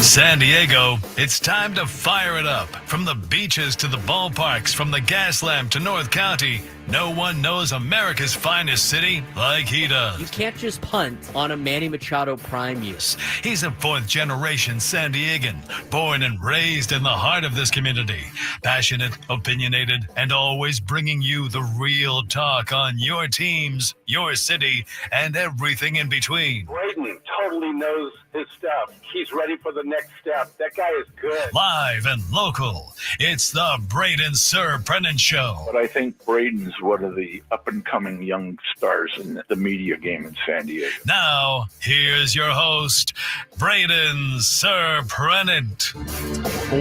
San Diego, it's time to fire it up. From the beaches to the ballparks, from the Gaslamp to North County, no one knows America's finest city like he does. You can't just punt on a Manny Machado prime use. He's a fourth-generation San Diegan, born and raised in the heart of this community. Passionate, opinionated, and always bringing you the real talk on your teams, your city, and everything in between. Braden totally knows his stuff. He's ready for the next step. That guy is good. Live and local, it's the Braden Surprenant Show. But I think Braden's one of the up-and-coming young stars in the media game in San Diego. Now, here's your host, Braden Surprenant.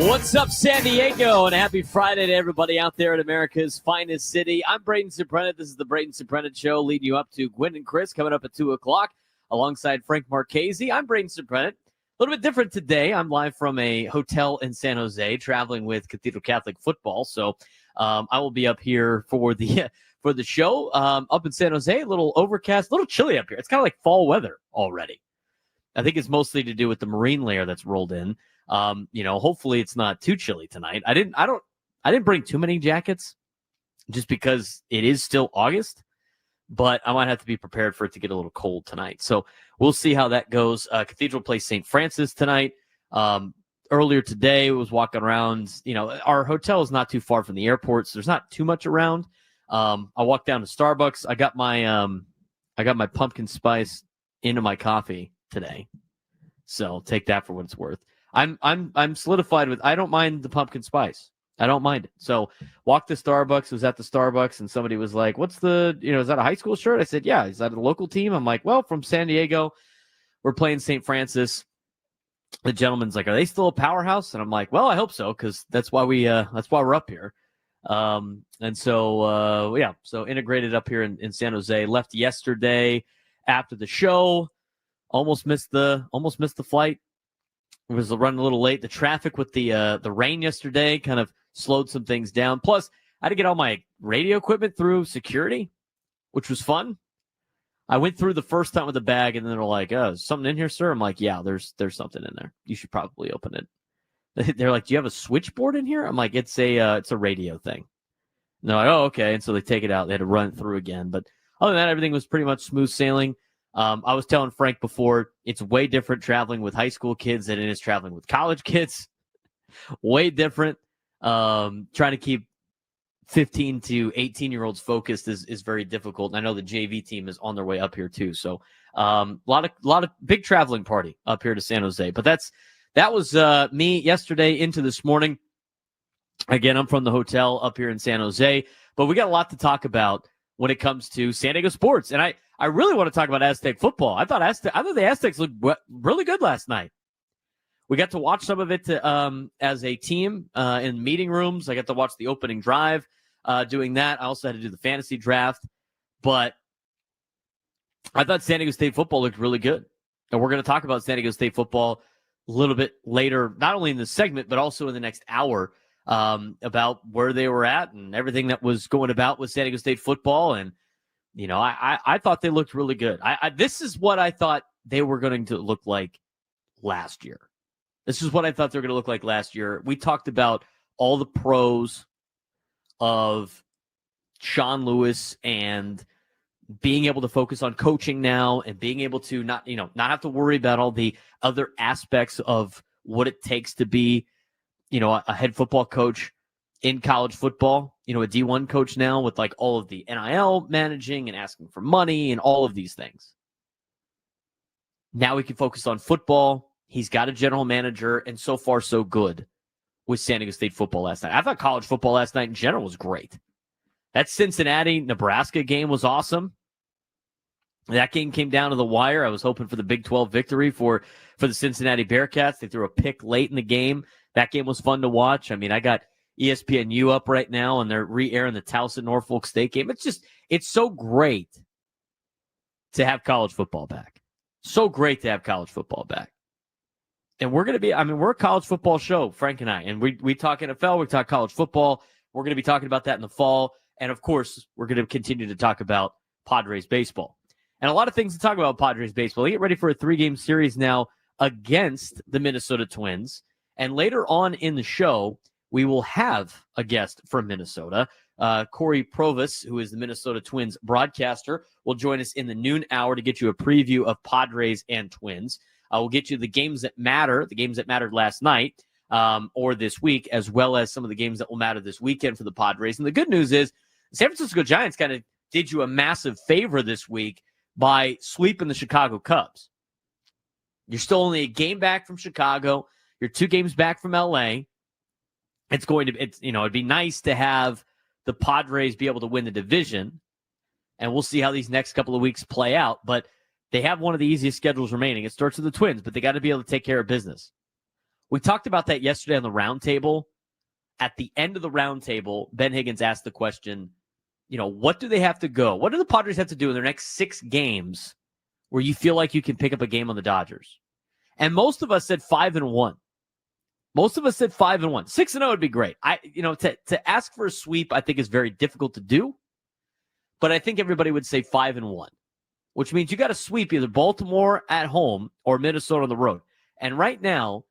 What's up, San Diego? And happy Friday to everybody out there in America's finest city. I'm Braden Surprenant. This is the Braden Surprenant Show, leading you up to Gwen and Chris coming up at 2 o'clock alongside Frank Marchese. I'm Braden Surprenant. A little bit different today. I'm live from a hotel in San Jose, traveling with Cathedral Catholic Football. So I will be up here for the show. Up in San Jose, a little overcast, a little chilly up here. It's kind of like fall weather already. I think it's mostly to do with the marine layer that's rolled in. Hopefully it's not too chilly tonight. I didn't bring too many jackets just because it is still August, but I might have to be prepared for it to get a little cold tonight. So we'll see how that goes. Cathedral plays St. Francis tonight. Earlier today, I was walking around. Our hotel is not too far from the airport, so there's not too much around. I walked down to Starbucks. I got my pumpkin spice into my coffee today, so take that for what it's worth. I'm solidified with. I don't mind the pumpkin spice. I don't mind it. So walked to Starbucks. Was at the Starbucks, and somebody was like, "What's the? Is that a high school shirt?" I said, "Yeah." Is that a local team? I'm like, "Well, from San Diego, we're playing St. Francis." The gentleman's like, "Are they still a powerhouse?" And I'm like, "Well, I hope so, because that's why we're up here." So integrated up here in San Jose. Left yesterday after the show. Almost missed the flight. It was running a little late. The traffic with the rain yesterday kind of slowed some things down. Plus, I had to get all my radio equipment through security, which was fun. I went through the first time with the bag, and then they're like, "Oh, is something in here, sir?" I'm like, "Yeah, there's something in there. You should probably open it." They're like, "Do you have a switchboard in here?" I'm like, "It's a radio thing." And they're like, "Oh, okay." And so they take it out. They had to run it through again. But other than that, everything was pretty much smooth sailing. I was telling Frank before, it's way different traveling with high school kids than it is traveling with college kids. Way different. Trying to keep 15 to 18-year-olds focused is very difficult. And I know the JV team is on their way up here too. So a lot of big traveling party up here to San Jose. But that was me yesterday into this morning. Again, I'm from the hotel up here in San Jose. But we got a lot to talk about when it comes to San Diego sports. And I really want to talk about Aztec football. I thought the Aztecs looked really good last night. We got to watch some of it as a team in meeting rooms. I got to watch the opening drive doing that. I also had to do the fantasy draft. But I thought San Diego State football looked really good. And we're going to talk about San Diego State football a little bit later, not only in this segment, but also in the next hour about where they were at and everything that was going about with San Diego State football. And I thought they looked really good. This is what I thought they were going to look like last year. This is what I thought they were going to look like last year. We talked about all the pros of Sean Lewis and being able to focus on coaching now and being able to not have to worry about all the other aspects of what it takes to be, a head football coach in college football, a D1 coach now with like all of the NIL managing and asking for money and all of these things. Now we can focus on football. He's got a general manager, and so far so good with San Diego State football last night. I thought college football last night in general was great. That Cincinnati-Nebraska game was awesome. That game came down to the wire. I was hoping for the Big 12 victory for the Cincinnati Bearcats. They threw a pick late in the game. That game was fun to watch. I mean, I got ESPNU up right now, and they're re-airing the Towson-Norfolk State game. It's so great to have college football back. So great to have college football back. And we're going to we're a college football show, Frank and I. And we talk NFL, we talk college football. We're going to be talking about that in the fall. And, of course, we're going to continue to talk about Padres baseball. And a lot of things to talk about Padres baseball. They get ready for a 3-game series now against the Minnesota Twins. And later on in the show, we will have a guest from Minnesota. Cory Provus, who is the Minnesota Twins broadcaster, will join us in the noon hour to get you a preview of Padres and Twins. We'll get you the games that matter, the games that mattered last night or this week, as well as some of the games that will matter this weekend for the Padres. And the good news is the San Francisco Giants kind of did you a massive favor this week by sweeping the Chicago Cubs. You're still only a game back from Chicago. You're 2 games back from LA. It'd be nice to have the Padres be able to win the division, and we'll see how these next couple of weeks play out. But they have one of the easiest schedules remaining. It starts with the Twins, but they got to be able to take care of business. We talked about that yesterday on the roundtable. At the end of the roundtable, Ben Higgins asked the question, what do they have to go? What do the Padres have to do in their next 6 games where you feel like you can pick up a game on the Dodgers? And most of us said 5-1. Most of us said 5-1. 6-0 would be great. To ask for a sweep, I think is very difficult to do. But I think everybody would say 5-1, which means you got to sweep either Baltimore at home or Minnesota on the road. And right now,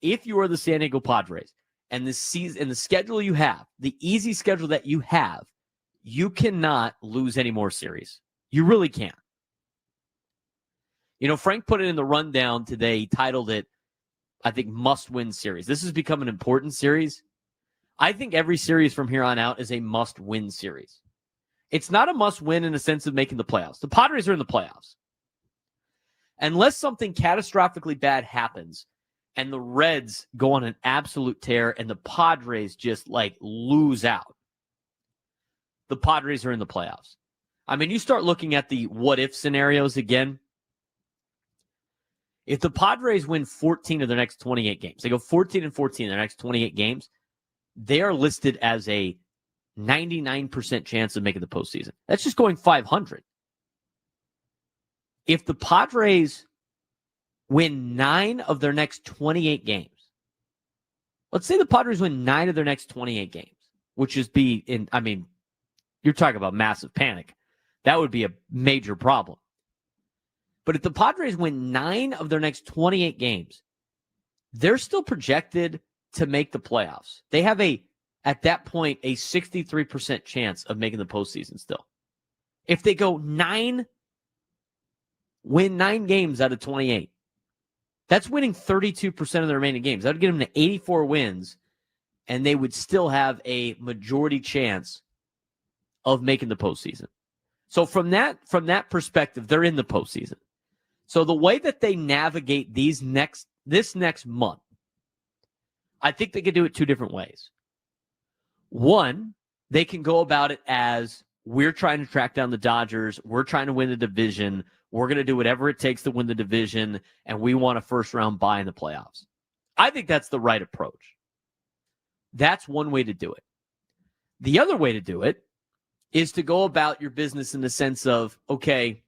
if you are the San Diego Padres and the season and the schedule you have, the easy schedule that you have, you cannot lose any more series. You really can't. Frank put it in the rundown today. He titled it, I think, must-win series. This has become an important series. I think every series from here on out is a must-win series. It's not a must-win in the sense of making the playoffs. The Padres are in the playoffs. Unless something catastrophically bad happens and the Reds go on an absolute tear and the Padres just, lose out, the Padres are in the playoffs. I mean, you start looking at the what-if scenarios again. If the Padres win 14 of their next 28 games, they go 14-14 in their next 28 games, they are listed as a 99% chance of making the postseason. That's just going 500. If the Padres win 9 of their next 28 games, let's say the Padres win 9 of their next 28 games, which is you're talking about massive panic. That would be a major problem. But if the Padres win 9 of their next 28 games, they're still projected to make the playoffs. They have at that point, a 63% chance of making the postseason still. If they go win 9 games out of 28, that's winning 32% of the remaining games. That would get them to 84 wins, and they would still have a majority chance of making the postseason. So from that perspective, they're in the postseason. So the way that they navigate this next month, I think they could do it 2 different ways. One, they can go about it as we're trying to track down the Dodgers. We're trying to win the division. We're going to do whatever it takes to win the division, and we want a first-round bye in the playoffs. I think that's the right approach. That's one way to do it. The other way to do it is to go about your business in the sense of, okay,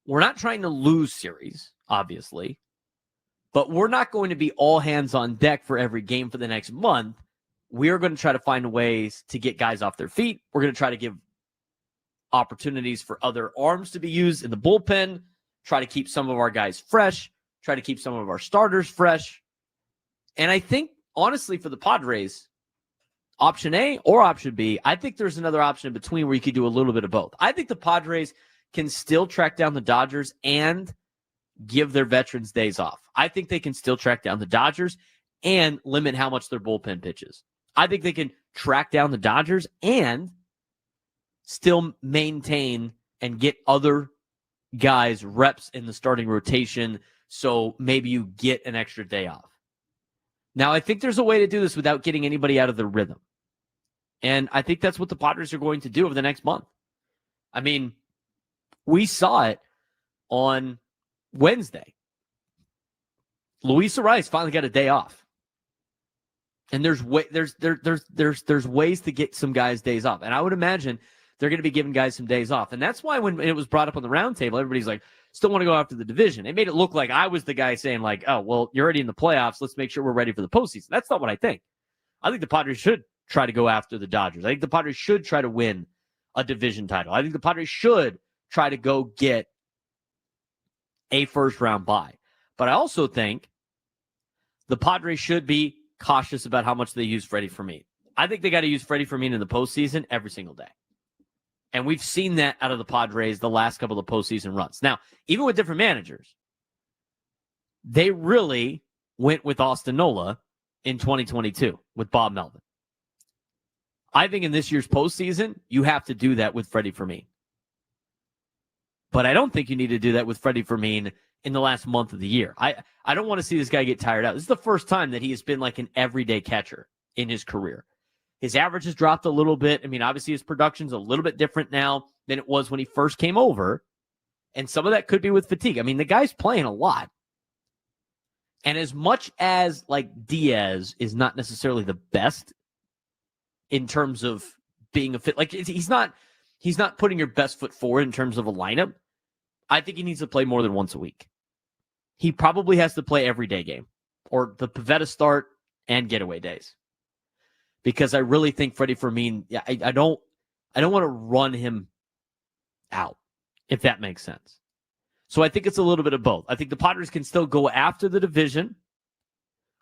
we're not trying to lose series, obviously, but we're not going to be all hands on deck for every game for the next month. We're going to try to find ways to get guys off their feet. We're going to try to give opportunities for other arms to be used in the bullpen, try to keep some of our guys fresh, try to keep some of our starters fresh. And I think, honestly, for the Padres, option A or option B, I think there's another option in between where you could do a little bit of both. I think the Padres can still track down the Dodgers and give their veterans days off. I think they can still track down the Dodgers and limit how much their bullpen pitches. I think they can track down the Dodgers and still maintain and get other guys reps in the starting rotation, so maybe you get an extra day off. Now, I think there's a way to do this without getting anybody out of their rhythm. And I think that's what the Padres are going to do over the next month. I mean, we saw it on Wednesday. Luis Arias finally got a day off. And there's ways to get some guys days off. And I would imagine they're going to be giving guys some days off. And that's why when it was brought up on the roundtable, everybody's like, still want to go after the division. It made it look like I was the guy saying like, oh, well, you're already in the playoffs. Let's make sure we're ready for the postseason. That's not what I think. I think the Padres should try to go after the Dodgers. I think the Padres should try to win a division title. I think the Padres should try to go get a first-round bye. But I also think the Padres should be cautious about how much they use Freddie Fermin. I think they got to use Freddie Fermin in the postseason every single day. And we've seen that out of the Padres the last couple of postseason runs. Now, even with different managers, they really went with Austin Nola in 2022 with Bob Melvin. I think in this year's postseason, you have to do that with Freddie Fermin. But I don't think you need to do that with Freddie Fermin in the last month of the year. I don't want to see this guy get tired out. This is the first time that he has been like an everyday catcher in his career. His average has dropped a little bit. I mean, obviously his production's a little bit different now than it was when he first came over. And some of that could be with fatigue. I mean, the guy's playing a lot. And as much as like Diaz is not necessarily the best in terms of being a fit, like he's not putting your best foot forward in terms of a lineup. I think he needs to play more than once a week. He probably has to play every day game or the Pavetta start and getaway days. Because I really think Freddie Fermin, I don't want to run him out, if that makes sense. So I think it's a little bit of both. I think the Padres can still go after the division.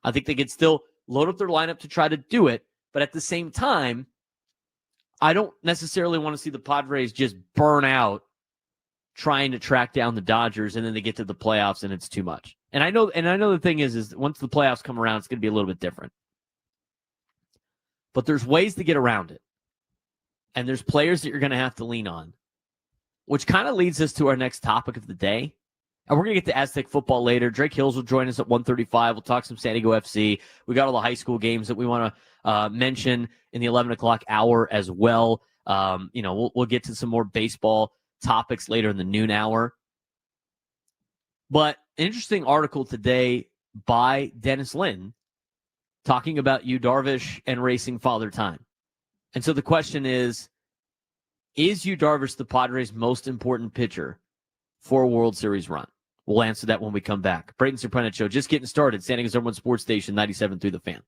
I think they can still load up their lineup to try to do it. But at the same time, I don't necessarily want to see the Padres just burn out trying to track down the Dodgers and then they get to the playoffs and it's too much. And I know the thing is once the playoffs come around, it's going to be a little bit different. But there's ways to get around it. And there's players that you're going to have to lean on, which kind of leads us to our next topic of the day. And we're going to get to Aztec football later. Drake Hills will join us at 1:35. We'll talk some San Diego FC. We got all the high school games that we want to mention in the 11 o'clock hour as well. We'll get to some more baseball topics later in the noon hour. But an interesting article today by Dennis Lin talking about Yu Darvish and racing Father Time. And so the question is Yu Darvish the Padres' most important pitcher for a World Series run? We'll answer that when we come back. Braden Surprenant Show, just getting started. San Diego's #1 sports station, 97 through the Fan.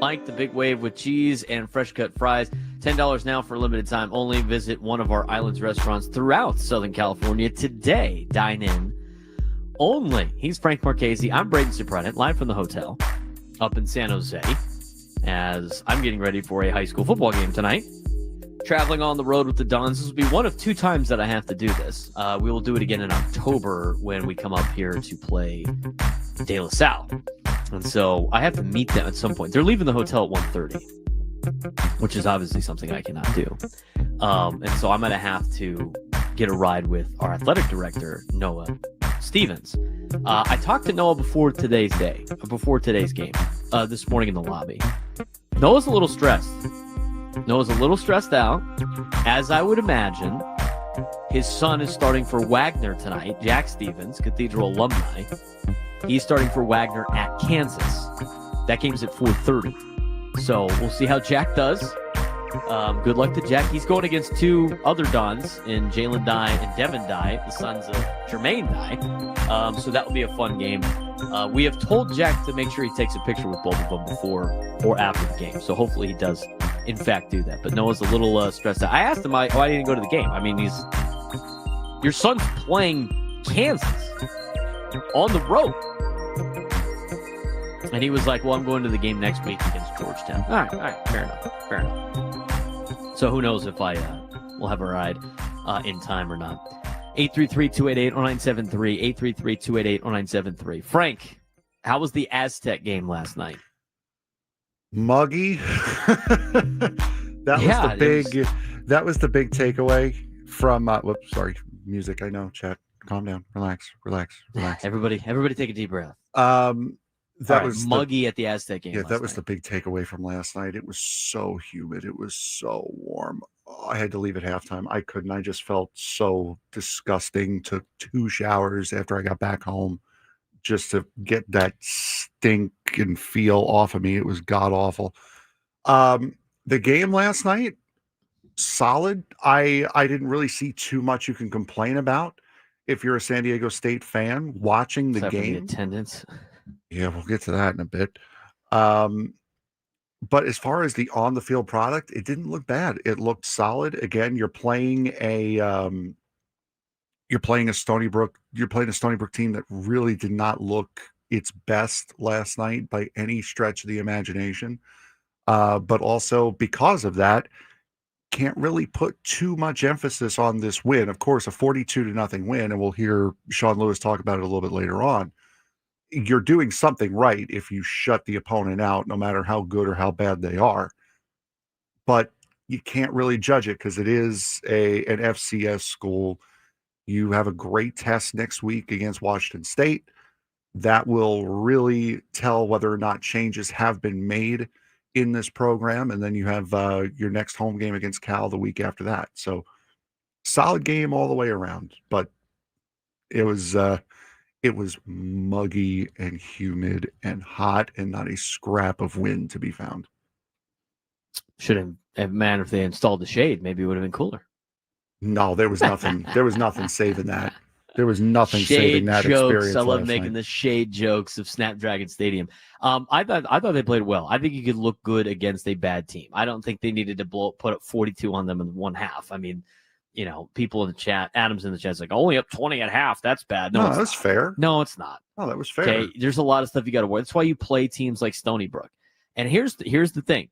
Like the big wave with cheese and fresh cut fries. $10 now for a limited time only. Visit one of our Islands restaurants throughout Southern California today. Dine in only. He's Frank Marchese. I'm Braden Surprenant, live from the hotel up in San Jose, as I'm getting ready for a high school football game tonight. Traveling on the road with the Dons. This will be one of 2 times that I have to do this. We will do it again in October when we come up here to play De La Salle. And so I have to meet them at some point. They're leaving the hotel at 1:30, which is obviously something I cannot do. And so I'm going to have to get a ride with our athletic director, Noah Stevens. I talked to Noah before today's game, this morning in the lobby. Noah's a little stressed. Noah's a little stressed out, as I would imagine. His son is starting for Wagner tonight, Jack Stevens, Cathedral alumni. He's starting for Wagner at Kansas. That game's at 4:30. So we'll see how Jack does. Good luck to Jack. He's going against 2 other Dons in Jalen Dye and Devin Dye, the sons of Jermaine Dye. So that will be a fun game. We have told Jack to make sure he takes a picture with both of them before or after the game. So hopefully he does, in fact, do that. But Noah's a little stressed out. I asked him why he didn't go to the game. I mean, your son's playing Kansas on the road. And he was like, well, I'm going to the game next week against Georgetown. All right, fair enough. So who knows if I will have a ride in time or not. 833-288-0973, 833-288-0973. Frank, how was the Aztec game last night? Muggy. That was the big takeaway from sorry, music. I know, chat. Calm down. Relax. Everybody take a deep breath. That was muggy at the Aztec game. Yeah, that was the big takeaway from last night. It was so humid. It was so warm. I had to leave at halftime. I couldn't. I just felt so disgusting. Took 2 showers after I got back home just to get that stink and feel off of me. It was god awful. The game last night, solid. I didn't really see too much you can complain about if you're a San Diego State fan watching the game. The attendance. Yeah, we'll get to that in a bit. But as far as the on-the-field product, it didn't look bad. It looked solid. Again, you're playing a Stony Brook team that really did not look its best last night by any stretch of the imagination. But also because of that, can't really put too much emphasis on this win. Of course, a 42-0 win, and we'll hear Sean Lewis talk about it a little bit later on. You're doing something right if you shut the opponent out, no matter how good or how bad they are. But you can't really judge it because it is an FCS school. You have a great test next week against Washington State. That will really tell whether or not changes have been made in this program. And then you have your next home game against Cal the week after that. So solid game all the way around. But it was muggy and humid and hot and not a scrap of wind to be found. Should have, man, if they installed the shade, maybe it would have been cooler. No, there was nothing. There was nothing saving that. There was nothing saving that jokes. experience. I love making the shade jokes of Snapdragon Stadium. I thought they played well. I think you could look good against a bad team. I don't think they needed to put up 42 on them in one half. I mean, you know, people in the chat, Adam's in the chat, is like, only up 20 at half. That's bad. No, that's fair. No, it's not. Oh, that was fair. Okay, there's a lot of stuff you got to worry. That's why you play teams like Stony Brook. And here's the thing.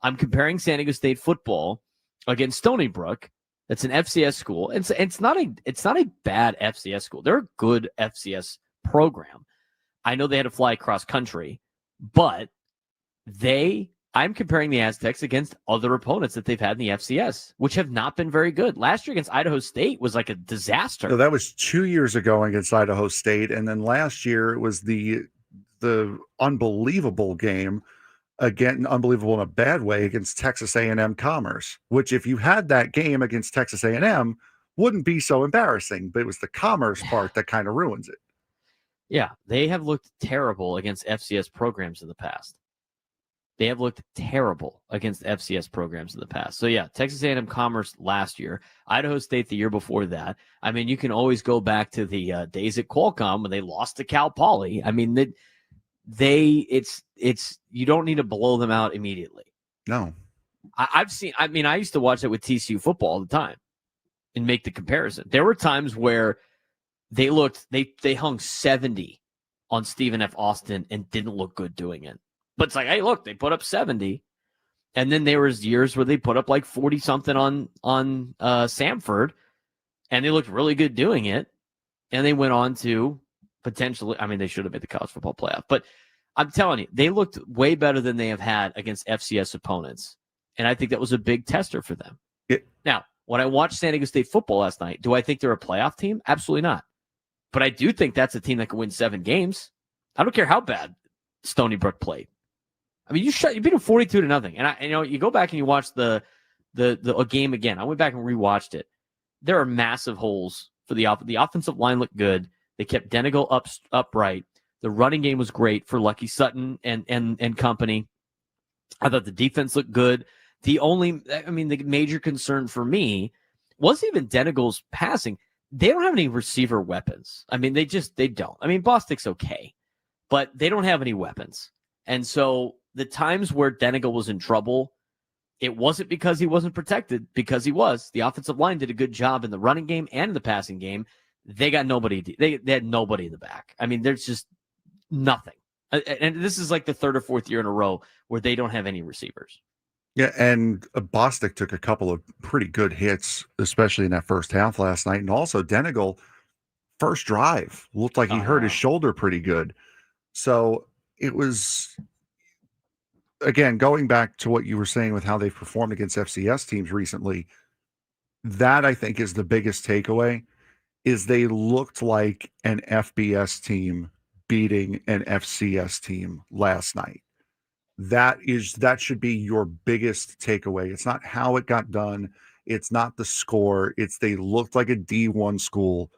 I'm comparing San Diego State football against Stony Brook. That's an FCS school. It's not a bad FCS school. They're a good FCS program. I know they had to fly cross country, but I'm comparing the Aztecs against other opponents that they've had in the FCS, which have not been very good. Last year against Idaho State was like a disaster. So that was 2 years ago against Idaho State, and then last year it was the unbelievable game, again, unbelievable in a bad way, against Texas A&M Commerce, which if you had that game against Texas A&M wouldn't be so embarrassing, but it was the Commerce part that kind of ruins it. Yeah, they have looked terrible against FCS programs in the past. They have looked terrible against FCS programs in the past. So, yeah, Texas A&M Commerce last year, Idaho State the year before that. I mean, you can always go back to the days at Qualcomm when they lost to Cal Poly. I mean, you don't need to blow them out immediately. No. I used to watch that with TCU football all the time and make the comparison. There were times where they hung 70 on Stephen F. Austin and didn't look good doing it. But it's like, hey, look, they put up 70. And then there was years where they put up like 40 something on Samford, and they looked really good doing it. And they went on to potentially, they should have made the college football playoff, but I'm telling you, they looked way better than they have had against FCS opponents. And I think that was a big tester for them. Now, when I watched San Diego State football last night, do I think they're a playoff team? Absolutely not. But I do think that's a team that can win 7 games. I don't care how bad Stony Brook played. You beat them 42-0. And you go back and you watch the game again. I went back and rewatched it. There are massive holes for the offensive line looked good. They kept Denegal upright. The running game was great for Lucky Sutton and company. I thought the defense looked good. The major concern for me wasn't even Denegal's passing. They don't have any receiver weapons. They don't. Bostic's okay, but they don't have any weapons. And so the times where Denegal was in trouble, it wasn't because he wasn't protected, because he was. The offensive line did a good job in the running game and in the passing game. They got nobody. They had nobody in the back. There's just nothing. And this is like the 3rd or 4th year in a row where they don't have any receivers. Yeah, and Bostic took a couple of pretty good hits, especially in that first half last night. And also Denegal, first drive, looked like he hurt his shoulder pretty good. So it was, again, going back to what you were saying with how they've performed against FCS teams recently, that I think is the biggest takeaway, is they looked like an FBS team beating an FCS team last night. That should be your biggest takeaway. It's not how it got done. It's not the score. It's they looked like a D1 school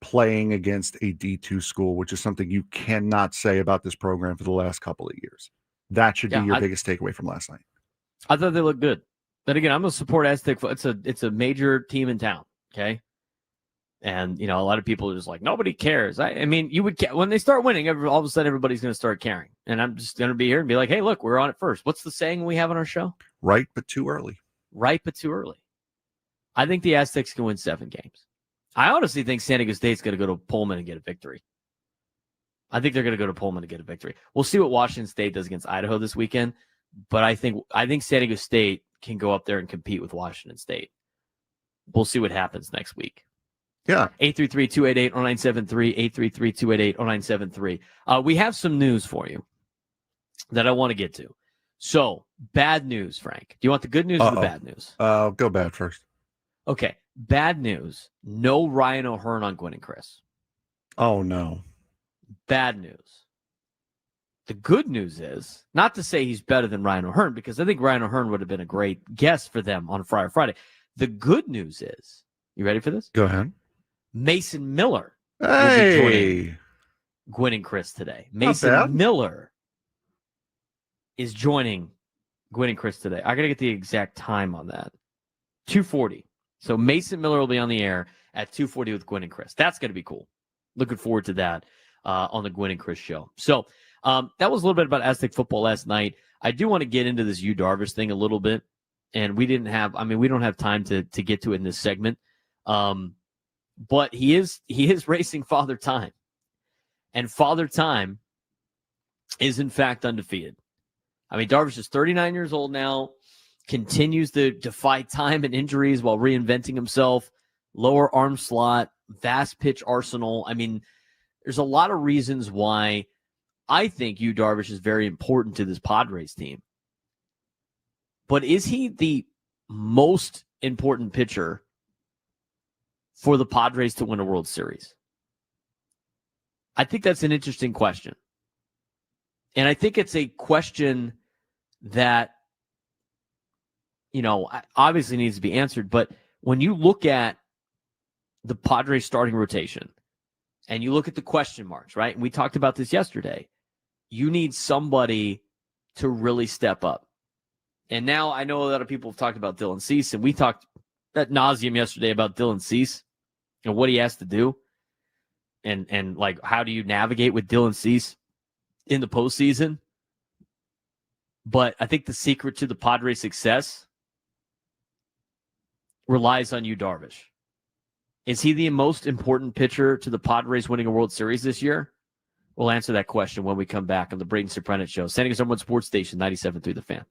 playing against a D2 school, which is something you cannot say about this program for the last couple of years. That should be your biggest takeaway from last night. I thought they looked good. But again, I'm going to support Aztec. It's a major team in town, okay? And, a lot of people are just like, nobody cares. You would when they start winning, all of a sudden everybody's going to start caring. And I'm just going to be here and be like, hey, look, we're on it first. What's the saying we have on our show? Right, but too early. Right, but too early. I think the Aztecs can win 7 games. I honestly think San Diego State's going to go to Pullman and get a victory. I think they're going to go to Pullman and get a victory. We'll see what Washington State does against Idaho this weekend. But I think San Diego State can go up there and compete with Washington State. We'll see what happens next week. Yeah. 833-288-0973, 833-288-0973. We have some news for you that I want to get to. So, bad news, Frank. Do you want the good news or the bad news? Go bad first. Okay. Bad news. No Ryan O'Hearn on Gwynn and Chris. Oh, no. Bad news. The good news is, not to say he's better than Ryan O'Hearn, because I think Ryan O'Hearn would have been a great guest for them on Friday. The good news is, you ready for this? Go ahead. Mason Miller will be joining Gwynn and Chris today. Mason Miller is joining Gwynn and Chris today. I got to get the exact time on that. 2:40. So Mason Miller will be on the air at 2:40 with Gwynn and Chris. That's going to be cool. Looking forward to that on the Gwynn and Chris show. So that was a little bit about Aztec football last night. I do want to get into this Yu Darvish thing a little bit. And we don't have time to get to it in this segment. But he is racing Father Time. And Father Time is, in fact, undefeated. Darvish is 39 years old now, continues to defy time and injuries while reinventing himself, lower arm slot, vast pitch arsenal. There's a lot of reasons why I think Yu Darvish is very important to this Padres team. But is he the most important pitcher for the Padres to win a World Series? I think that's an interesting question. And I think it's a question that, obviously needs to be answered. But when you look at the Padres starting rotation and you look at the question marks, right? And we talked about this yesterday. You need somebody to really step up. And now I know a lot of people have talked about Dylan Cease, and we talked ad nauseum yesterday about Dylan Cease and what he has to do. And like, how do you navigate with Dylan Cease? in the postseason. But I think the secret to the Padres' success relies on Yu Darvish. Is he the most important pitcher to the Padres winning a World Series this year? We'll answer that question when we come back on the Braden Surprenant Show. San Diego's #1 sports station, 97.3 The Fan.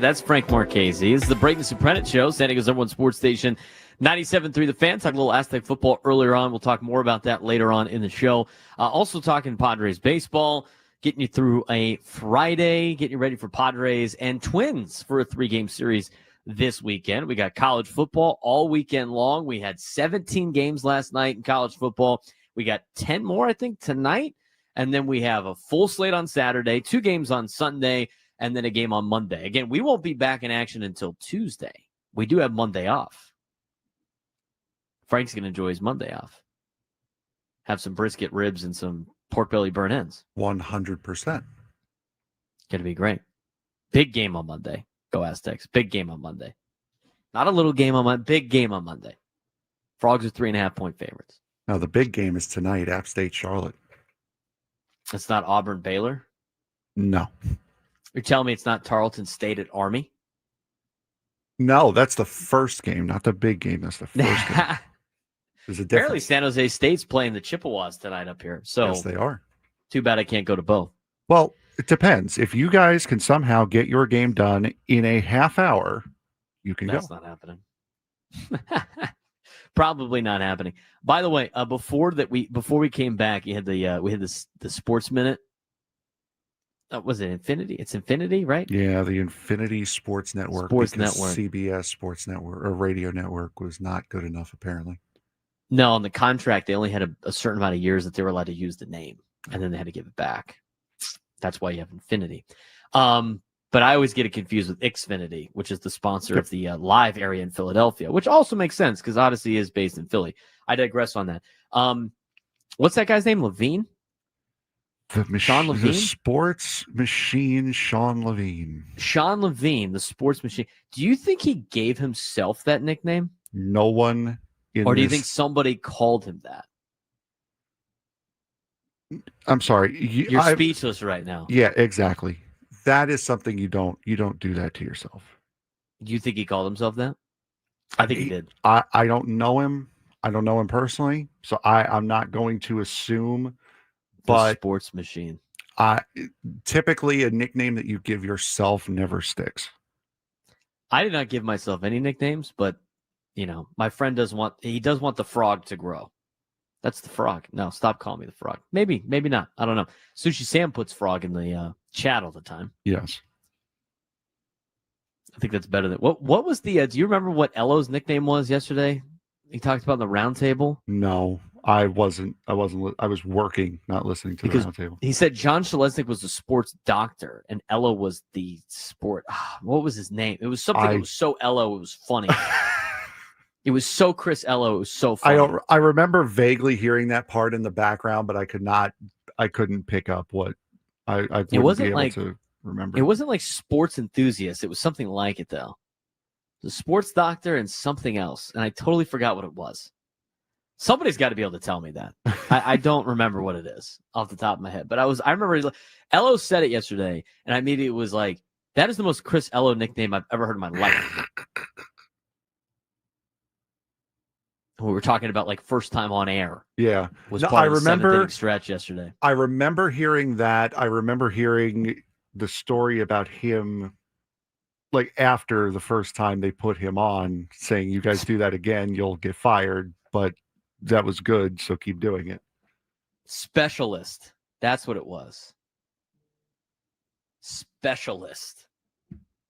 That's Frank Marchese. It's the Braden Surprenant Show, San Diego's #1 sports station, 97.3 The Fan. Talked a little Aztec football earlier on. We'll talk more about that later on in the show. Also talking Padres baseball, getting you through a Friday, getting you ready for Padres and Twins for a 3-game series this weekend. We got college football all weekend long. We had 17 games last night in college football. We got 10 more, I think, tonight. And then we have a full slate on Saturday, 2 games on Sunday, and then a game on Monday. Again, we won't be back in action until Tuesday. We do have Monday off. Frank's going to enjoy his Monday off. Have some brisket ribs and some pork belly burn ends. 100%. Going to be great. Big game on Monday. Go Aztecs. Big game on Monday. Not a little game on Monday. Big game on Monday. Frogs are 3.5-point favorites. Now, the big game is tonight, App State, Charlotte. It's not Auburn, Baylor? No. You're telling me it's not Tarleton State at Army? No, that's the first game, not the big game. That's the first game. There's a Apparently, difference. San Jose State's playing the Chippewas tonight up here. So Yes, they are. Too bad I can't go to both. Well, it depends. If you guys can somehow get your game done in a half hour, you can That's go. not happening. Probably not happening. By the way, before we came back, you had the Sports Minute. Was it Infinity? It's Infinity, right? Yeah, the Infinity Sports Network. Sports because Network. CBS Sports Network or Radio Network was not good enough, apparently. No, on the contract, they only had a certain amount of years that they were allowed to use the name, and then they had to give it back. That's why you have Infinity. But I always get it confused with Xfinity, which is the sponsor of the live area in Philadelphia, which also makes sense because Odyssey is based in Philly. I digress on that. What's that guy's name? Levine? Sean Levine? The sports machine, Sean Levine. Sean Levine, the sports machine. Do you think he gave himself that nickname? No one in Or do you this- think somebody called him that? I'm sorry. You're speechless right now. Yeah, exactly. That is something you don't do that to yourself. Do you think he called himself that? I think he did. I don't know him. I don't know him personally, so I'm not going to assume. The But sports machine. Typically, a nickname that you give yourself never sticks. I did not give myself any nicknames, but my friend does want the frog to grow. That's the frog. No, stop calling me the frog. Maybe not. I don't know. Sushi Sam puts frog in the chat all the time. Yes. I think that's better than what was the do you remember what Elo's nickname was yesterday? He talked about in the round table. No, I wasn't. I was working, not listening to the round table. He said John Shalesnik was the sports doctor and Elo was the sport. What was his name? It was something that was so Elo. It was funny. It was so Chris Elo. It was so funny. I remember vaguely hearing that part in the background, but I couldn't pick up what I wouldn't be able to remember. It wasn't like sports enthusiast. It was something like it though. The sports doctor and something else, and I totally forgot what it was. Somebody's got to be able to tell me that. I don't remember what it is off the top of my head, but I remember Elo said it yesterday, and I immediately was like, "That is the most Chris Elo nickname I've ever heard in my life." We were talking about like first time on air. Yeah, was part of the seventh inning stretch yesterday. I remember hearing that. I remember hearing the story about him, like after the first time they put him on, saying, "You guys do that again, you'll get fired." But that was good, so keep doing it. Specialist. That's what it was. Specialist.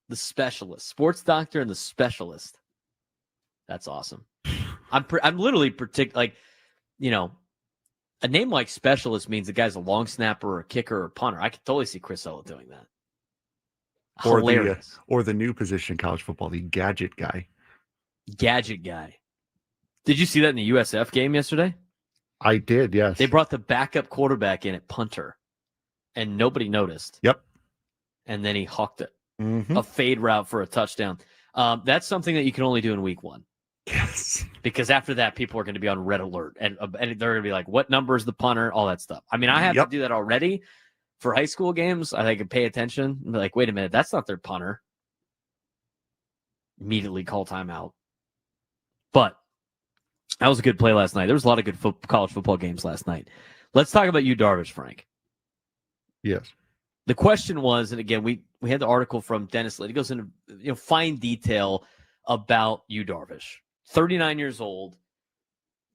The specialist. Sports doctor and the specialist. That's awesome. I'm literally a name like specialist means the guy's a long snapper or a kicker or a punter. I could totally see Chris Ella doing that. Hilarious. Or the new position in college football, the gadget guy. Gadget guy. Did you see that in the USF game yesterday? I did, yes. They brought the backup quarterback in at punter, and nobody noticed. Yep. And then he hawked it. Mm-hmm. A fade route for a touchdown. That's something that you can only do in week 1. Yes. Because after that, people are going to be on red alert, and they're going to be like, what number is the punter? All that stuff. I mean, I have to do that already for high school games. I can pay attention and be like, wait a minute, that's not their punter. Immediately call timeout. But that was a good play last night. There was a lot of good college football games last night. Let's talk about you, Darvish, Frank. Yes. The question was, and again, we had the article from Dennis Litt. He goes into fine detail about Yu Darvish. 39 years old,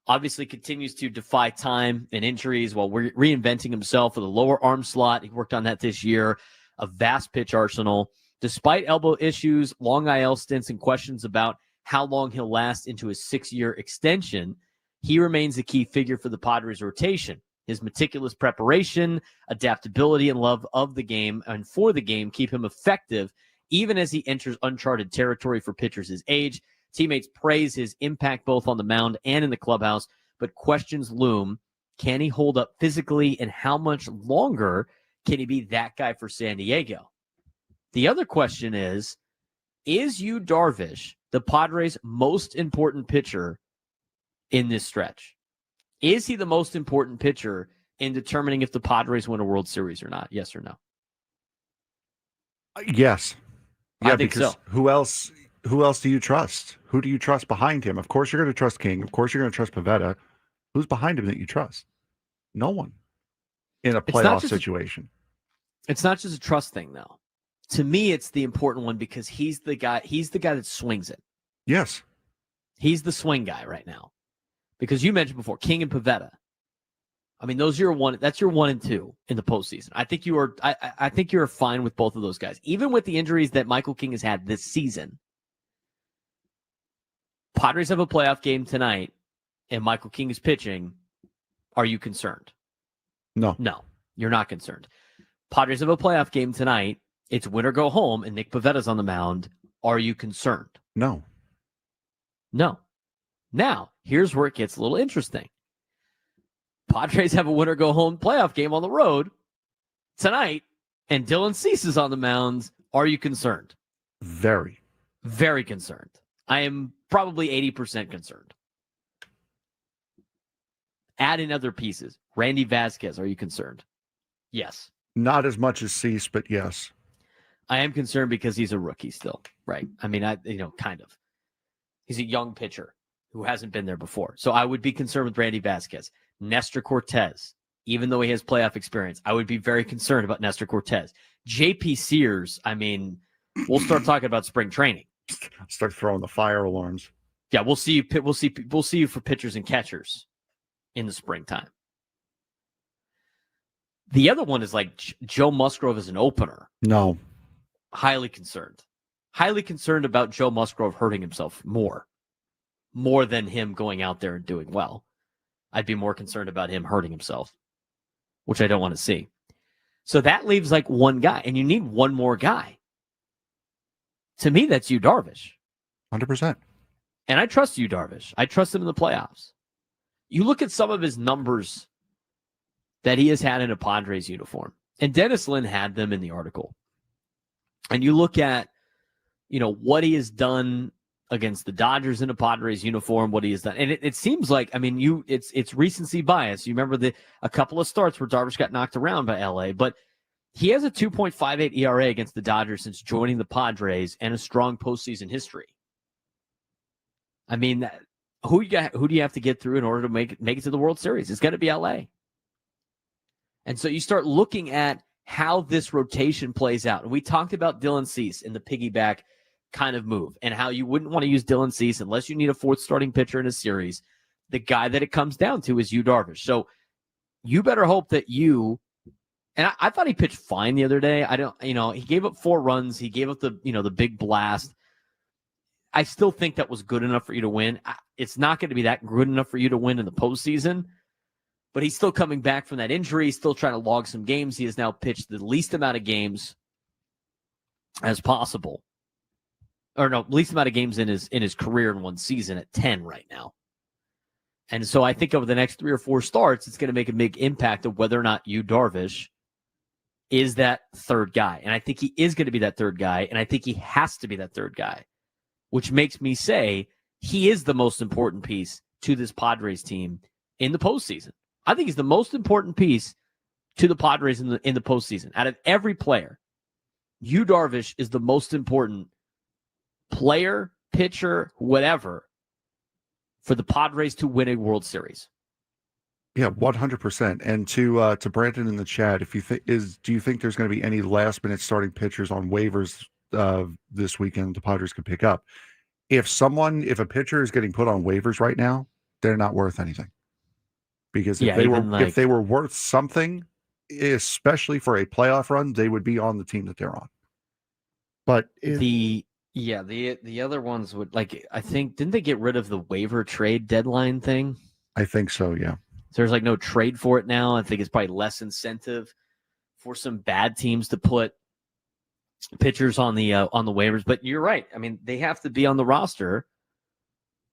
obviously continues to defy time and injuries while reinventing himself with a lower arm slot. He worked on that this year. A vast pitch arsenal. Despite elbow issues, long IL stints, and questions about how long he'll last into his 6-year extension, he remains a key figure for the Padres rotation. His meticulous preparation, adaptability, and love of the game and for the game keep him effective even as he enters uncharted territory for pitchers his age. Teammates praise his impact both on the mound and in the clubhouse, but questions loom. Can he hold up physically, and how much longer can he be that guy for San Diego? The other question is Yu Darvish the Padres' most important pitcher in this stretch? Is he the most important pitcher in determining if the Padres win a World Series or not? Yes or no? Yes. Yeah, I think because so. Who else do you trust? Who do you trust behind him? Of course you're going to trust King. Of course you're going to trust Pivetta. Who's behind him that you trust? No one in a playoff situation. It's not just a trust thing, though. To me, it's the important one because he's the guy that swings it. Yes. He's the swing guy right now. Because you mentioned before, King and Pivetta. I mean, that's your 1 and 2 in the postseason. I think I think you're fine with both of those guys. Even with the injuries that Michael King has had this season. Padres have a playoff game tonight, and Michael King is pitching. Are you concerned? No. No, you're not concerned. Padres have a playoff game tonight. It's win or go home, and Nick Pivetta's on the mound. Are you concerned? No. No. Now, here's where it gets a little interesting. Padres have a win or go home playoff game on the road tonight, and Dylan Cease is on the mound. Are you concerned? Very. Very concerned. I am probably 80% concerned. Add in other pieces. Randy Vasquez, are you concerned? Yes. Not as much as Cease, but yes. I am concerned because he's a rookie still, right? I mean, kind of. He's a young pitcher who hasn't been there before. So I would be concerned with Randy Vasquez. Nestor Cortez, even though he has playoff experience, I would be very concerned about Nestor Cortez. J.P. Sears, I mean, we'll start talking about spring training. Start throwing the fire alarms. Yeah, we'll see you for pitchers and catchers in the springtime. The other one is like Joe Musgrove as an opener. No. Highly concerned. Highly concerned about Joe Musgrove hurting himself more than him going out there and doing well. I'd be more concerned about him hurting himself, which I don't want to see. So that leaves like one guy, and you need one more guy. To me, that's Yu Darvish. 100%. And I trust Yu Darvish. I trust him in the playoffs. You look at some of his numbers that he has had in a Padres uniform, and Dennis Lin had them in the article. And you look at, what he has done against the Dodgers in a Padres uniform, what he has done. And it seems like, I mean, it's recency bias. You remember a couple of starts where Darvish got knocked around by LA, but he has a 2.58 ERA against the Dodgers since joining the Padres and a strong postseason history. I mean, who do you have to get through in order to make it to the World Series? It's going to be LA. And so you start looking at how this rotation plays out. And we talked about Dylan Cease in the piggyback kind of move and how you wouldn't want to use Dylan Cease unless you need a fourth starting pitcher in a series. The guy that it comes down to is Yu Darvish. So you better hope that and I thought he pitched fine the other day. He gave up 4 runs. He gave up the big blast. I still think that was good enough for you to win. It's not going to be that good enough for you to win in the postseason, but he's still coming back from that injury. He's still trying to log some games. He has now pitched the least amount of games as possible. Or no, least amount of games in his career in one season at 10 right now. And so I think over the next 3 or 4 starts, it's going to make a big impact of whether or not Yu Darvish is that third guy. And I think he is going to be that third guy, and I think he has to be that third guy, which makes me say he is the most important piece to this Padres team in the postseason. I think he's the most important piece to the Padres in the postseason. Out of every player, Yu Darvish is the most important player, pitcher, whatever, for the Padres to win a World Series. Yeah, 100%. And to Brandon in the chat, if you do you think there's going to be any last minute starting pitchers on waivers this weekend the Padres could pick up? If a pitcher is getting put on waivers right now, they're not worth anything. Because if they were worth something, especially for a playoff run, they would be on the team that they're on. But the other ones would, like, I think, didn't they get rid of the waiver trade deadline thing? I think so, yeah. So there's like no trade for it now. I think it's probably less incentive for some bad teams to put pitchers on the waivers. But you're right. I mean, they have to be on the roster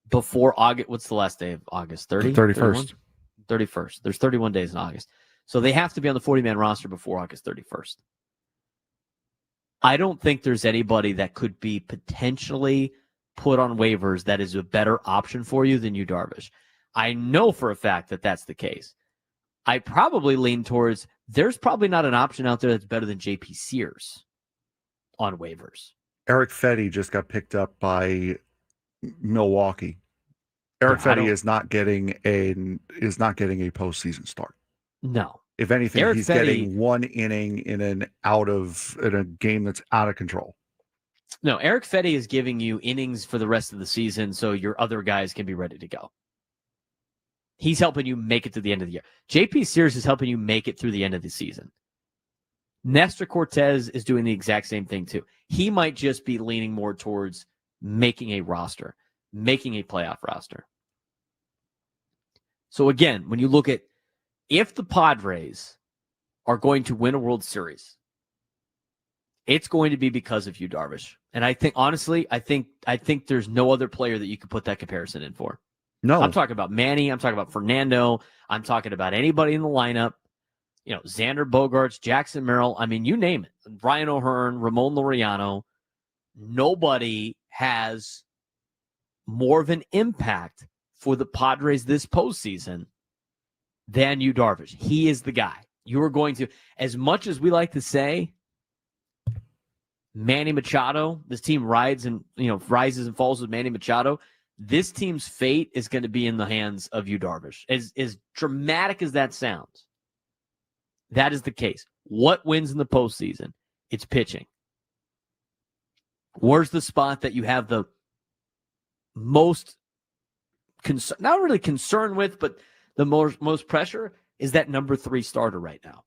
before August. What's the last day of August? 30? 31st. 31st. There's 31 days in August. So they have to be on the 40-man roster before August 31st. I don't think there's anybody that could be potentially put on waivers that is a better option for you than Yu Darvish. I know for a fact that that's the case. I probably lean towards there's probably not an option out there that's better than JP Sears on waivers. Eric Fetty just got picked up by Milwaukee. Eric Fetty is not getting a postseason start. No. If anything, he's getting one inning in a game that's out of control. No, Eric Fetty is giving you innings for the rest of the season so your other guys can be ready to go. He's helping you make it to the end of the year. JP Sears is helping you make it through the end of the season. Nestor Cortez is doing the exact same thing too. He might just be leaning more towards making a roster, making a playoff roster. So again, when you look at if the Padres are going to win a World Series, it's going to be because of Yu Darvish. And I think, honestly, I think there's no other player that you could put that comparison in for. No. I'm talking about Manny. I'm talking about Fernando. I'm talking about anybody in the lineup. You know, Xander Bogaerts, Jackson Merrill. I mean, you name it. Ryan O'Hearn, Ramon Laureano. Nobody has more of an impact for the Padres this postseason than Yu Darvish. He is the guy. You are going to, as much as we like to say, Manny Machado, this team rises and falls with Manny Machado. This team's fate is going to be in the hands of Yu Darvish. As dramatic as that sounds, that is the case. What wins in the postseason? It's pitching. Where's the spot that you have the most not really concern with, but the most pressure is that number 3 starter right now.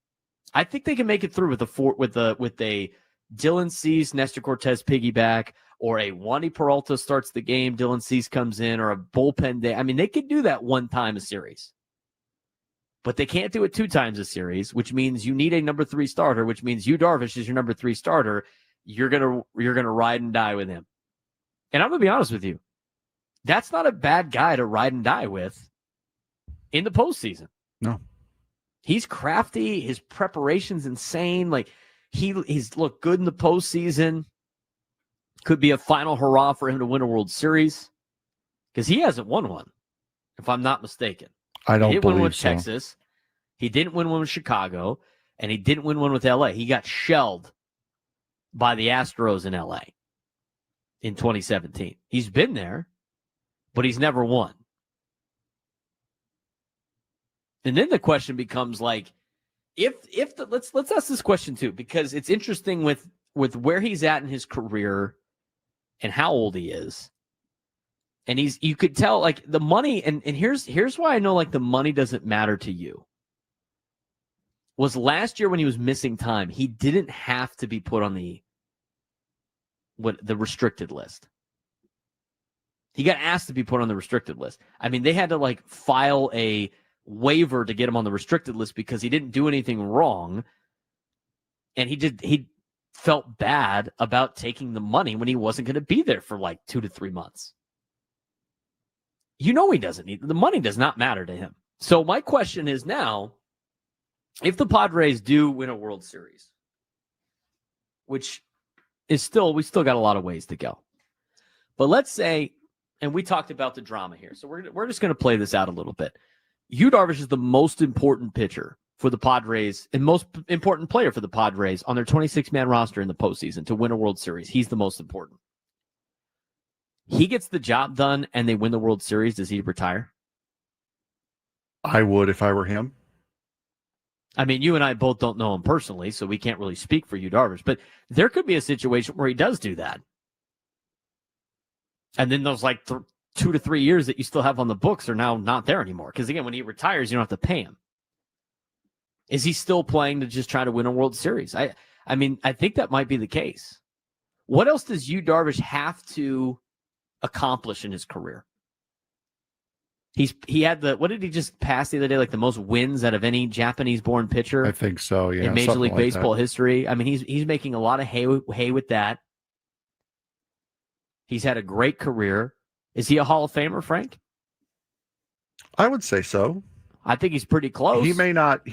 I think they can make it through with a Dylan Cease, Nestor Cortez piggyback, or a Wandy Peralta starts the game, Dylan Cease comes in, or a bullpen day. I mean, they could do that one time a series. But they can't do it 2 times a series, which means you need a number 3 starter, which means Yu Darvish is your number 3 starter. You're gonna ride and die with him. And I'm gonna be honest with you. That's not a bad guy to ride and die with in the postseason. No. He's crafty. His preparation's insane. Like, he's looked good in the postseason. Could be a final hurrah for him to win a World Series, because he hasn't won one, if I'm not mistaken. I don't believe so. He didn't win one with Texas. He didn't win one with Chicago, and he didn't win one with LA. He got shelled by the Astros in LA in 2017. He's been there, but he's never won. And then the question becomes, like, let's ask this question too, because it's interesting with where he's at in his career and how old he is. And you could tell, like, the money, and here's why I know, like, the money doesn't matter to you. Was last year when he was missing time, he didn't have to be put on the restricted list. He got asked to be put on the restricted list. I mean, they had to, like, file a waiver to get him on the restricted list because he didn't do anything wrong. And he felt bad about taking the money when he wasn't going to be there for like 2 to 3 months. You know, he doesn't need the money, does not matter to him. So my question is now, if the Padres do win a World Series, which is we still got a lot of ways to go. But let's say, and we talked about the drama here, so we're just going to play this out a little bit. Yu Darvish is the most important pitcher for the Padres and most important player for the Padres on their 26-man roster in the postseason to win a World Series. He's the most important. He gets the job done and they win the World Series. Does he retire? I would if I were him. I mean, you and I both don't know him personally, so we can't really speak for Yu Darvish, but there could be a situation where he does do that. And then those 2 to 3 years that you still have on the books are now not there anymore. Because again, when he retires, you don't have to pay him. Is he still playing to just try to win a World Series? I mean, I think that might be the case. What else does Yu Darvish have to accomplish in his career? He had what did he just pass the other day? Like the most wins out of any Japanese-born pitcher. I think so. Yeah, in Major League like Baseball that. history. I mean, he's making a lot of hay with that. He's had a great career. Is he a Hall of Famer, Frank? I would say so. I think he's pretty close. He may not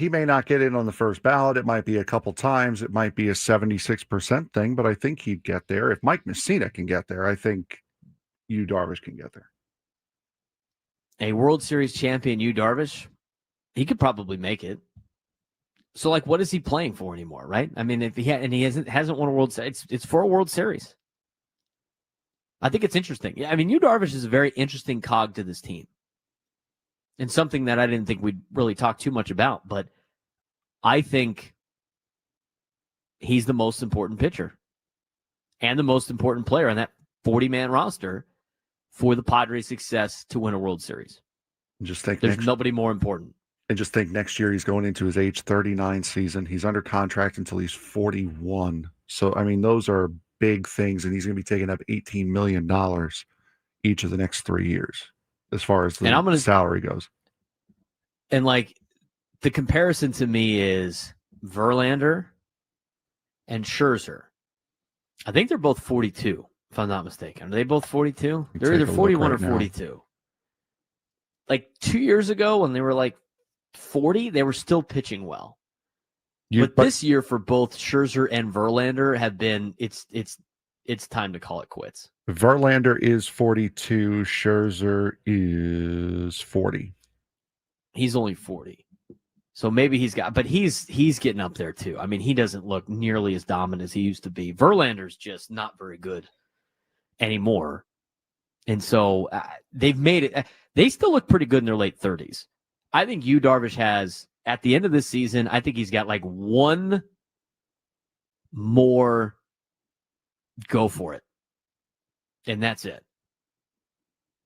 get in on the first ballot. It might be a couple times. It might be a 76% thing, but I think he'd get there. If Mike Messina can get there, I think Yu Darvish can get there. A World Series champion, Yu Darvish, he could probably make it. So, what is he playing for anymore, right? I mean, if he hasn't won a World Series, it's for a World Series. I think it's interesting. Yeah, I mean, Yu Darvish is a very interesting cog to this team, and something that I didn't think we'd really talk too much about. But I think he's the most important pitcher and the most important player on that 40-man roster for the Padres' success to win a World Series. Just think there's nobody more important. And just think next year he's going into his age 39 season. He's under contract until he's 41. So, I mean, those are big things, and he's going to be taking up $18 million each of the next 3 years as far as the salary goes. And, the comparison to me is Verlander and Scherzer. I think they're both 42. If I'm not mistaken. Are they both 42? They're either 41 or 42. 2 years ago when they were 40, they were still pitching well. But this year for both Scherzer and Verlander have been it's time to call it quits. Verlander is 42, Scherzer is 40. He's only 40. So maybe he's getting up there too. I mean, he doesn't look nearly as dominant as he used to be. Verlander's just not very good anymore. And so they've made it. They still look pretty good in their late 30s. I think Yu Darvish has, at the end of this season, I think he's got one more go for it. And that's it.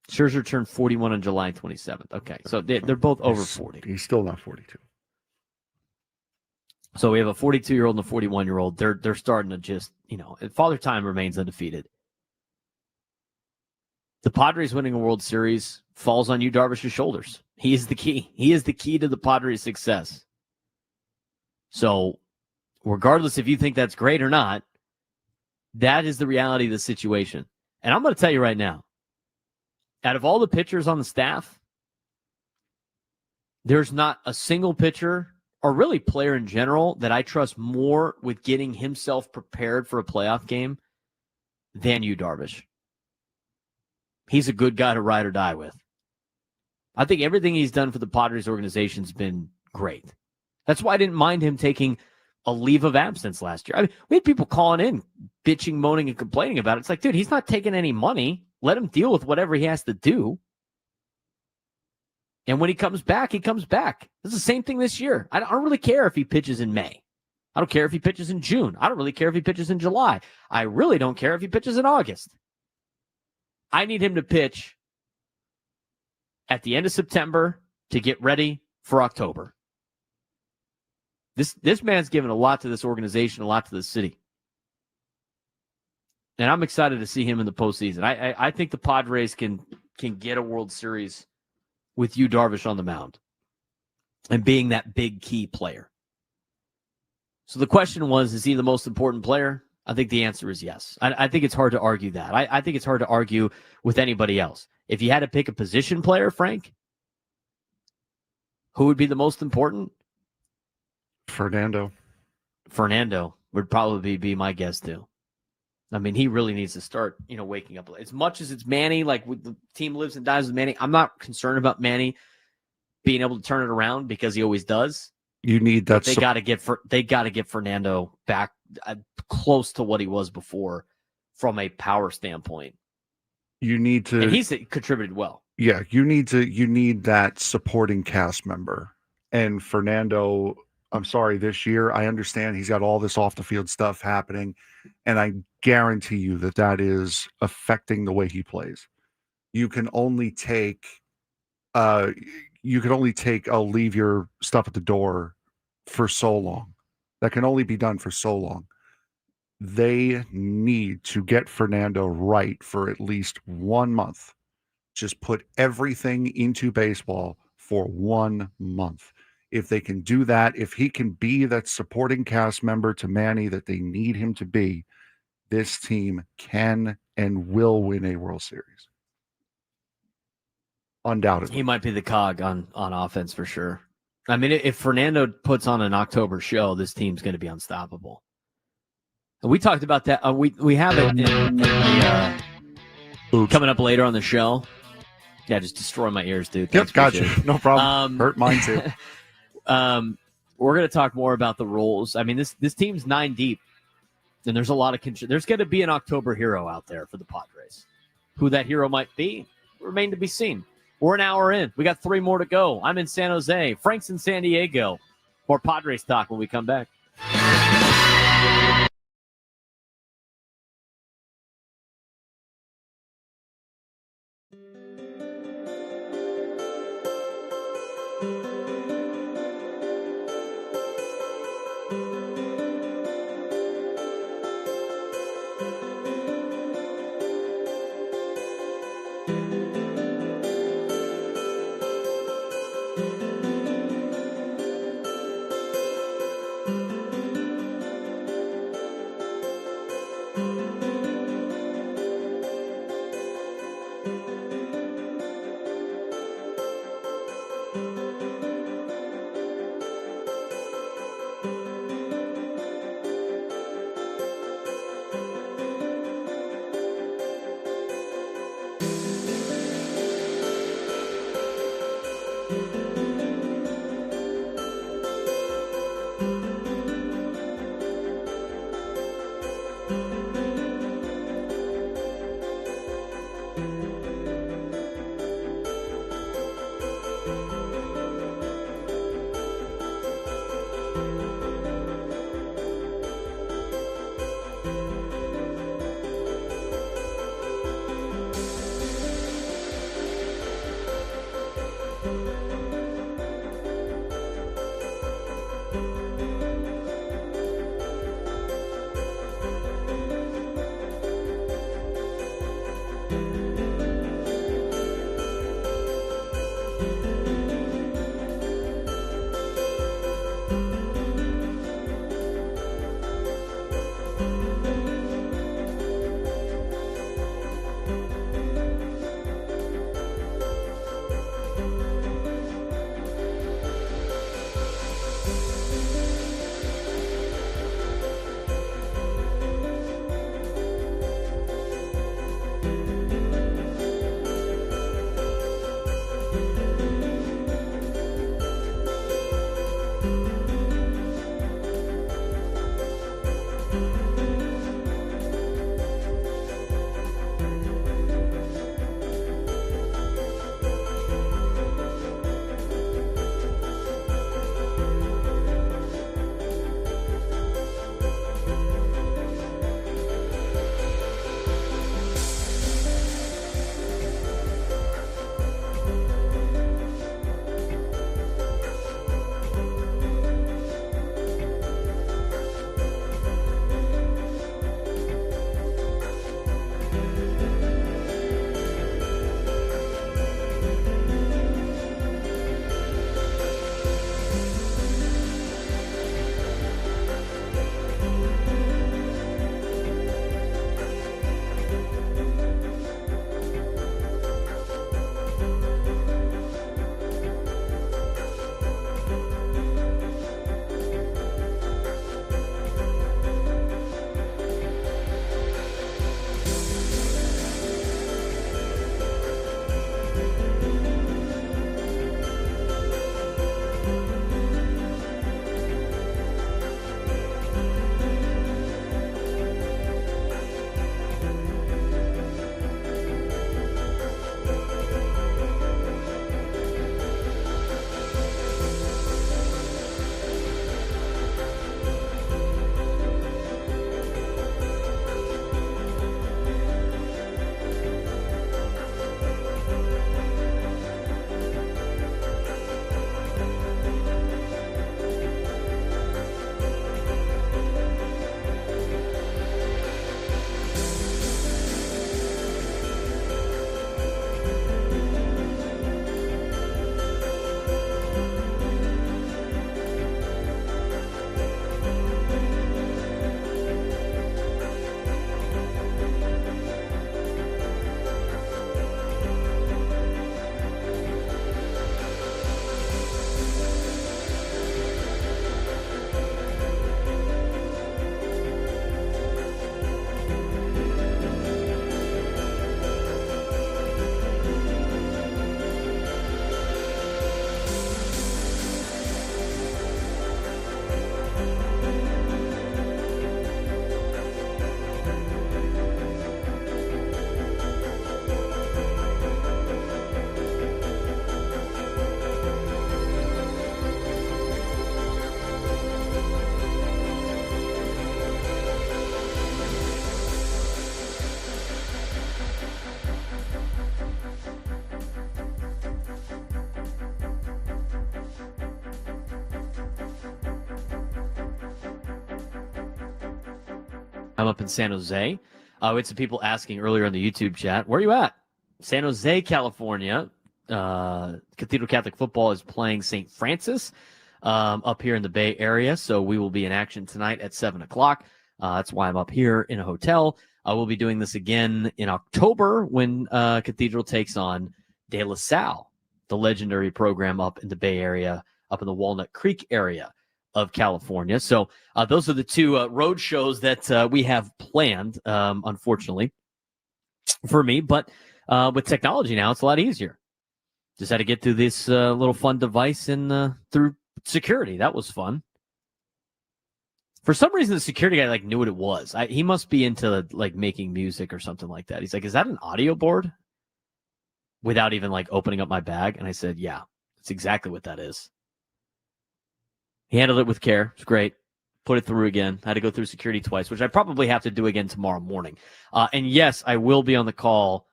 Scherzer turned 41 on July 27th. Okay, so they're both over 40. He's still not 42. So we have a 42-year-old and a 41-year-old. They're starting to just, Father Time remains undefeated. The Padres winning a World Series falls on Yu Darvish's shoulders. He is the key. He is the key to the Padres' success. So, regardless if you think that's great or not, that is the reality of the situation. And I'm going to tell you right now, out of all the pitchers on the staff, there's not a single pitcher or really player in general that I trust more with getting himself prepared for a playoff game than Yu Darvish. He's a good guy to ride or die with. I think everything he's done for the Padres organization has been great. That's why I didn't mind him taking a leave of absence last year. I mean, we had people calling in, bitching, moaning, and complaining about it. It's like, dude, he's not taking any money. Let him deal with whatever he has to do. And when he comes back, he comes back. It's the same thing this year. I don't really care if he pitches in May. I don't care if he pitches in June. I don't really care if he pitches in July. I really don't care if he pitches in August. I need him to pitch at the end of September to get ready for October. This man's given a lot to this organization, a lot to the city. And I'm excited to see him in the postseason. I think the Padres can get a World Series with Yu Darvish on the mound and being that big key player. So the question was, is he the most important player? I think the answer is yes. I think it's hard to argue that. I think it's hard to argue with anybody else. If you had to pick a position player, Frank, who would be the most important? Fernando would probably be my guess too. I mean, he really needs to start, waking up. As much as it's Manny, the team lives and dies with Manny, I'm not concerned about Manny being able to turn it around because he always does. You need that. They got to get Fernando back close to what he was before from a power standpoint. You need to. And he's contributed well. Yeah, you need that supporting cast member. And Fernando, I'm sorry, this year, I understand he's got all this off the field stuff happening, and I guarantee you that is affecting the way he plays. You can only take uh I'll leave your stuff at the door for so long. That can only be done for so long. They need to get Fernando right for at least 1 month. Just put everything into baseball for 1 month. If they can do that, if he can be that supporting cast member to Manny that they need him to be, this team can and will win a World Series. Undoubtedly. He might be the cog on offense for sure. I mean, if Fernando puts on an October show, this team's going to be unstoppable. And we talked about that. We have it in the, coming up later on the show. Yeah, just destroy my ears, dude. Yep, gotcha. No problem. Hurt mine too. We're going to talk more about the roles. I mean, this team's 9 deep, and there's a lot of there's going to be an October hero out there for the Padres. Who that hero might be, remain to be seen. We're an hour in. We got 3 more to go. I'm in San Jose. Frank's in San Diego. More Padres talk when we come back. I'm up in San Jose. We had some people asking earlier in the YouTube chat, where are you at? San Jose, California. Cathedral Catholic Football is playing St. Francis up here in the Bay Area, so we will be in action tonight at 7 o'clock. That's why I'm up here in a hotel. We'll be doing this again in October when Cathedral takes on De La Salle, the legendary program up in the Bay Area, up in the Walnut Creek area of California. So those are the two road shows that we have planned, unfortunately, for me. But with technology now, it's a lot easier. Just had to get through this little fun device and through security. That was fun. For some reason, the security guy knew what it was. He must be into making music or something like that. He's like, "Is that an audio board?" Without even opening up my bag, and I said, "Yeah, that's exactly what that is." He handled it with care. It's great. Put it through again. I had to go through security twice, which I probably have to do again tomorrow morning. And yes, I will be on the call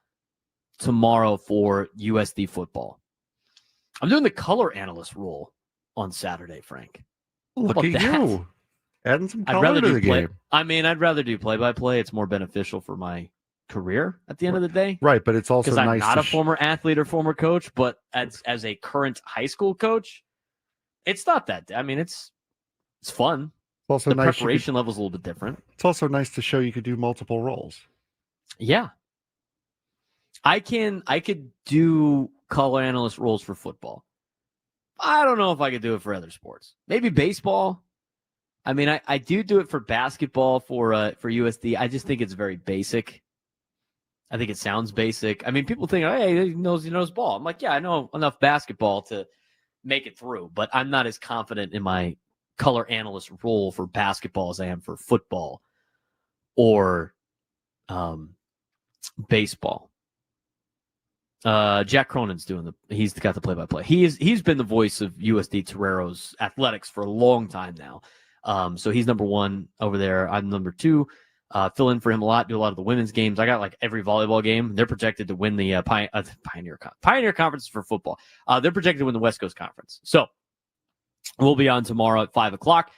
tomorrow for USD football. I'm doing the color analyst role on Saturday, Frank. Look at you. Adding some color to the game. I'd rather do play-by-play. It's more beneficial for my career at the end of the day. Right, but it's also nice because I'm not a former athlete or former coach, but as a current high school coach, it's not that. It's fun. It's also the nice preparation level's a little bit different. It's also nice to show you could do multiple roles. Yeah. I could do color analyst roles for football. I don't know if I could do it for other sports. Maybe baseball. I do it for basketball for USD. I just think it's very basic. I think it sounds basic. People think, hey, he knows ball. I'm like, yeah, I know enough basketball to make it through, but I'm not as confident in my color analyst role for basketball as I am for football or baseball. Jack Cronin's he's got the play-by-play. He's been the voice of USD Torero's athletics for a long time now. So he's number one over there. I'm number two. Fill in for him a lot, do a lot of the women's games. I got every volleyball game. They're projected to win the Pioneer Conference for football. They're projected to win the West Coast Conference. So we'll be on tomorrow at 5 o'clock,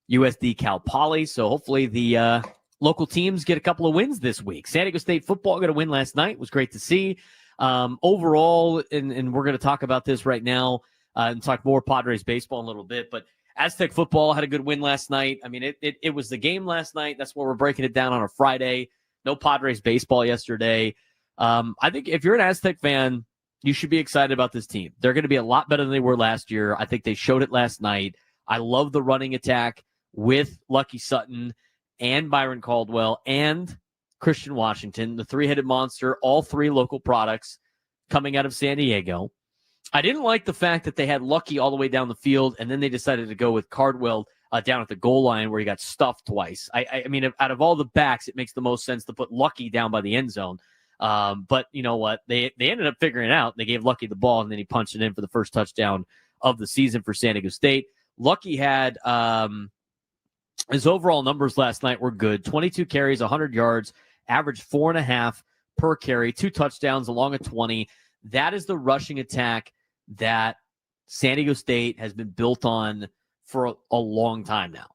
USD Cal Poly. So hopefully the local teams get a couple of wins this week. San Diego State football got a win last night. It was great to see. Overall, and we're going to talk about this right now and talk more Padres baseball in a little bit, but Aztec football had a good win last night. It was the game last night. That's why we're breaking it down on a Friday. No Padres baseball yesterday. I think if you're an Aztec fan, you should be excited about this team. They're going to be a lot better than they were last year. I think they showed it last night. I love the running attack with Lucky Sutton and Byron Caldwell and Christian Washington, the three-headed monster, all three local products coming out of San Diego. I didn't like the fact that they had Lucky all the way down the field, and then they decided to go with Cardwell down at the goal line where he got stuffed twice. Out of all the backs, it makes the most sense to put Lucky down by the end zone. But you know what? They ended up figuring it out. They gave Lucky the ball, and then he punched it in for the first touchdown of the season for San Diego State. Lucky had his overall numbers last night were good. 22 carries, 100 yards, averaged 4.5 per carry, 2 touchdowns along a 20. That is the rushing attack that San Diego State has been built on for a long time now.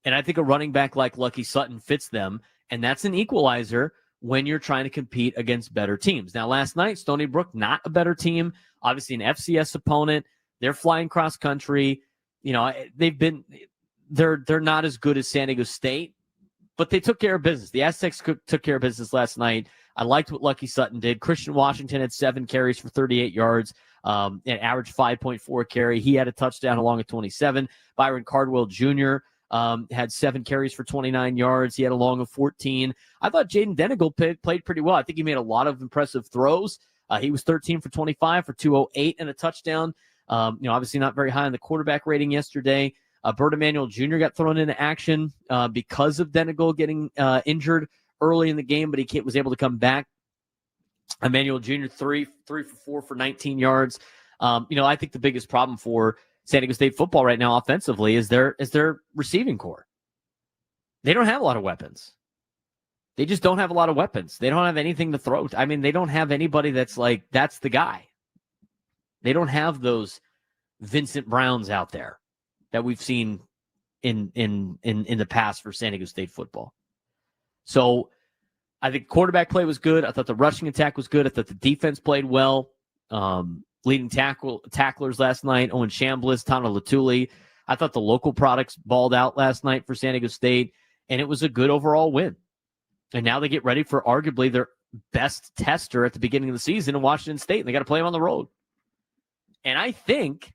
And I think a running back like Lucky Sutton fits them, and that's an equalizer when you're trying to compete against better teams. Now, last night, Stony Brook, not a better team, obviously an FCS opponent. They're flying cross country. They're not as good as San Diego State, but they took care of business. The Aztecs took care of business last night. I liked what Lucky Sutton did. Christian Washington had 7 carries for 38 yards, and averaged 5.4 carry. He had a touchdown along at 27. Byron Cardwell Jr. Had 7 carries for 29 yards. He had a long of 14. I thought Jaden Denigal played pretty well. I think he made a lot of impressive throws. He was 13 for 25 for 208 and a touchdown. Obviously not very high on the quarterback rating yesterday. Bert Emanuel Jr. got thrown into action because of Denigal getting injured early in the game, but he was able to come back. Emmanuel Jr. 3 for 4 for 19 yards. I think the biggest problem for San Diego State football right now offensively is their receiving core. They don't have a lot of weapons. They just don't have a lot of weapons. They don't have anything to throw. They don't have anybody that's the guy. They don't have those Vincent Browns out there that we've seen in the past for San Diego State football. So I think quarterback play was good. I thought the rushing attack was good. I thought the defense played well. Leading tacklers last night, Owen Chambliss, Tana Latuli. I thought the local products balled out last night for San Diego State, and it was a good overall win. And now they get ready for arguably their best tester at the beginning of the season in Washington State, and they got to play them on the road. And I think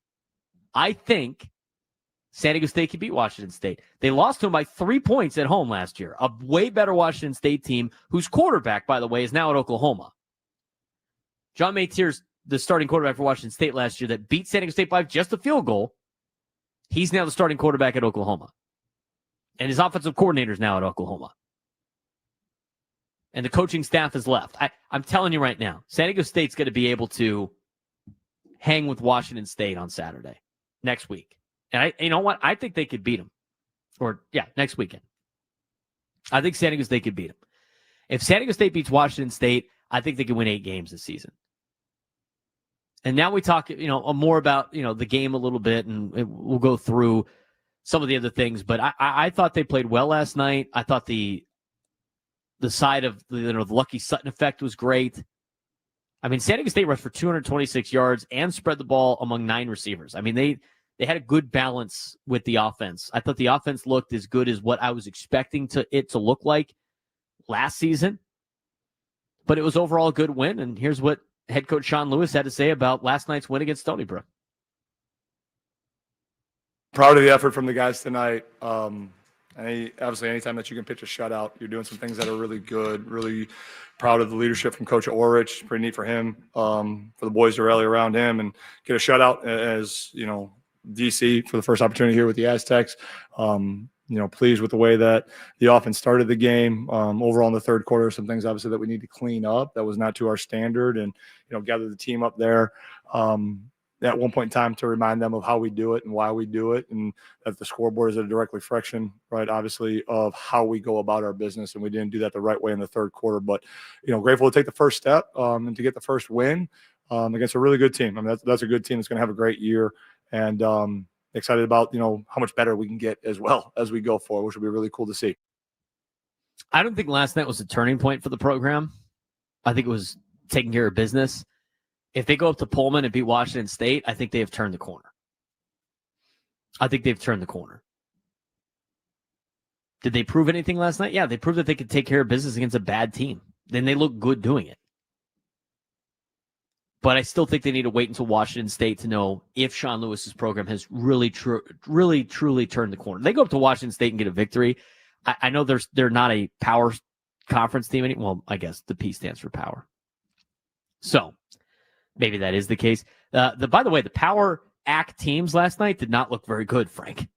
San Diego State can beat Washington State. They lost to them by 3 points at home last year. A way better Washington State team, whose quarterback, by the way, is now at Oklahoma. John Mateer's the starting quarterback for Washington State last year that beat San Diego State by just a field goal. He's now the starting quarterback at Oklahoma. And his offensive coordinator is now at Oklahoma. And the coaching staff has left. I'm telling you right now, San Diego State's going to be able to hang with Washington State on Saturday, next week. And you know what? I think they could beat them. Next weekend. I think San Diego State could beat them. If San Diego State beats Washington State, I think they can win 8 games this season. And now we talk, more about, the game a little bit, and we'll go through some of the other things. But I thought they played well last night. I thought the side of the Lucky Sutton effect was great. I mean, San Diego State rushed for 226 yards and spread the ball among 9 receivers. I mean, they had a good balance with the offense. I thought the offense looked as good as what I was expecting it to look like last season. But it was overall a good win, and here's what head coach Sean Lewis had to say about last night's win against Stony Brook. Proud of the effort from the guys tonight. Obviously, anytime that you can pitch a shutout, you're doing some things that are really good. Really proud of the leadership from Coach Orich. Pretty neat for him, for the boys to rally around him and get a shutout as, DC for the first opportunity here with the Aztecs. Pleased with the way that the offense started the game. Overall in the third quarter, some things obviously that we need to clean up. That was not to our standard, and gather the team up there at one point in time to remind them of how we do it and why we do it, and that the scoreboard is a direct reflection, right, obviously, of how we go about our business. And we didn't do that the right way in the third quarter, but grateful to take the first step and to get the first win against a really good team. I mean, that's a good team that's going to have a great year, and excited about, how much better we can get as well as we go forward, which will be really cool to see. I don't think last night was a turning point for the program. I think it was taking care of business. If they go up to Pullman and beat Washington State, I think they have turned the corner. Did they prove anything last night? Yeah, they proved that they could take care of business against a bad team. Then they look good doing it. But I still think they need to wait until Washington State to know if Sean Lewis's program has really, truly turned the corner. They go up to Washington State and get a victory. I know they're not a power conference team anymore. Well, I guess the P stands for power. So maybe that is the case. By the way, the Power Act teams last night did not look very good, Frank.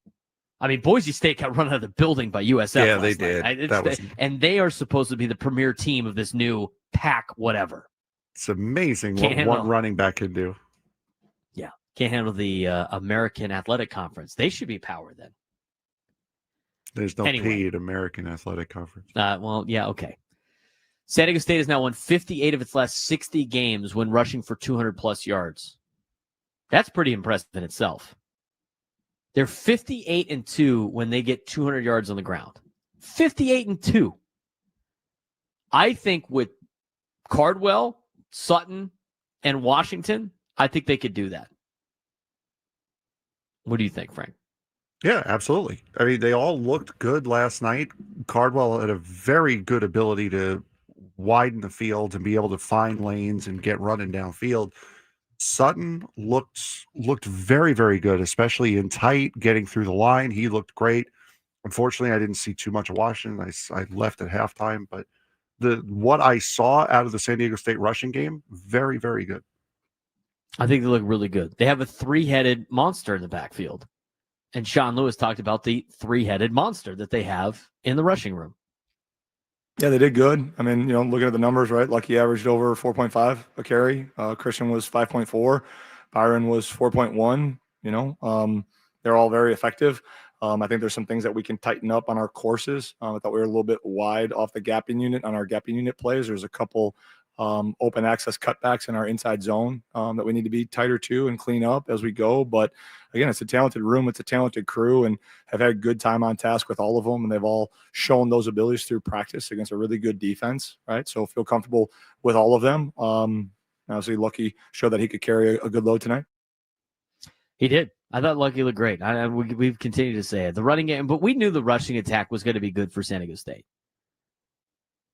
I mean, Boise State got run out of the building by USF. Yeah, they did. And they are supposed to be the premier team of this new Pac whatever. It's amazing what one running back can do. Yeah, can't handle the American Athletic Conference. They should be power then. There's no paid American Athletic Conference. Okay. San Diego State has now won 58 of its last 60 games when rushing for 200-plus yards. That's pretty impressive in itself. They're 58-2 when they get 200 yards on the ground. 58-2. I think with Cardwell, Sutton, and Washington, I think they could do that. What do you think, Frank? Yeah, absolutely. I mean, they all looked good last night. Cardwell had a very good ability to widen the field and be able to find lanes and get running downfield. Sutton looked very, very good, especially in tight, getting through the line. He looked great. Unfortunately, I didn't see too much of Washington. I left at halftime, but what I saw out of the San Diego State rushing game, very, very good. I think they look really good. They have a 3-headed monster in the backfield. And Sean Lewis talked about the 3-headed monster that they have in the rushing room. Yeah, they did good. I mean, looking at the numbers, right? Lucky averaged over 4.5 a carry. Christian was 5.4. Byron was 4.1. They're all very effective. I think there's some things that we can tighten up on our courses. I thought we were a little bit wide off the gapping unit on our gapping unit plays. There's a couple open access cutbacks in our inside zone that we need to be tighter to and clean up as we go. But again, it's a talented room. It's a talented crew, and have had good time on task with all of them. And they've all shown those abilities through practice against a really good defense, right? So feel comfortable with all of them. Obviously, Lucky showed that he could carry a good load tonight. He did. I thought Lucky looked great. We've continued to say it. The running game, but we knew the rushing attack was going to be good for San Diego State.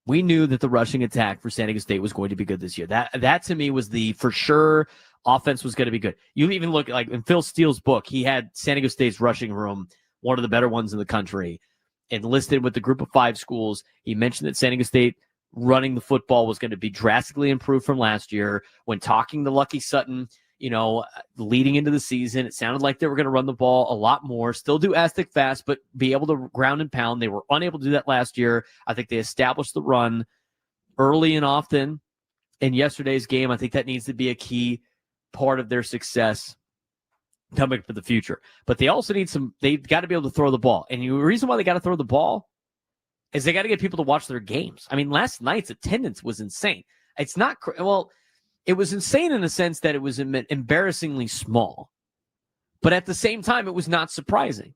We knew that the rushing attack for San Diego State was going to be good this year. That to me was the for sure offense was going to be good. You even look like in Phil Steele's book, he had San Diego State's rushing room, one of the better ones in the country, and listed with the group of 5 schools. He mentioned that San Diego State running the football was going to be drastically improved from last year. When talking to Lucky Sutton, leading into the season, it sounded like they were going to run the ball a lot more, still do Aztec fast, but be able to ground and pound. They were unable to do that last year. I think they established the run early and often in yesterday's game. I think that needs to be a key part of their success coming for the future. But they also need they've got to be able to throw the ball. And the reason why they got to throw the ball is they got to get people to watch their games. I mean, last night's attendance was insane. It's not, it was insane in the sense that it was embarrassingly small. But at the same time, it was not surprising.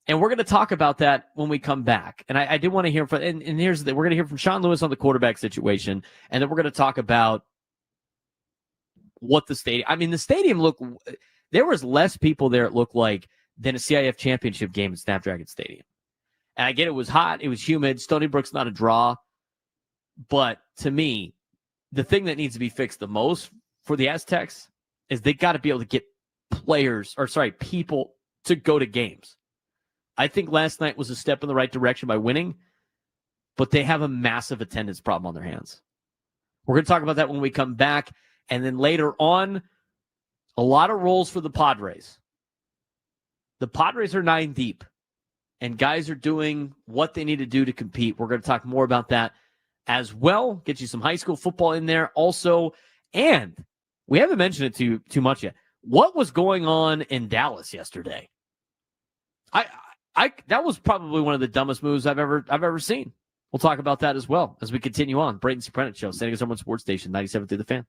And we're going to talk about that when we come back. And I did want to hear from, and here's we're going to hear from Sean Lewis on the quarterback situation. And then we're going to talk about what the stadium there was less people there, it looked like, than a CIF championship game at Snapdragon Stadium. And I get it was hot, it was humid. Stony Brook's not a draw. But to me, the thing that needs to be fixed the most for the Aztecs is they got to be able to get people to go to games. I think last night was a step in the right direction by winning, but they have a massive attendance problem on their hands. We're going to talk about that when we come back. And then later on, a lot of roles for the Padres. The Padres are 9 deep, and guys are doing what they need to do to compete. We're going to talk more about that as well. Get you some high school football in there also. And we haven't mentioned it too much yet. What was going on in Dallas yesterday? That was probably one of the dumbest moves I've ever seen. We'll talk about that as well as we continue on. Braden Surprenant Show, San Diego's #1 sports station, 97 through the Fan.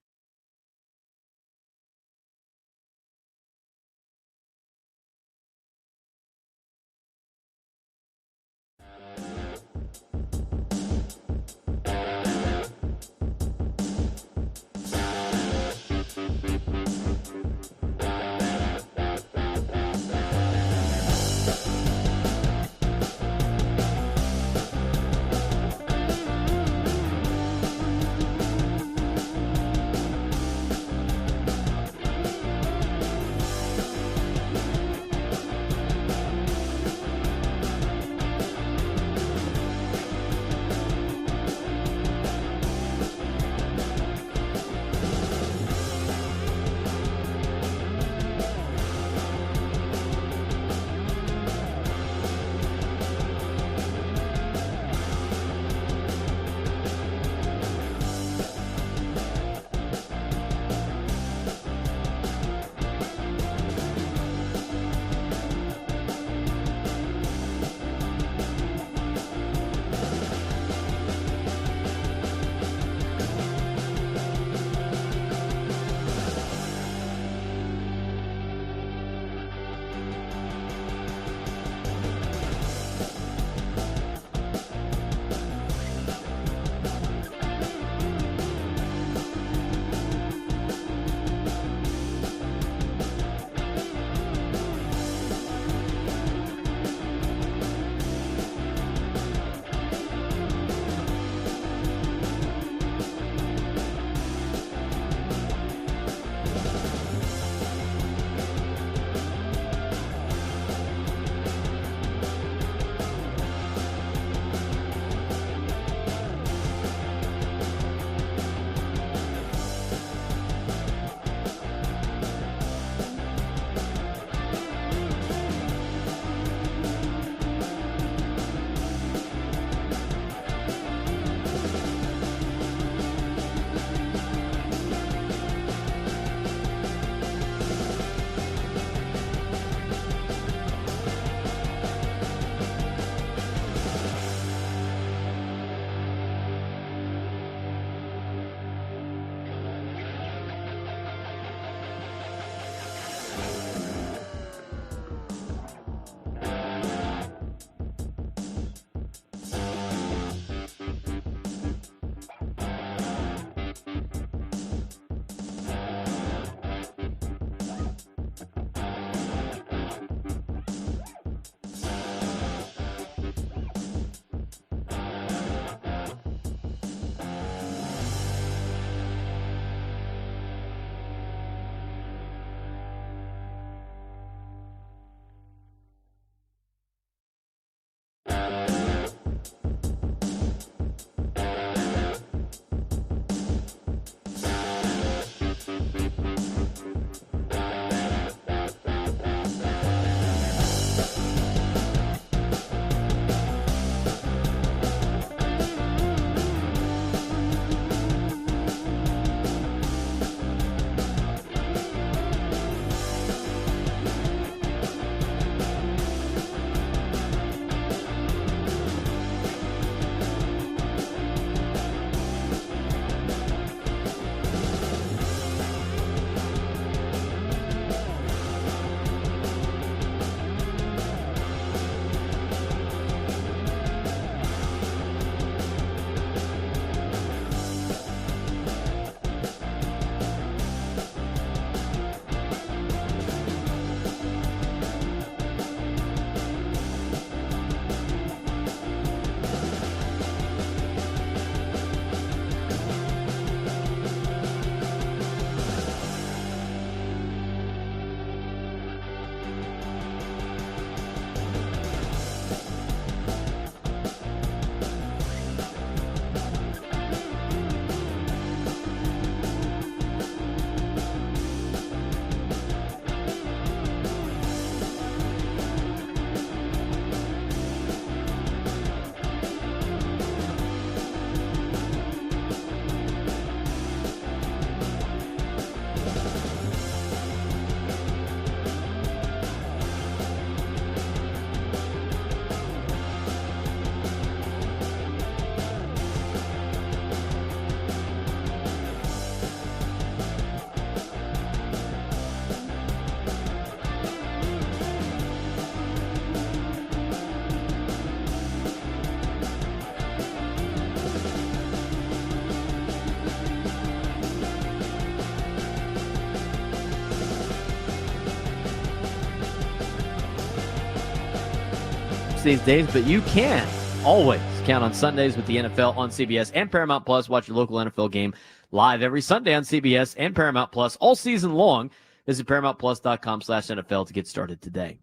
much these days, but you can always count on Sundays with the NFL on CBS and Paramount Plus. Watch your local NFL game live every Sunday on CBS and Paramount Plus all season long. Visit ParamountPlus.com/NFL to get started today.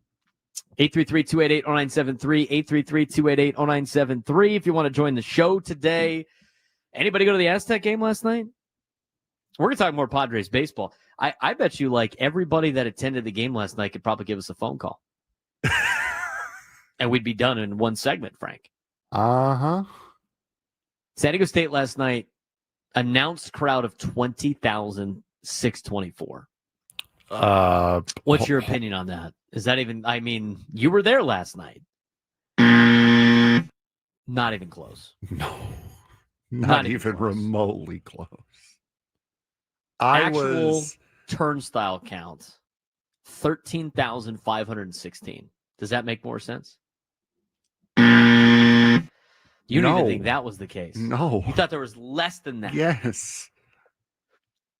833-288-0973, 833-288-0973. If you want to join the show today. Anybody go to the Aztec game last night? We're going to talk more Padres baseball. I bet you like everybody that attended the game last night could probably give us a phone call. And we'd be done in one segment, Frank. Uh-huh. San Diego State last night, announced crowd of 20,624. What's your opinion on that? Is that even, I mean, you were there last night. Not even close. No. Not even close. Remotely close. Actual turnstile count, 13,516. Does that make more sense? You didn't even think that was the case. No. You thought there was less than that. Yes.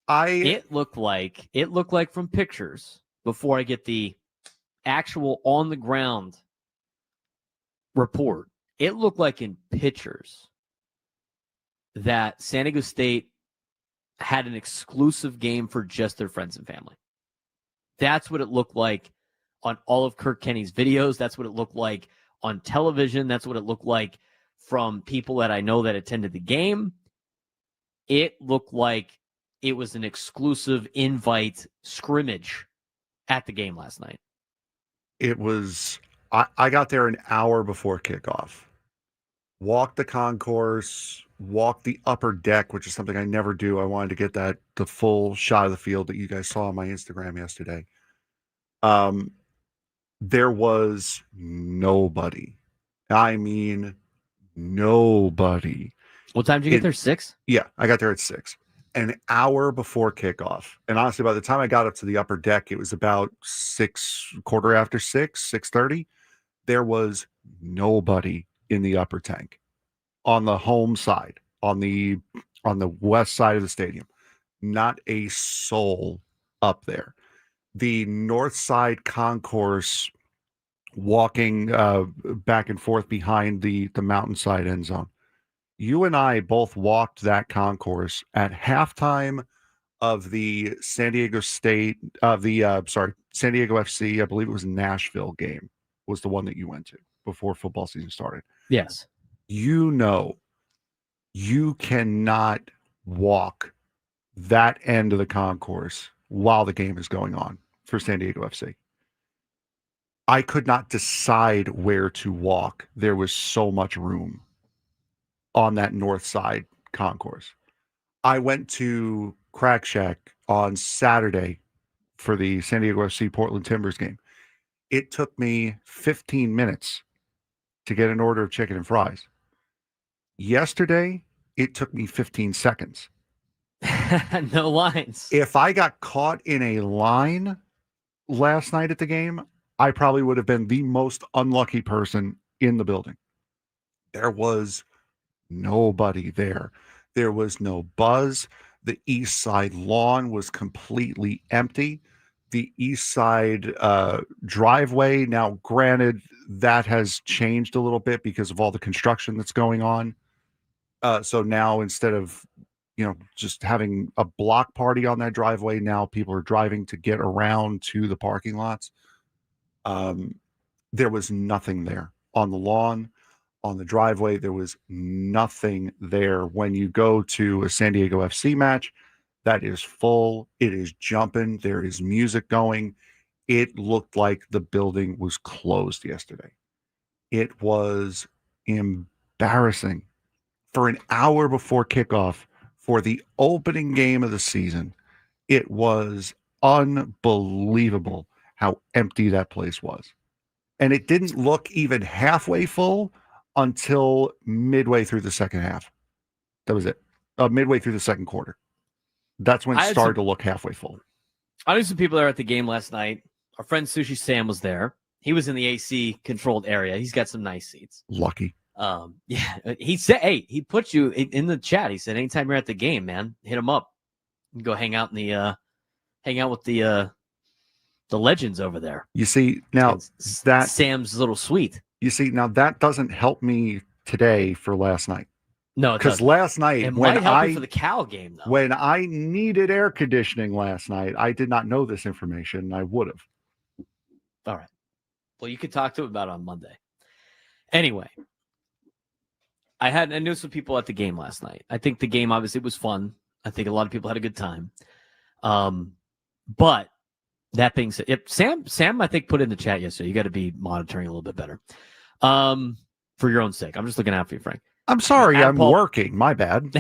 It looked like from pictures before I get the actual on the ground report. It looked like in pictures that San Diego State had an exclusive game for just their friends and family. That's what it looked like on all of Kirk Kenny's videos. That's what it looked like on television. That's what it looked like from people that I know that attended the game. It looked like it was an exclusive invite scrimmage at the game last night. It was, I got there an hour before kickoff. Walked the concourse, walked the upper deck, which is something I never do. I wanted to get the full shot of the field that you guys saw on my Instagram yesterday. There was nobody. I mean, nobody. What time did you get there? 6? Yeah, I got there at 6. An hour before kickoff. And honestly, by the time I got up to the upper deck, it was about quarter after 6, 6:30. There was nobody in the upper tank on the home side, on the west side of the stadium. Not a soul up there. The north side concourse walking back and forth behind the mountainside end zone. You and I both walked that concourse at halftime of the San Diego State San Diego FC, I believe it was Nashville game, was the one that you went to before football season started. Yes. You know, you cannot walk that end of the concourse while the game is going on for San Diego FC. I could not decide where to walk. There was so much room on that north side concourse. I went to Crack Shack on Saturday for the San Diego FC Portland Timbers game. It took me 15 minutes to get an order of chicken and fries. Yesterday, it took me 15 seconds. No lines. If I got caught in a line last night at the game, I probably would have been the most unlucky person in the building. There was nobody there. There was no buzz. The east side lawn was completely empty. The east side driveway, now granted, that has changed a little bit because of all the construction that's going on. So now instead of, just having a block party on that driveway, now people are driving to get around to the parking lots. There was nothing there on the lawn, on the driveway. There was nothing there. When you go to a San Diego FC match, that is full. It is jumping. There is music going. It looked like the building was closed yesterday. It was embarrassing. For an hour before kickoff, for the opening game of the season, it was unbelievable how empty that place was. And it didn't look even halfway full until midway through the second half. That was it. Midway through the second quarter. That's when it started to look halfway full. I knew some people there at the game last night. Our friend Sushi Sam was there. He was in the AC controlled area. He's got some nice seats. Lucky. Yeah, he said, hey, he put you in the chat. He said, anytime you're at the game, man, hit him up. You can go hang out with the legends over there. You see, now that Sam's little suite. You see, now that doesn't help me today for last night. No, because last night it might help you for the Cal game, though. When I needed air conditioning last night, I did not know this information, and I would have. All right. Well, you could talk to him about it on Monday. Anyway, I knew some people at the game last night. I think the game obviously was fun. I think a lot of people had a good time. But that being said, Sam, I think put in the chat yesterday, you got to be monitoring a little bit better. For your own sake. I'm just looking out for you, Frank. I'm sorry, I'm working. My bad.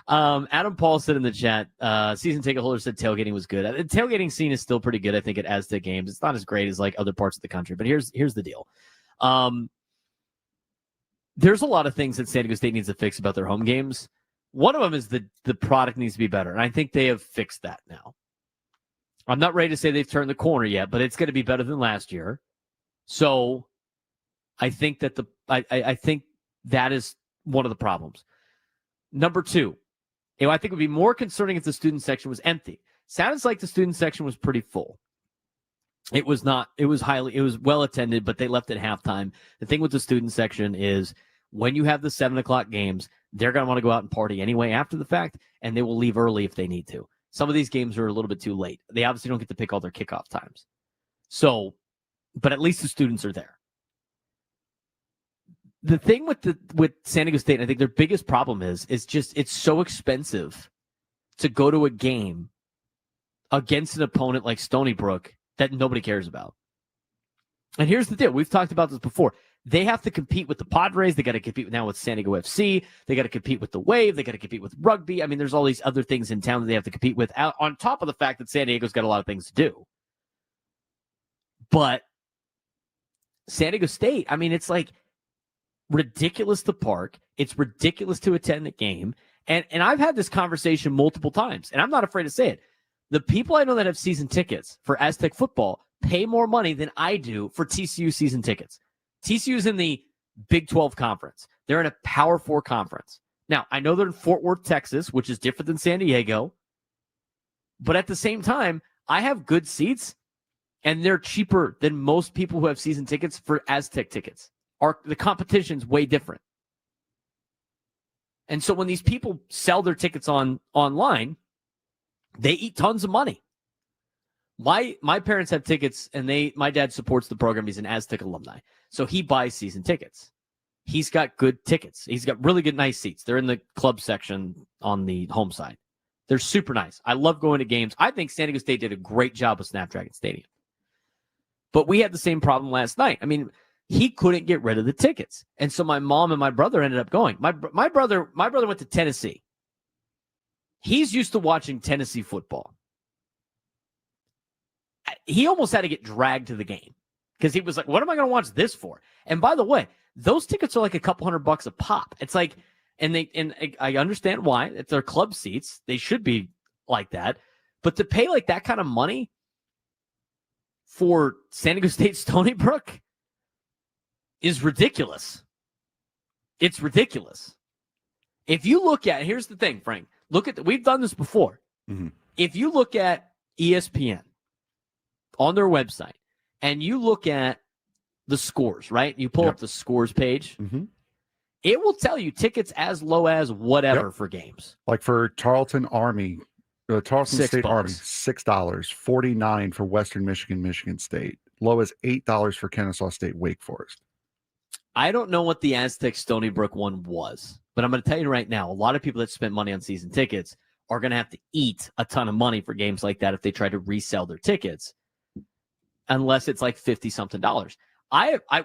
Adam Paul said in the chat, season ticket holder said tailgating was good. The tailgating scene is still pretty good, I think, at Aztec games. It's not as great as like other parts of the country, but here's the deal. There's a lot of things that San Diego State needs to fix about their home games. One of them is the product needs to be better, and I think they have fixed that now. I'm not ready to say they've turned the corner yet, but it's going to be better than last year. So I think that I think that is one of the problems. Number two, I think it would be more concerning if the student section was empty. Sounds like the student section was pretty full. It was not. It was well attended, but they left at halftime. The thing with the student section is when you have the 7:00 games, they're going to want to go out and party anyway after the fact, and they will leave early if they need to. Some of these games are a little bit too late. They obviously don't get to pick all their kickoff times. So, but at least the students are there. The thing with San Diego State, and I think their biggest problem is just it's so expensive to go to a game against an opponent like Stony Brook that nobody cares about. And here's the deal. We've talked about this before. They have to compete with the Padres. They got to compete now with San Diego FC. They got to compete with the Wave. They got to compete with rugby. I mean, there's all these other things in town that they have to compete with on top of the fact that San Diego's got a lot of things to do. But San Diego State, I mean, it's like ridiculous to park. It's ridiculous to attend the game. And I've had this conversation multiple times, and I'm not afraid to say it. The people I know that have season tickets for Aztec football pay more money than I do for TCU season tickets. TCU's in the Big 12 conference. They're in a Power 4 conference. Now, I know they're in Fort Worth, Texas, which is different than San Diego. But at the same time, I have good seats, and they're cheaper than most people who have season tickets for Aztec tickets. The competition's way different. And so when these people sell their tickets online, they eat tons of money. My parents have tickets, and my dad supports the program. He's an Aztec alumni. So he buys season tickets. He's got good tickets. He's got really good, nice seats. They're in the club section on the home side. They're super nice. I love going to games. I think San Diego State did a great job with Snapdragon Stadium. But we had the same problem last night. I mean, he couldn't get rid of the tickets. And so my mom and my brother ended up going. My brother went to Tennessee. He's used to watching Tennessee football. He almost had to get dragged to the game because he was like, what am I going to watch this for? And by the way, those tickets are like a couple $100 a pop. It's like, and I understand why. It's their club seats. They should be like that. But to pay like that kind of money for San Diego State Stony Brook is ridiculous. It's ridiculous. If you look at, here's the thing, Frank, we've done this before. Mm-hmm. If you look at ESPN on their website and you look at the scores, right? You pull up the scores page. Mm-hmm. It will tell you tickets as low as whatever for games. Like for Tarleton State Army, $6, $49 for Western Michigan State, low as $8 for Kennesaw State Wake Forest. I don't know what the Aztec Stony Brook one was, but I'm going to tell you right now, a lot of people that spent money on season tickets are going to have to eat a ton of money for games like that if they try to resell their tickets, unless it's like $50-something.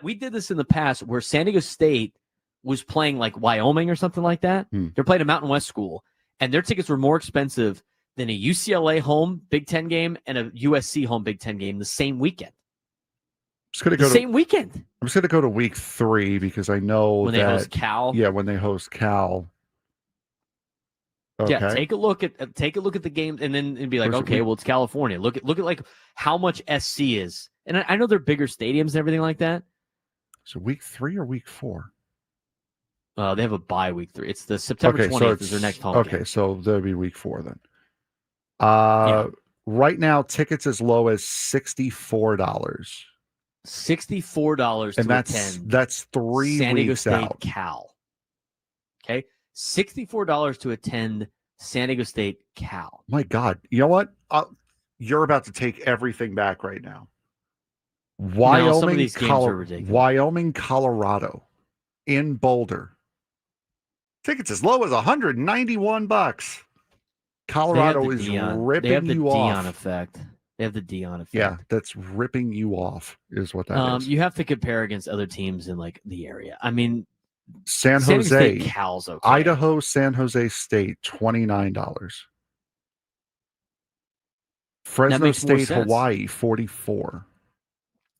We did this in the past where San Diego State was playing like Wyoming or something like that. They're playing a Mountain West school, and their tickets were more expensive than a UCLA home Big Ten game and a USC home Big Ten game the same weekend. Same weekend. I'm just going to go to week 3 because I know when they host Cal. Yeah, when they host Cal. Okay. Yeah, take a look at the game and then be like, okay, well, it's California. Look at like how much SC is, and I know they're bigger stadiums and everything like that. So week 3 or week 4? They have a bye week 3. It's the September 20th is their next home game. Okay, so that'll be week 4 then. Right now, tickets as low as $64. $64 And to attend that's 3 San Diego weeks State out. Cal. Okay, $64 to attend San Diego State Cal. My God, you know what? You're about to take everything back right now. No, some of these games are ridiculous. Wyoming, Colorado, in Boulder. Tickets as low as $191. Colorado is ripping you off. They have the Dion effect. Yeah, that's ripping you off, is what that is. You have to compare against other teams in like the area. I mean, San Diego Jose, State Cal's okay. Idaho, San Jose State, $29. Fresno State, Hawaii, $44.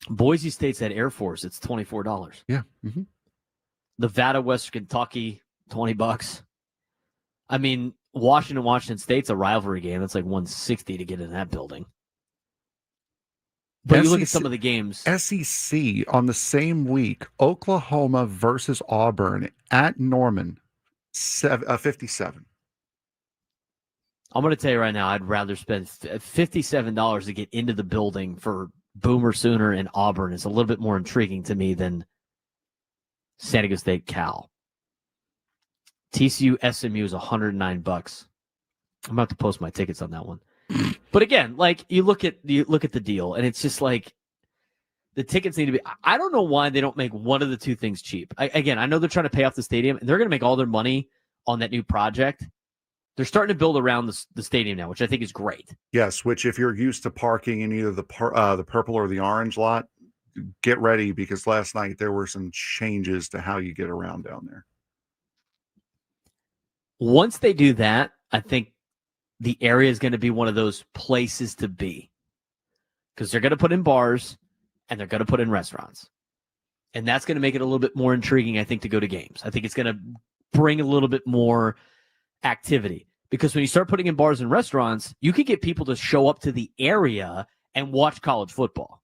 Boise State's at Air Force. It's $24. Yeah. Nevada, West Kentucky, $20. I mean, Washington State's a rivalry game. That's like $160 to get in that building. But you look at some of the games. SEC on the same week, Oklahoma versus Auburn at Norman, 57. I'm going to tell you right now, I'd rather spend $57 to get into the building for Boomer Sooner and Auburn. It's a little bit more intriguing to me than San Diego State Cal. TCU SMU is $109. I'm about to post my tickets on that one. But again, like you look at the deal, and it's just like the tickets need to be. I don't know why they don't make one of the two things cheap. I know they're trying to pay off the stadium, and they're going to make all their money on that new project. They're starting to build around the stadium now, which I think is great. Yes, which if you're used to parking in either the purple or the orange lot, get ready because last night there were some changes to how you get around down there. Once they do that, I think the area is going to be one of those places to be because they're going to put in bars and they're going to put in restaurants. And that's going to make it a little bit more intriguing, I think, to go to games. I think it's going to bring a little bit more activity because when you start putting in bars and restaurants, you can get people to show up to the area and watch college football.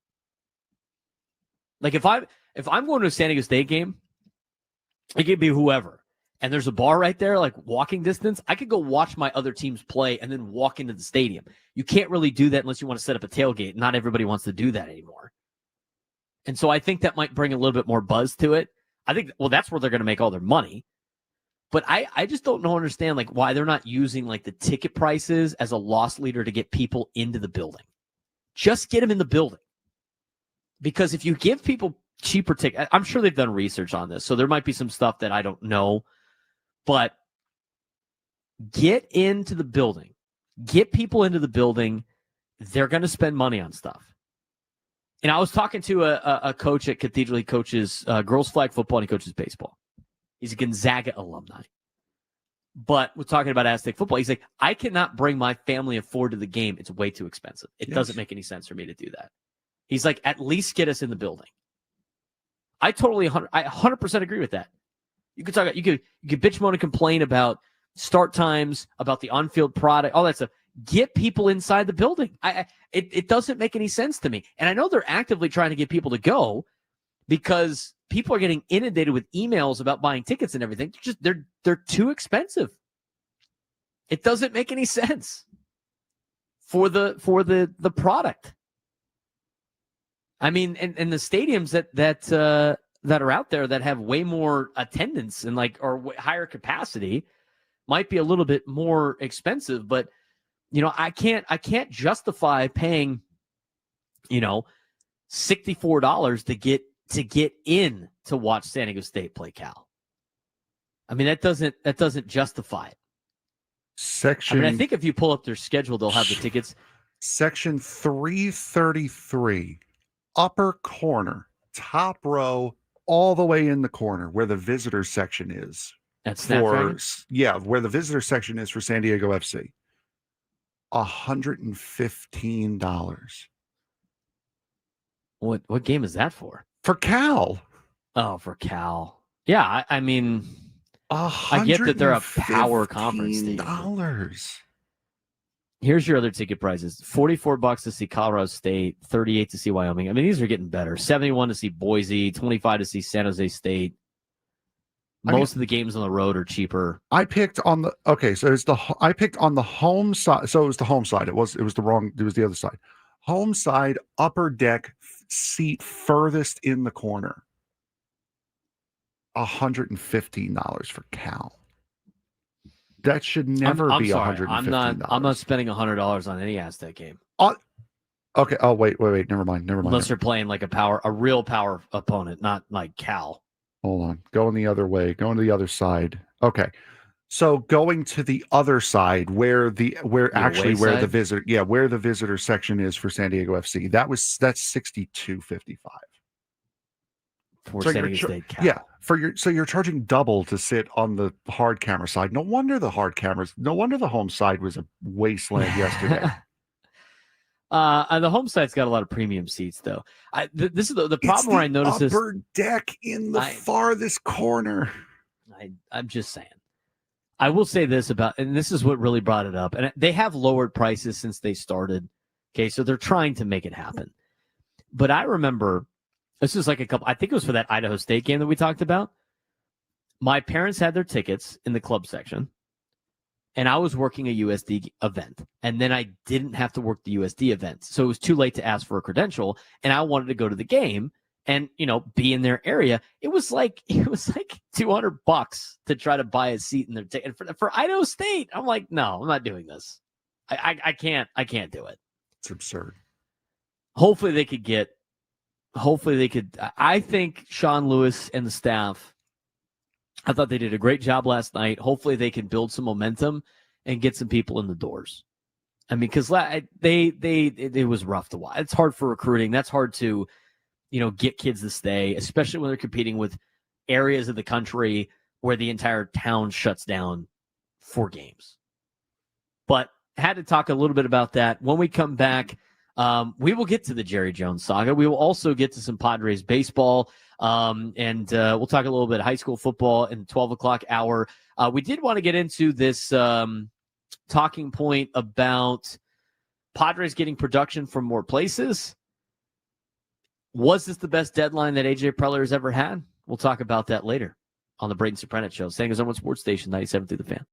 Like if I'm going to a San Diego State game, it could be whoever. And there's a bar right there, like walking distance. I could go watch my other teams play and then walk into the stadium. You can't really do that unless you want to set up a tailgate. Not everybody wants to do that anymore. And so I think that might bring a little bit more buzz to it. I think, well, that's where they're going to make all their money. But I just don't understand like why they're not using like the ticket prices as a loss leader to get people into the building. Just get them in the building. Because if you give people cheaper tickets, I'm sure they've done research on this. So there might be some stuff that I don't know. But get into the building. Get people into the building. They're going to spend money on stuff. And I was talking to a coach at Cathedral. He coaches girls flag football and he coaches baseball. He's a Gonzaga alumni. But we're talking about Aztec football. He's like, I cannot bring my family of 4 to the game. It's way too expensive. It doesn't make any sense for me to do that. He's like, at least get us in the building. I 100% agree with that. You could talk. You could bitch, moan, and complain about start times, about the on-field product, all that stuff. Get people inside the building. It doesn't make any sense to me. And I know they're actively trying to get people to go because people are getting inundated with emails about buying tickets and everything. They're too expensive. It doesn't make any sense for the product. I mean, and the stadiums that are out there that have way more attendance and or higher capacity might be a little bit more expensive, but I can't justify paying $64 to get in to watch San Diego State play Cal. I mean, that doesn't justify it. I think if you pull up their schedule, they'll have the tickets. Section 333, upper corner, top row, all the way in the corner where the visitor section is. That's where the visitor section is for San Diego FC. $115. What game is that for? For Cal. Oh, for Cal. Yeah, I mean, I get that they're a power conference team. Here's your other ticket prices. $44 to see Colorado State, $38 to see Wyoming. I mean, these are getting better. $71 to see Boise, $25 to see San Jose State. Most of the games on the road are cheaper. I picked on the home side. So it was the home side. It was the other side. Home side, upper deck, seat furthest in the corner. $115 for Cal. That should never I'm be sorry. $115. I'm not spending $100 on any Aztec game. Okay. Oh, wait. Never mind. Unless you're playing like a real power opponent, not like Cal. Hold on. Going the other way. Going to the other side. Okay. So going to the other side where the visitor section is for San Diego FC. That's $62.55. For San Diego State Cal. Yeah. So you're charging double to sit on the hard camera side. No wonder the home side was a wasteland yesterday. The home side's got a lot of premium seats, though. This is the problem where I noticed this. Upper deck in the farthest corner. I'm just saying. I will say this and this is what really brought it up. And they have lowered prices since they started. Okay, so they're trying to make it happen. But I remember, this is like I think it was for that Idaho State game that we talked about. My parents had their tickets in the club section. And I was working a USD event, and then I didn't have to work the USD event. So it was too late to ask for a credential, and I wanted to go to the game and, be in their area. It was like $200 to try to buy a seat in their ticket for Idaho State. I'm like, no, I'm not doing this. I can't do it. It's absurd. Hopefully they could. I think Sean Lewis and the staff, I thought they did a great job last night. Hopefully they can build some momentum and get some people in the doors. I mean, because it was rough to watch. It's hard for recruiting. That's hard to, get kids to stay, especially when they're competing with areas of the country where the entire town shuts down for games. But had to talk a little bit about that. When we come back, we will get to the Jerry Jones saga. We will also get to some Padres baseball. And we'll talk a little bit of high school football in the 12 o'clock hour. We did want to get into this talking point about Padres getting production from more places. Was this the best deadline that AJ Preller has ever had? We'll talk about that later on the Braden Surprenant Show. Saying is on Sports Station 97 through the Fan.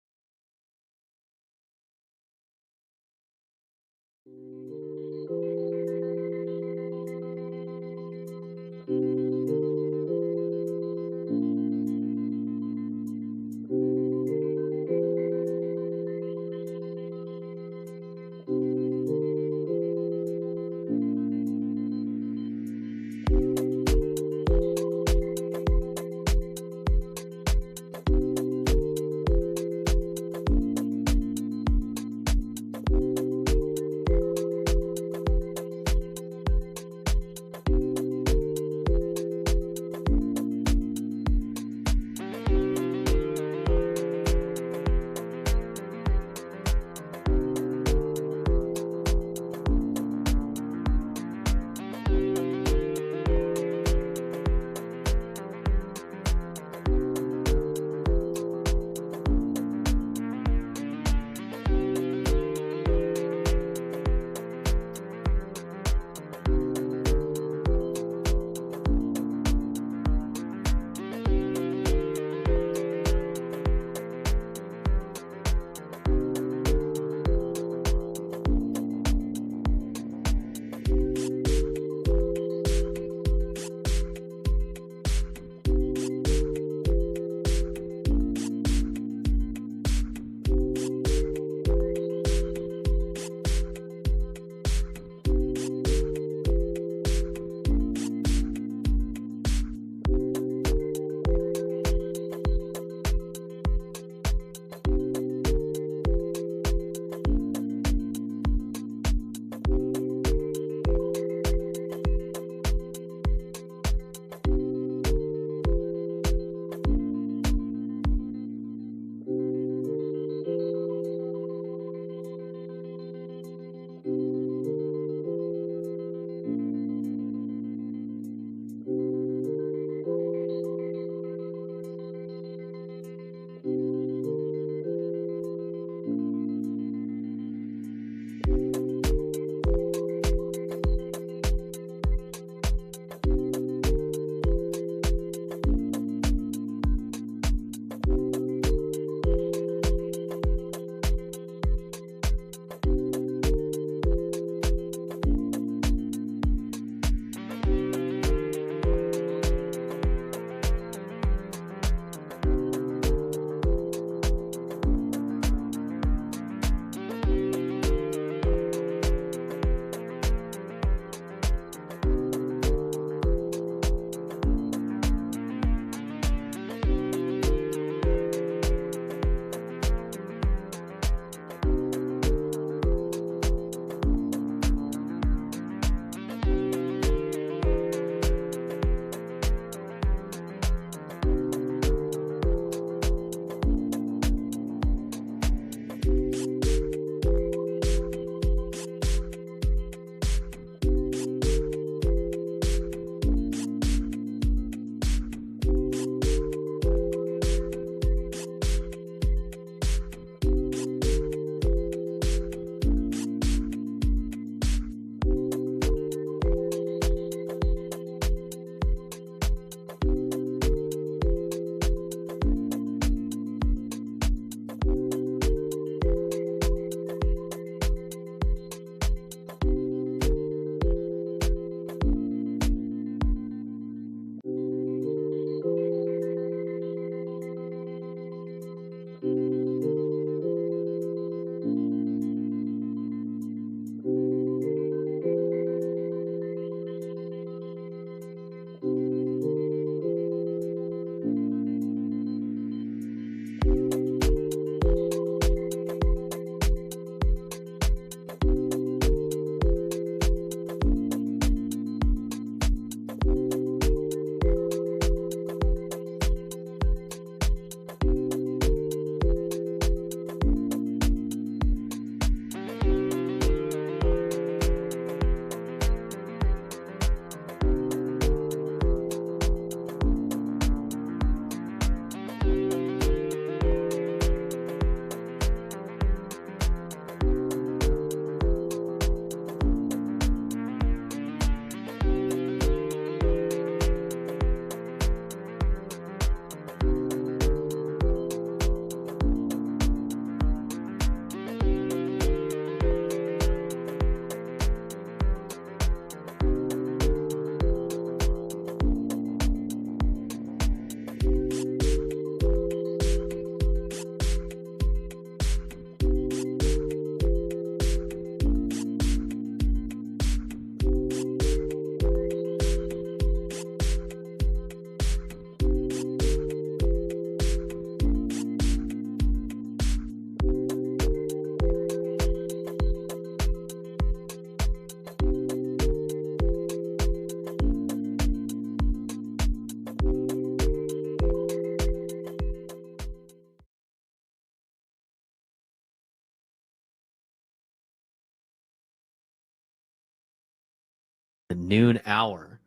the noon hour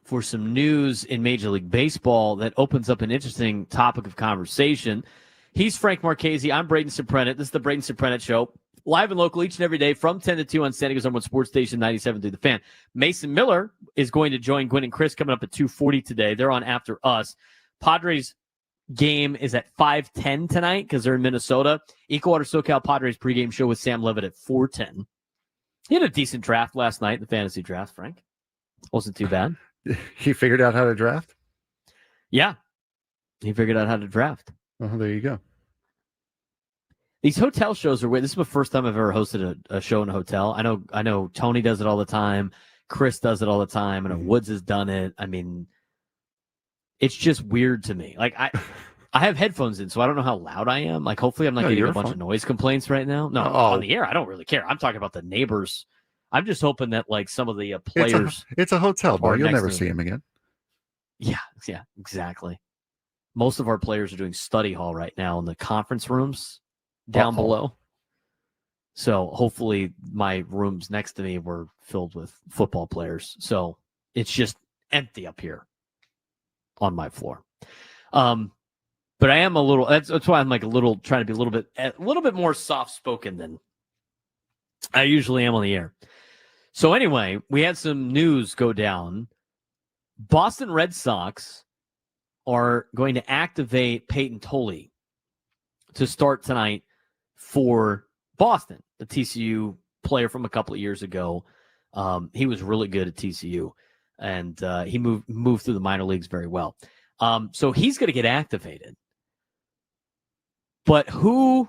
for some news in Major League Baseball that opens up an interesting topic of conversation. He's Frank Marchese. I'm Braden Surprenant. This is the Braden Surprenant Show. Live and local each and every day from 10 to 2 on San Diego's #1 sports station, 97 The Fan. Mason Miller is going to join Gwen and Chris coming up at 2:40 today. They're on after us. Padres game is at 5:10 tonight because they're in Minnesota. Equal Water SoCal Padres pregame show with Sam Levitt at 4:10. He had a decent draft last night, the fantasy draft, Frank. Wasn't too bad. He figured out how to draft? Yeah. He figured out how to draft. Oh, there you go. These hotel shows are weird. This is the first time I've ever hosted a show in a hotel. I know Tony does it all the time. Chris does it all the time. I know Woods has done it. I mean, it's just weird to me. Like I have headphones in, so I don't know how loud I am. Like hopefully I'm not getting a bunch of noise complaints right now. No, on the air, I don't really care. I'm talking about the neighbors. I'm just hoping that like some of the players. It's a hotel bar. You'll never see him again. Yeah, exactly. Most of our players are doing study hall right now in the conference rooms down below. So hopefully my rooms next to me were filled with football players. So it's just empty up here on my floor. But I am a little, that's why I'm like trying to be a little bit more soft spoken than I usually am on the air. So anyway, we had some news go down. Boston Red Sox are going to activate Peyton Tolley to start tonight for Boston, the TCU player from a couple of years ago. He was really good at TCU, and he moved through the minor leagues very well. So he's going to get activated. But who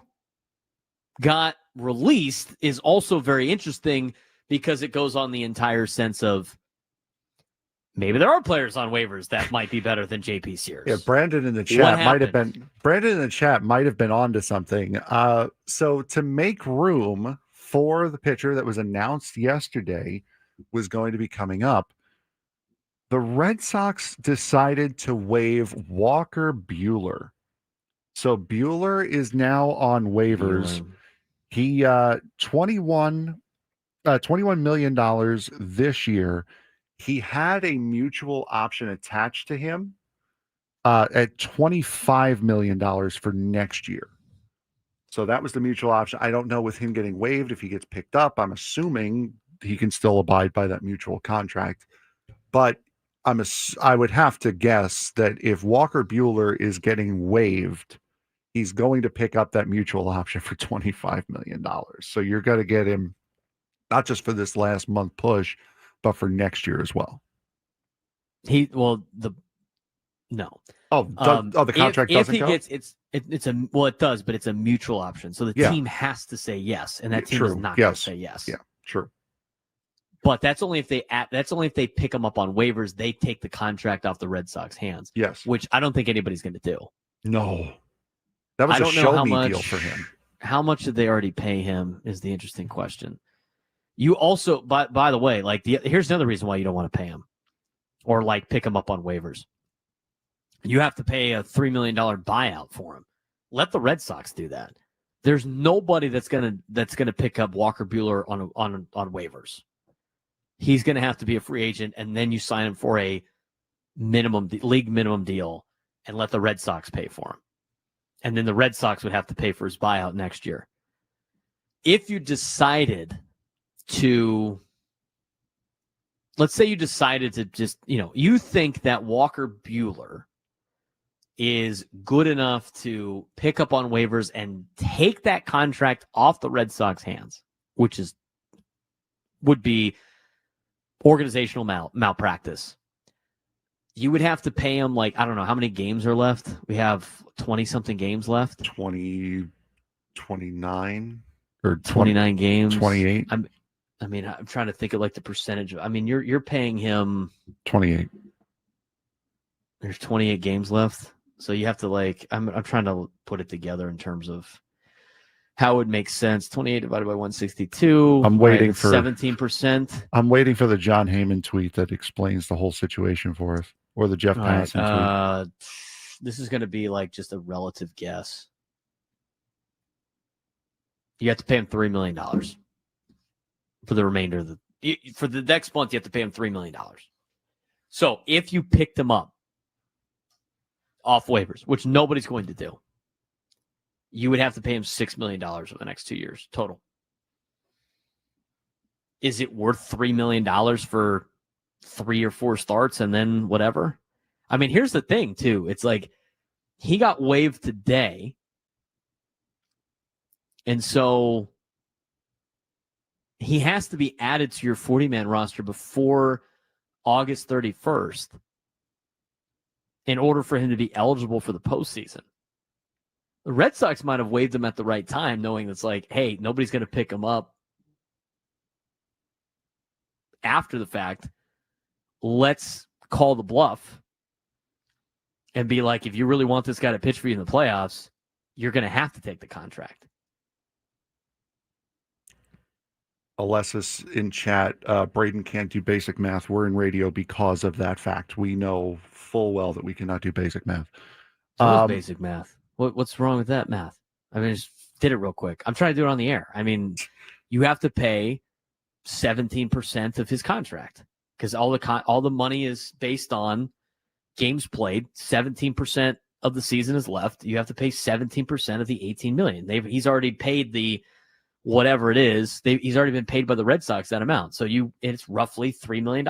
got released is also very interesting because it goes on the entire sense of maybe there are players on waivers that might be better than JP Sears. Yeah, Brandon in the chat might have been onto something. So to make room for the pitcher that was announced yesterday was going to be coming up, the Red Sox decided to waive Walker Buehler. So Buehler is now on waivers. He $21 million this year. He had a mutual option attached to him at $25 million for next year. So that was the mutual option. I don't know with him getting waived if he gets picked up. I'm assuming he can still abide by that mutual contract. But I would have to guess that if Walker Buehler is getting waived, he's going to pick up that mutual option for $25 million. So you're going to get him not just for this last month push, but for next year as well. The contract doesn't go? It does, but it's a mutual option. So the team has to say yes, and that team is not going to say yes. Yeah, true. But that's only if they pick him up on waivers. They take the contract off the Red Sox hands. Yes, which I don't think anybody's going to do. No, that was a show me deal for him. How much did they already pay him is the interesting question. You also, by the way, here's another reason why you don't want to pay him or pick him up on waivers. You have to pay a $3 million buyout for him. Let the Red Sox do that. There's nobody that's gonna pick up Walker Buehler on waivers. He's gonna have to be a free agent, and then you sign him for a league minimum deal, and let the Red Sox pay for him. And then the Red Sox would have to pay for his buyout next year. If you decided to, let's say you decided to just, you think that Walker Buehler is good enough to pick up on waivers and take that contract off the Red Sox hands, which would be organizational malpractice. You would have to pay him I don't know how many games are left. We have 20-something games left. 29 or 29 games. 28. I'm trying to think of the percentage. You're paying him 28. There's 28 games left. So you have to I'm trying to put it together in terms of how it would make sense. 28 divided by 162. I'm waiting for 17%. I'm waiting for the John Heyman tweet that explains the whole situation for us, or the Jeff Passan tweet. This is going to be just a relative guess. You have to pay him $3 million for the remainder For the next month, you have to pay him $3 million. So if you picked him up off waivers, which nobody's going to do, you would have to pay him $6 million over the next 2 years total. Is it worth $3 million for 3 or 4 starts and then whatever? I mean, here's the thing, too. It's like he got waived today. And so he has to be added to your 40-man roster before August 31st in order for him to be eligible for the postseason. The Red Sox might have waived him at the right time, knowing it's like, hey, nobody's going to pick him up after the fact. Let's call the bluff and be like, if you really want this guy to pitch for you in the playoffs, you're going to have to take the contract. Alessis in chat, Braden can't do basic math. We're in radio because of that fact. We know full well that we cannot do basic math. So basic math. What's wrong with that math? I mean, just did it real quick. I'm trying to do it on the air. I mean, you have to pay 17% of his contract because all the money is based on games played. 17% of the season is left. You have to pay 17% of the $18 million. He's already paid the whatever it is. He's already been paid by the Red Sox that amount. So it's roughly $3 million.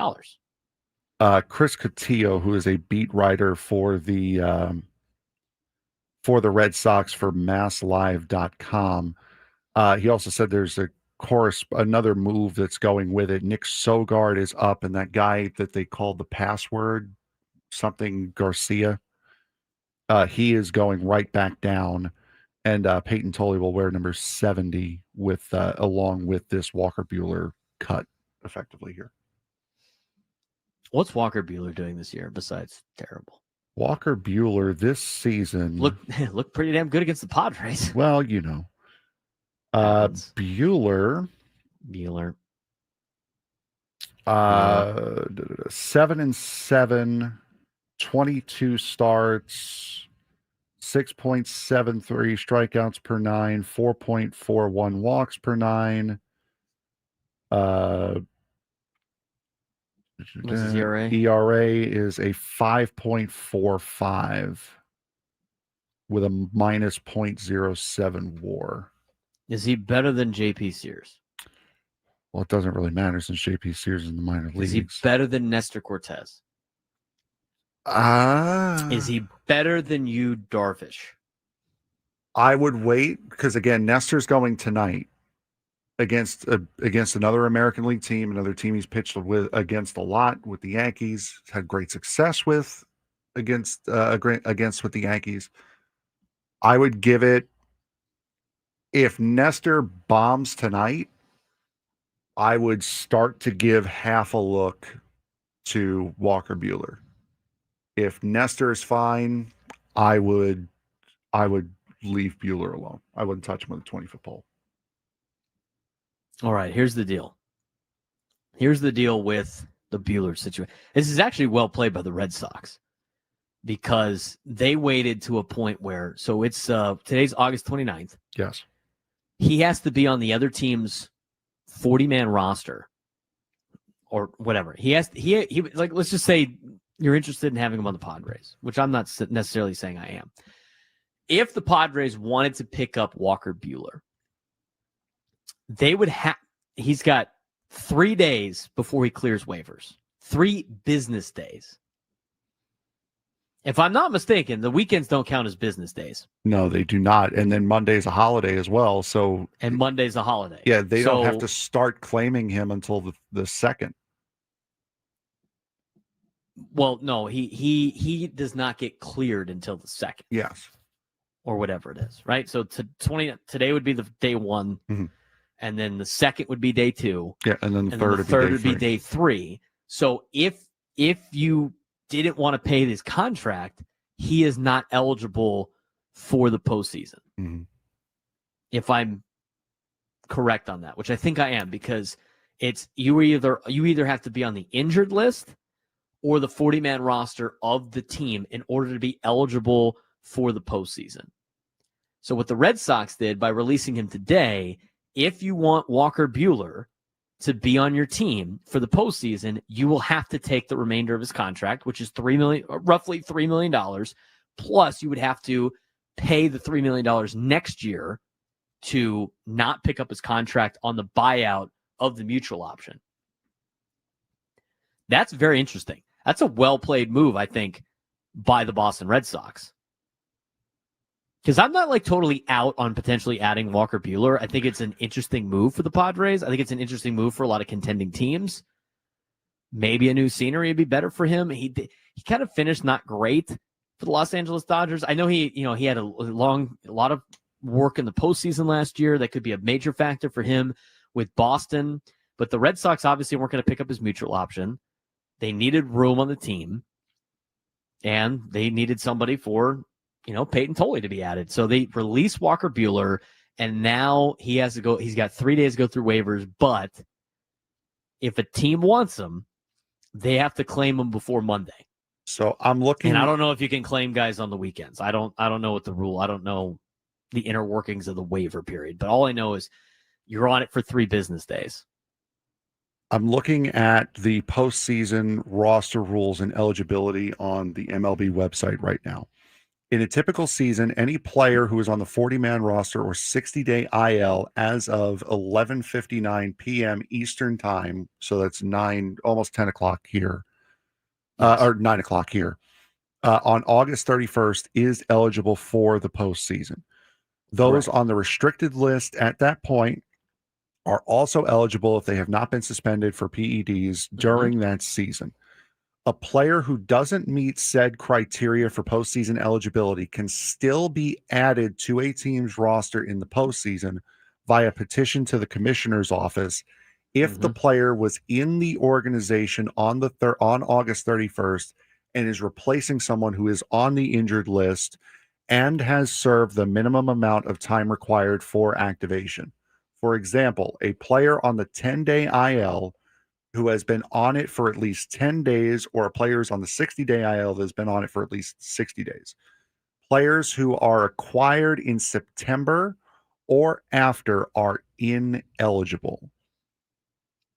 Chris Cotillo, who is a beat writer for the Red Sox for MassLive.com, he also said there's another move that's going with it. Nick Sogard is up, and that guy that they called the password, something Garcia, he is going right back down, and Peyton Tolley will wear number 70 with along with this Walker Buehler cut effectively here. What's Walker Buehler doing this year besides terrible? Walker Buehler this season look pretty damn good against the Padres. Well, you know, Buehler 7-7, 22 starts, 6.73 strikeouts per 9, 4.41 walks per 9. What's his ERA? ERA is a 5.45 with a minus 0.07 WAR. Is he better than JP Sears? Well, it doesn't really matter since JP Sears is in the minor leagues. Is he better than Nestor Cortez? Is he better than Yu Darvish? I would wait because, again, Nestor's going tonight against another American League team, another team he's pitched against a lot with the Yankees, had great success with against with the Yankees. I would give it, if Nestor bombs tonight, I would start to give half a look to Walker Buehler. If Nestor is fine, I would leave Buehler alone. I wouldn't touch him with a 20-foot pole. All right, here's the deal. Here's the deal with the Buehler situation. This is actually well played by the Red Sox because they waited to a point where, so it's today's August 29th. Yes. He has to be on the other team's 40-man roster or whatever. He like, let's just say you're interested in having him on the Padres, which I'm not necessarily saying I am. If the Padres wanted to pick up Walker Buehler, they would have, he's got 3 days before he clears waivers, 3 business days. If I'm not mistaken, the weekends don't count as business days. No, they do not. And then Monday's a holiday as well. So, and Monday's a holiday. Yeah, they don't have to start claiming him until the 2nd. Well, no, he does not get cleared until the 2nd. Yes. Or whatever it is, right? So today would be the day 1. Mm-hmm. And then the 2nd would be day 2. Yeah, and then the third would be day 3. So if you didn't want to pay this contract, he is not eligible for the postseason. Mm-hmm. If I'm correct on that, which I think I am, because it's you either have to be on the injured list or the 40-man roster of the team in order to be eligible for the postseason. So what the Red Sox did by releasing him today, if you want Walker Buehler to be on your team for the postseason, you will have to take the remainder of his contract, which is roughly $3 million. Plus, you would have to pay the $3 million next year to not pick up his contract on the buyout of the mutual option. That's very interesting. That's a well-played move, I think, by the Boston Red Sox. Because I'm not like totally out on potentially adding Walker Buehler. I think it's an interesting move for the Padres. I think it's an interesting move for a lot of contending teams. Maybe a new scenery would be better for him. He kind of finished not great for the Los Angeles Dodgers. I know he had a lot of work in the postseason last year. That could be a major factor for him with Boston. But the Red Sox obviously weren't going to pick up his mutual option. They needed room on the team. And they needed somebody for Peyton Tolley to be added. So they released Walker Buehler, and now he has to go. He's got 3 days to go through waivers, but if a team wants him, they have to claim him before Monday. So I'm looking. And I don't know if you can claim guys on the weekends. I don't know what the rule. I don't know the inner workings of the waiver period, but all I know is you're on it for 3 business days. I'm looking at the postseason roster rules and eligibility on the MLB website right now. In a typical season, any player who is on the 40-man roster or 60-day IL as of 11:59 p.m. Eastern time, so that's almost 10 o'clock here, or 9 o'clock here, on August 31st is eligible for the postseason. Those on the restricted list at that point are also eligible if they have not been suspended for PEDs during that season. A player who doesn't meet said criteria for postseason eligibility can still be added to a team's roster in the postseason via petition to the commissioner's office if the player was in the organization on August 31st and is replacing someone who is on the injured list and has served the minimum amount of time required for activation. For example, a player on the 10-day IL who has been on it for at least 10 days, or players on the 60-day IL that has been on it for at least 60 days. Players who are acquired in September or after are ineligible.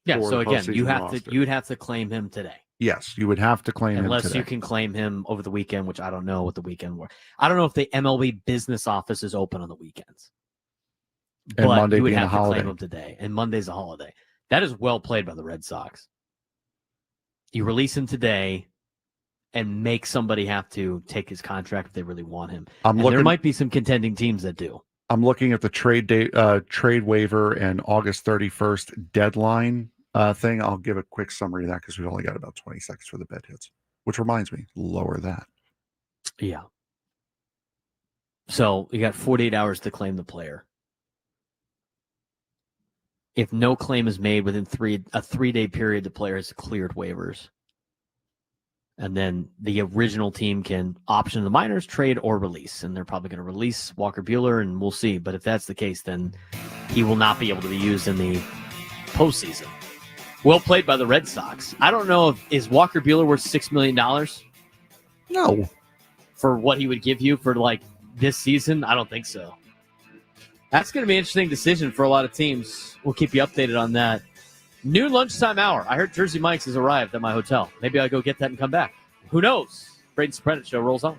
Yeah, so again, you'd have to claim him today. Yes, you would have to claim him today. Unless you can claim him over the weekend, which I don't know what the weekend were. I don't know if the MLB business office is open on the weekends. And but Monday you would being have a to holiday. claim him today. And Monday's a holiday. That is well played by the Red Sox. You release him today and make somebody have to take his contract if they really want him. There might be some contending teams that do. I'm looking at the trade waiver and August 31st deadline thing. I'll give a quick summary of that because we've only got about 20 seconds for the bed hits, which reminds me, lower that. Yeah. So you got 48 hours to claim the player. If no claim is made within a 3-day period, the player has cleared waivers. And then the original team can option the minors, trade, or release. And they're probably going to release Walker Buehler, and we'll see. But if that's the case, then he will not be able to be used in the postseason. Well played by the Red Sox. I don't know is Walker Buehler worth $6 million? No. For what he would give you for this season? I don't think so. That's going to be an interesting decision for a lot of teams. We'll keep you updated on that. Noon lunchtime hour. I heard Jersey Mike's has arrived at my hotel. Maybe I'll go get that and come back. Who knows? Braden Surprenant show rolls on.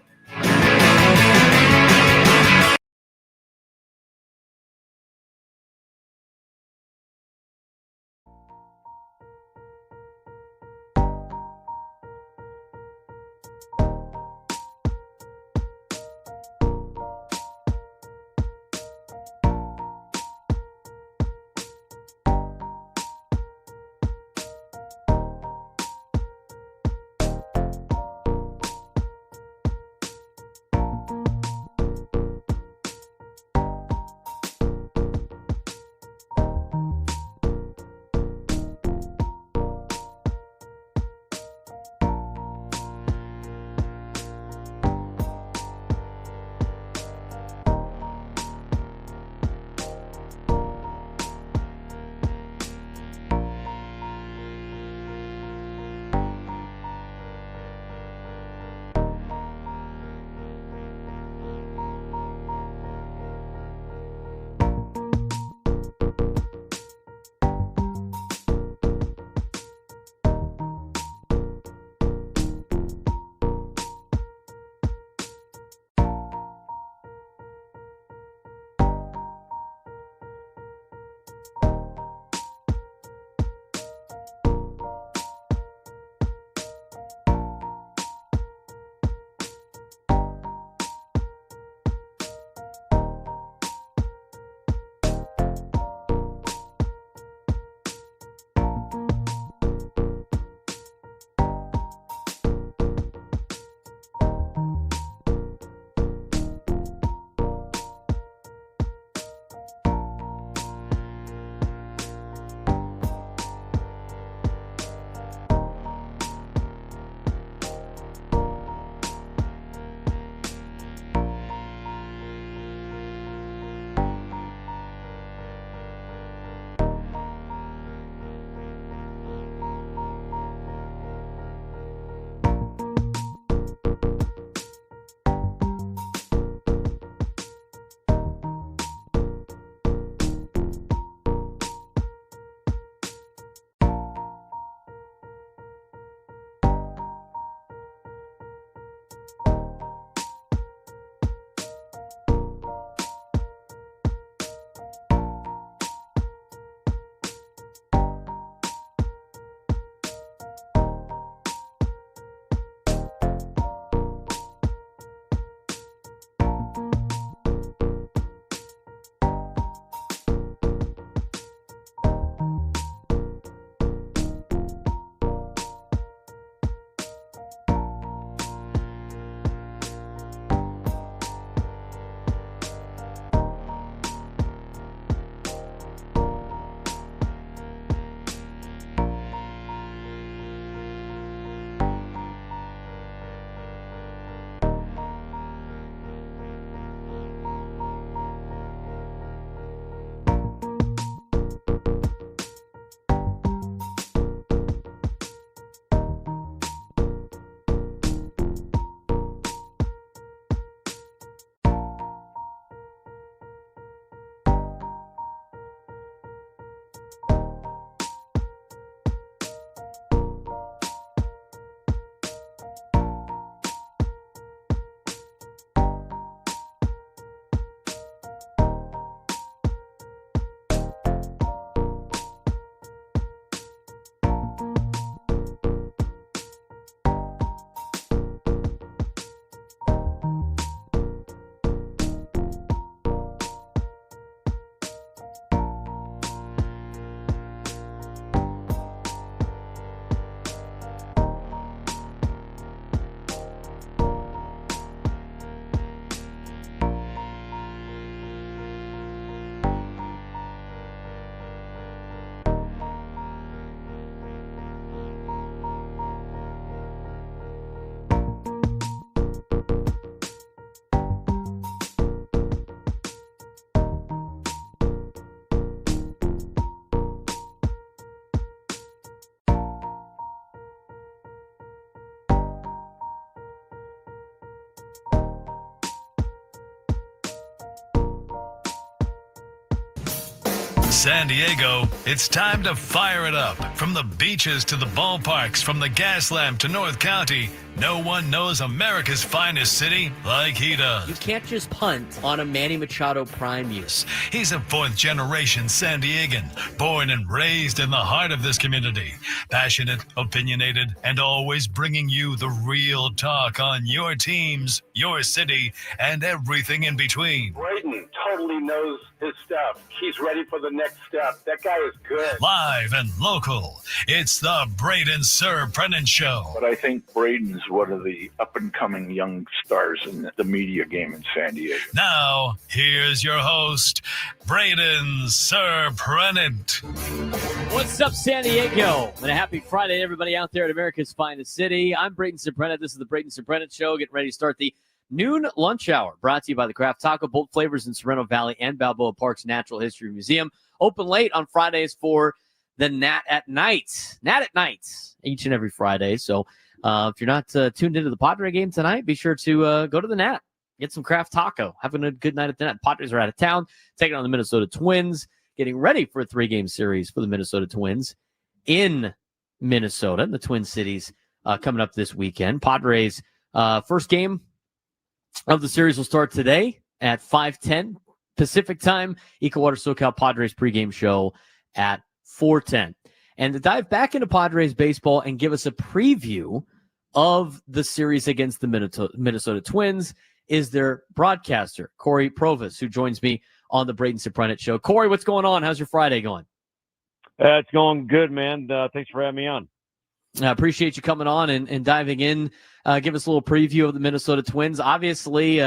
San Diego, it's time to fire it up. From the beaches to the ballparks, from the Gaslamp to North County, no one knows America's finest city like he does. You can't just punt on a Manny Machado prime year. He's a fourth-generation San Diegan, born and raised in the heart of this community. Passionate, opinionated, and always bringing you the real talk on your teams, your city, and everything in between. Braden totally knows his stuff. He's ready for the next step. That guy is good. Live and local, it's the Braden Surprenant Show. But I think Braden's one of the up-and-coming young stars in the media game in San Diego. Now, here's your host, Braden Surprenant. What's up, San Diego? And a happy Friday to everybody out there at America's finest city. I'm Braden Surprenant. This is the Braden Surprenant Show. Getting ready to start the noon lunch hour. Brought to you by the Craft Taco, bold flavors in Sorrento Valley and Balboa Park's Natural History Museum. Open late on Fridays for the Nat at Night. Nat at Night, each and every Friday. So if you're not tuned into the Padre game tonight, be sure to go to the Nat. Get some Craft Taco. Having a good night at the Nat. Padres are out of town, taking on the Minnesota Twins, getting ready for a 3-game series for the Minnesota Twins in Minnesota, the Twin Cities, coming up this weekend. Padres' first game of the series will start today at 5:10 Pacific time. EcoWater SoCal Padres pregame show at 4:10. And to dive back into Padres baseball and give us a preview of the series against the Minnesota Twins is their broadcaster, Cory Provus, who joins me on the Braden Surprenant Show. Cory, what's going on? How's your Friday going? It's going good, man. Thanks for having me on. I appreciate you coming on and diving in. Give us a little preview of the Minnesota Twins. Obviously,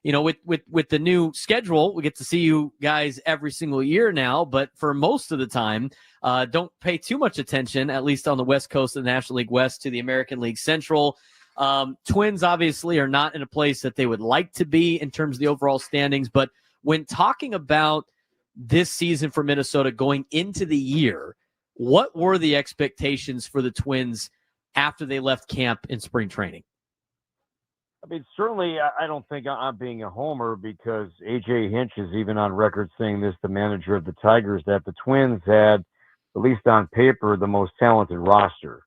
with the new schedule, we get to see you guys every single year now. But for most of the time, don't pay too much attention, at least on the West Coast of the National League West, to the American League Central. Twins obviously are not in a place that they would like to be in terms of the overall standings. But when talking about this season for Minnesota going into the year, what were the expectations for the Twins after they left camp in spring training? I mean, certainly I don't think I'm being a homer because A.J. Hinch is even on record saying this, the manager of the Tigers, that the Twins had, at least on paper, the most talented roster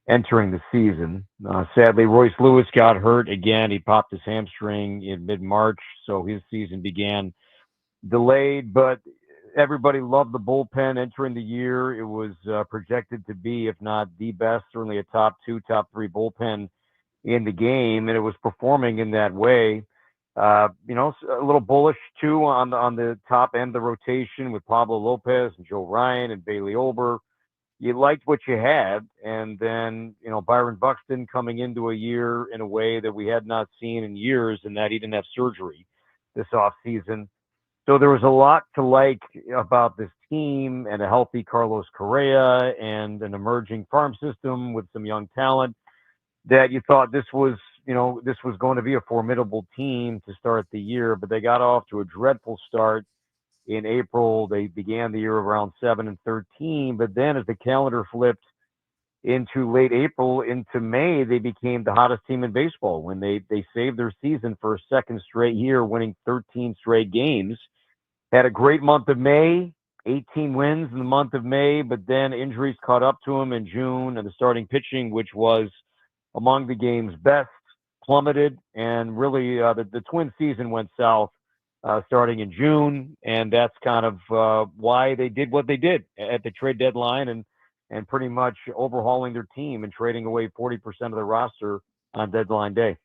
entering the season. Sadly, Royce Lewis got hurt again. He popped his hamstring in mid-March, so his season began delayed, but everybody loved the bullpen entering the year. It was projected to be, if not the best, certainly a top 2, top 3 bullpen in the game, and it was performing in that way. A little bullish too on the top end of the rotation with Pablo Lopez and Joe Ryan and Bailey Ober. You liked what you had, and then Byron Buxton coming into a year in a way that we had not seen in years, and that he didn't have surgery this offseason. So there was a lot to like about this team and a healthy Carlos Correa and an emerging farm system with some young talent that you thought this was going to be a formidable team to start the year, but they got off to a dreadful start in April. They began the year around 7-13, but then as the calendar flipped into late April into May, they became the hottest team in baseball when they saved their season for a second straight year, winning 13 straight games. Had a great month of May, 18 wins in the month of May, but then injuries caught up to him in June, and the starting pitching, which was among the game's best, plummeted, and really the Twins season went south starting in June, and that's kind of why they did what they did at the trade deadline and pretty much overhauling their team and trading away 40% of the roster on deadline day.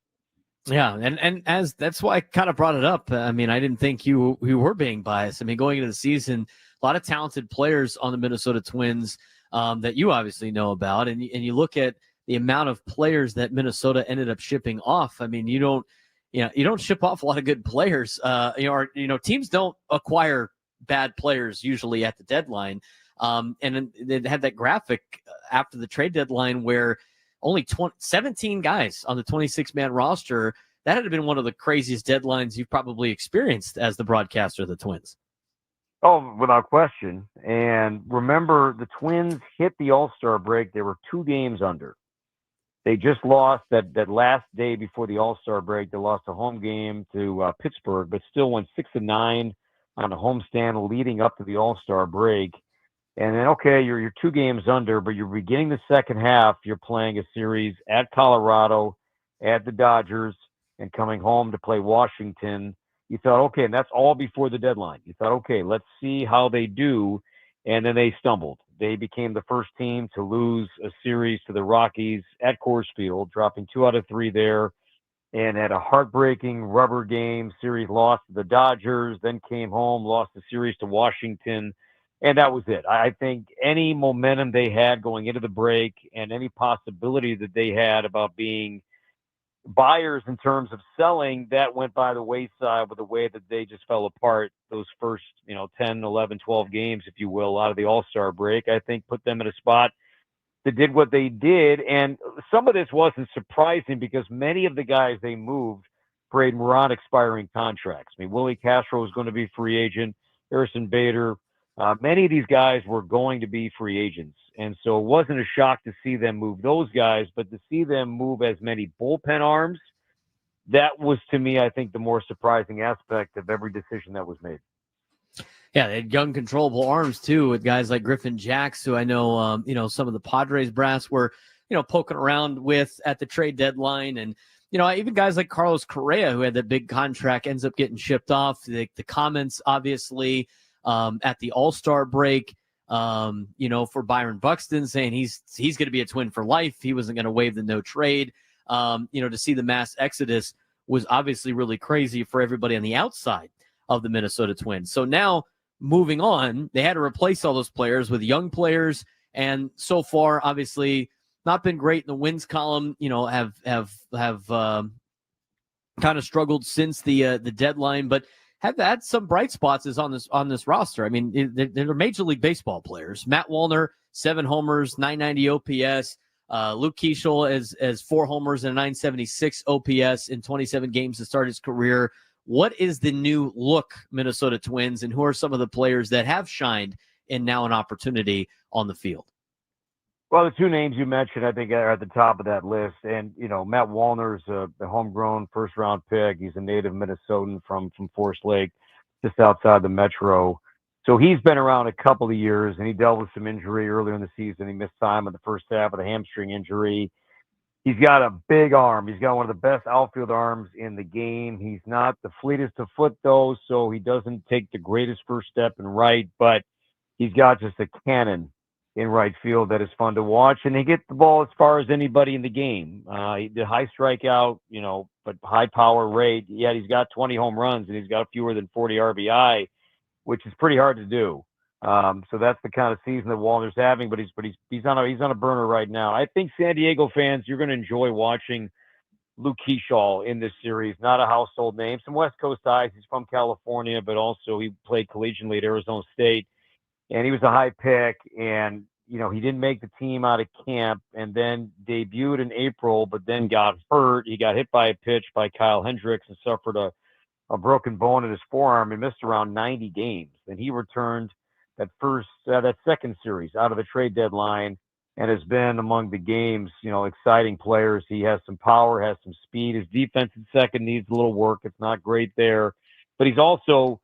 Yeah, and as that's why I kind of brought it up. I mean, I didn't think you were being biased. I mean, going into the season, a lot of talented players on the Minnesota Twins that you obviously know about, and you look at the amount of players that Minnesota ended up shipping off. I mean, you don't ship off a lot of good players. Teams don't acquire bad players usually at the deadline. And they had that graphic after the trade deadline where only 17 guys on the 26-man roster. That had been one of the craziest deadlines you've probably experienced as the broadcaster of the Twins. Oh, without question. And remember, the Twins hit the All-Star break. They were 2 games under. They just lost that last day before the All-Star break. They lost a home game to Pittsburgh, but still went 6-9 on a homestand leading up to the All-Star break. And then, okay, you're 2 games under, but you're beginning the second half. You're playing a series at Colorado, at the Dodgers, and coming home to play Washington. You thought, okay, and that's all before the deadline. You thought, okay, let's see how they do. And then they stumbled. They became the first team to lose a series to the Rockies at Coors Field, dropping 2 out of 3 there, and had a heartbreaking rubber game series loss to the Dodgers, then came home, lost the series to Washington, and that was it. I think any momentum they had going into the break and any possibility that they had about being buyers in terms of selling, that went by the wayside with the way that they just fell apart those first 10, 11, 12 games, if you will, out of the All-Star break. I think put them in a spot that did what they did, and some of this wasn't surprising because many of the guys they moved, Braden, were on expiring contracts. I mean, Willie Castro was going to be free agent, Harrison Bader, many of these guys were going to be free agents. And so it wasn't a shock to see them move those guys, but to see them move as many bullpen arms, that was, to me, I think, the more surprising aspect of every decision that was made. Yeah, they had young, controllable arms, too, with guys like Griffin Jacks, who I know, some of the Padres brass were, poking around with at the trade deadline. And, even guys like Carlos Correa, who had that big contract, ends up getting shipped off. The comments, obviously, at the All-Star break, for Byron Buxton, saying he's going to be a Twin for life. He wasn't going to waive the no trade. To see the mass exodus was obviously really crazy for everybody on the outside of the Minnesota Twins. So now moving on, they had to replace all those players with young players. And so far, obviously not been great in the wins column, have kind of struggled since the deadline, but have had some bright spots on this roster. I mean, they're Major League Baseball players. Matt Wallner, 7 homers, 990 OPS. Luke Keeschel as 4 homers and a 976 OPS in 27 games to start his career. What is the new look Minnesota Twins, and who are some of the players that have shined and now an opportunity on the field? Well, the 2 names you mentioned, I think, are at the top of that list. And, Matt Wallner's a homegrown first-round pick. He's a native Minnesotan from Forest Lake, just outside the metro. So he's been around a couple of years, and he dealt with some injury earlier in the season. He missed time in the first half with a hamstring injury. He's got a big arm. He's got one of the best outfield arms in the game. He's not the fleetest of foot, though, so he doesn't take the greatest first step in right, but he's got just a cannon in right field that is fun to watch, and he gets the ball as far as anybody in the game. The high strikeout, but high power rate, yet he's got 20 home runs, and he's got fewer than 40 RBI, which is pretty hard to do. So that's the kind of season that Wallner's having, but he's on a burner right now. I think San Diego fans, you're going to enjoy watching Luke Keeschel in this series. Not a household name, some West Coast ties. He's from California, but also he played collegiately at Arizona State, and he was a high pick. And he didn't make the team out of camp, and then debuted in April, but then got hurt. He got hit by a pitch by Kyle Hendricks and suffered a broken bone in his forearm and missed around 90 games. And he returned that second series out of the trade deadline and has been among the game's, exciting players. He has some power, has some speed. His defense at second needs a little work. It's not great there, but he's also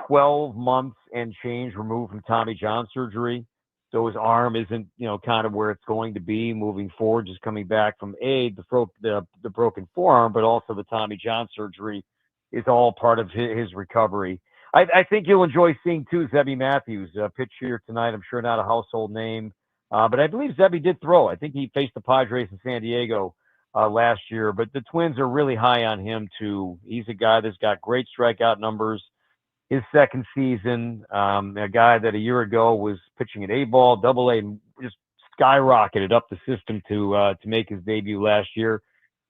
12 months and change removed from Tommy John surgery. So his arm isn't, kind of where it's going to be moving forward, just coming back from the broken forearm, but also the Tommy John surgery is all part of his recovery. I think you'll enjoy seeing, too, Zebby Matthews pitch here tonight. I'm sure not a household name, but I believe Zebby did throw. I think he faced the Padres in San Diego last year, but the Twins are really high on him, too. He's a guy that's got great strikeout numbers. His second season, a guy that a year ago was pitching at A-ball, Double-A, and just skyrocketed up the system to make his debut last year.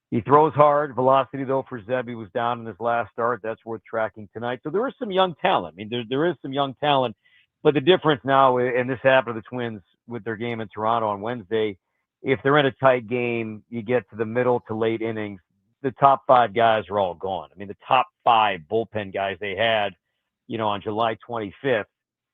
He throws hard. Velocity, though, for Zebby was down in his last start. That's worth tracking tonight. So there is some young talent. I mean, there is some young talent. But the difference now, and this happened to the Twins with their game in Toronto on Wednesday, if they're in a tight game, you get to the middle to late innings, the top 5 guys are all gone. I mean, the top 5 bullpen guys they had, on July 25th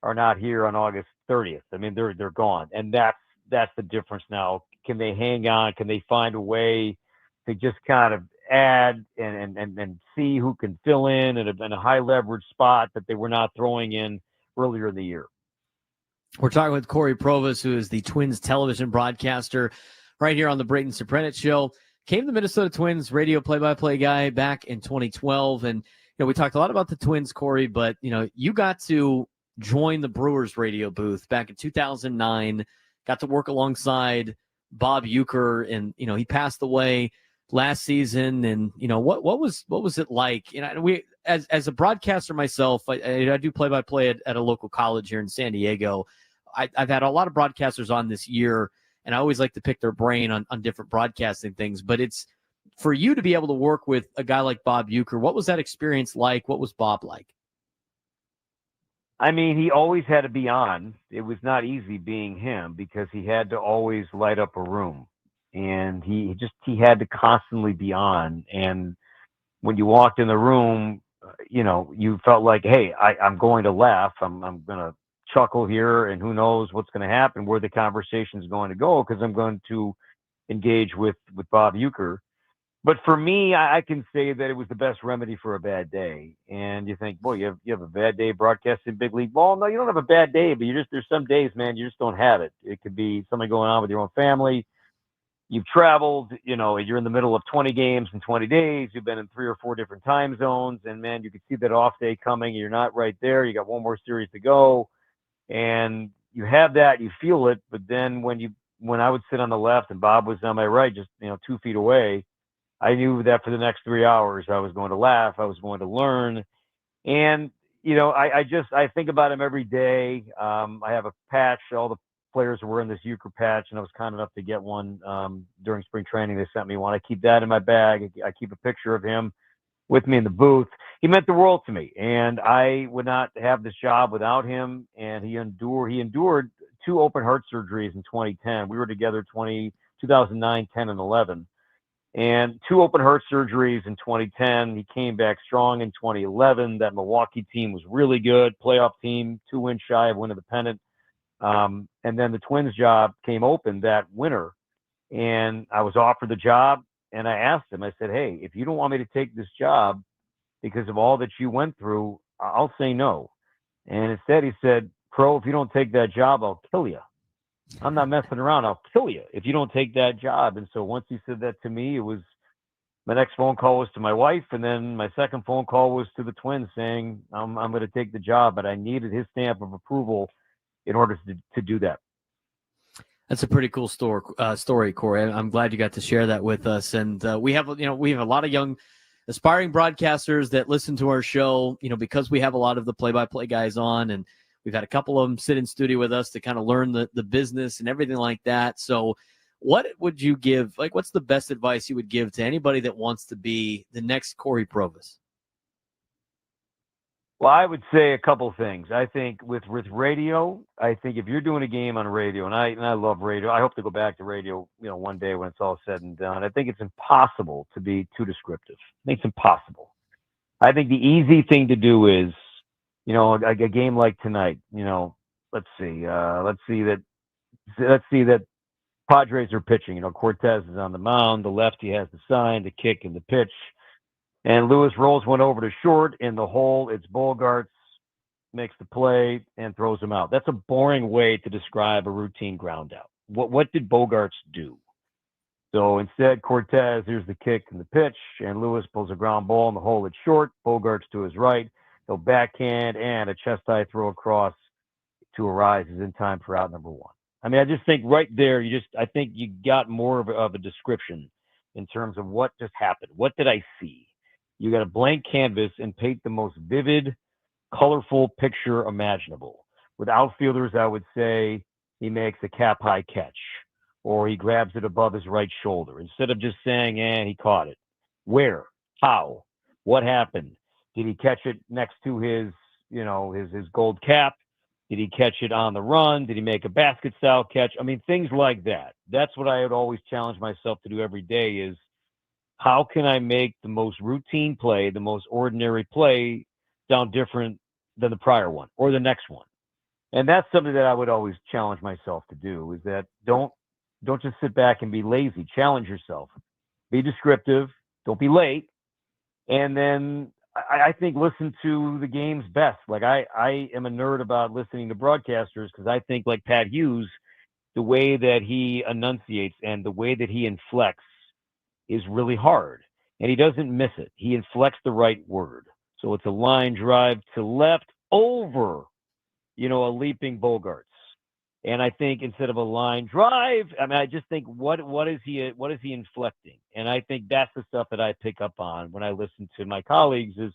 are not here on August 30th. I mean, they're gone. And that's the difference now. Can they hang on? Can they find a way to just kind of add and see who can fill in a high leverage spot that they were not throwing in earlier in the year. We're talking with Cory Provus, who is the Twins television broadcaster right here on the Braden Surprenant show. Came to the Minnesota Twins radio play-by-play guy back in 2012. And, we talked a lot about the Twins, Cory, but, you got to join the Brewers radio booth back in 2009, got to work alongside Bob Uecker, and, he passed away last season. And, what was it like? We, as a broadcaster myself, I do play-by-play at a local college here in San Diego. I've had a lot of broadcasters on this year, and I always like to pick their brain on different broadcasting things. But it's for you to be able to work with a guy like Bob Uecker. What was that experience like? What was Bob like? I mean, he always had to be on. It was not easy being him because he had to always light up a room, and he had to constantly be on. And when you walked in the room, you felt like, hey, I'm going to laugh. I'm going to chuckle here, and who knows what's going to happen, where the conversation is going to go, because I'm going to engage with Bob Uecker. But for me, I can say that it was the best remedy for a bad day. And you think, boy, you have a bad day broadcasting big league ball. No, you don't have a bad day, but there's some days, man, you just don't have it. It could be something going on with your own family. You've traveled, you're in the middle of 20 games in 20 days. You've been in 3 or 4 different time zones, and man, you could see that off day coming. You're not right there. You got one more series to go. And you have that, you feel it, but then when I would sit on the left and Bob was on my right, just 2 feet away, I knew that for the next 3 hours I was going to laugh, I was going to learn, and I think about him every day. I have a patch. All the players are wearing this Uecker patch, and I was kind enough to get one during spring training. They sent me one. I keep that in my bag. I keep a picture of him with me in the booth. He meant the world to me, and I would not have this job without him. And he endured 2 open heart surgeries in 2010. We were together 2009, 10, and 11, and 2 open heart surgeries in 2010. He came back strong in 2011. That Milwaukee team was really good, playoff team, 2 wins shy of winning the pennant. And then the Twins job came open that winter, and I was offered the job. And I asked him, I said, hey, if you don't want me to take this job because of all that you went through, I'll say no. And instead he said, Pro, if you don't take that job, I'll kill you. I'm not messing around. I'll kill you if you don't take that job. And so once he said that to me, my next phone call was to my wife. And then my second phone call was to the Twins saying, I'm going to take the job, but I needed his stamp of approval in order to do that. That's a pretty cool story, Cory. I'm glad you got to share that with us. And we have a lot of young aspiring broadcasters that listen to our show, because we have a lot of the play-by-play guys on, and we've had a couple of them sit in studio with us to kind of learn the business and everything like that. So what would you give, what's the best advice you would give to anybody that wants to be the next Cory Provus? Well, I would say a couple things. I think with radio, I think if you're doing a game on radio, and I love radio, I hope to go back to radio, one day when it's all said and done. I think it's impossible to be too descriptive. I think it's impossible. I think the easy thing to do is, a game like tonight. Let's see that Padres are pitching. Cortez is on the mound. The lefty has the sign, the kick, and the pitch. And Lewis rolls one over to short in the hole. It's Bogarts, makes the play, and throws him out. That's a boring way to describe a routine ground out. What did Bogarts do? So instead, Cortez, here's the kick and the pitch, and Lewis pulls a ground ball in the hole at short. Bogarts to his right. He'll backhand and a chest-high throw across to Arise is in time for out number 1. I mean, I just think right there, I think you got more of a description in terms of what just happened. What did I see? You got a blank canvas and paint the most vivid, colorful picture imaginable. With outfielders, I would say he makes a cap-high catch, or he grabs it above his right shoulder. Instead of just saying, he caught it. Where? How? What happened? Did he catch it next to his gold cap? Did he catch it on the run? Did he make a basket-style catch? I mean, things like that. That's what I would always challenge myself to do every day is, how can I make the most routine play, the most ordinary play sound different than the prior one or the next one? And that's something that I would always challenge myself to do, is that don't just sit back and be lazy. Challenge yourself. Be descriptive. Don't be late. And then I think listen to the games best. Like I am a nerd about listening to broadcasters because I think like Pat Hughes, the way that he enunciates and the way that he inflects is really hard. And he doesn't miss it. He inflects the right word. So it's a line drive to left over, a leaping Bogarts. And I think instead of a line drive, I just think what is he inflecting? And I think that's the stuff that I pick up on when I listen to my colleagues is,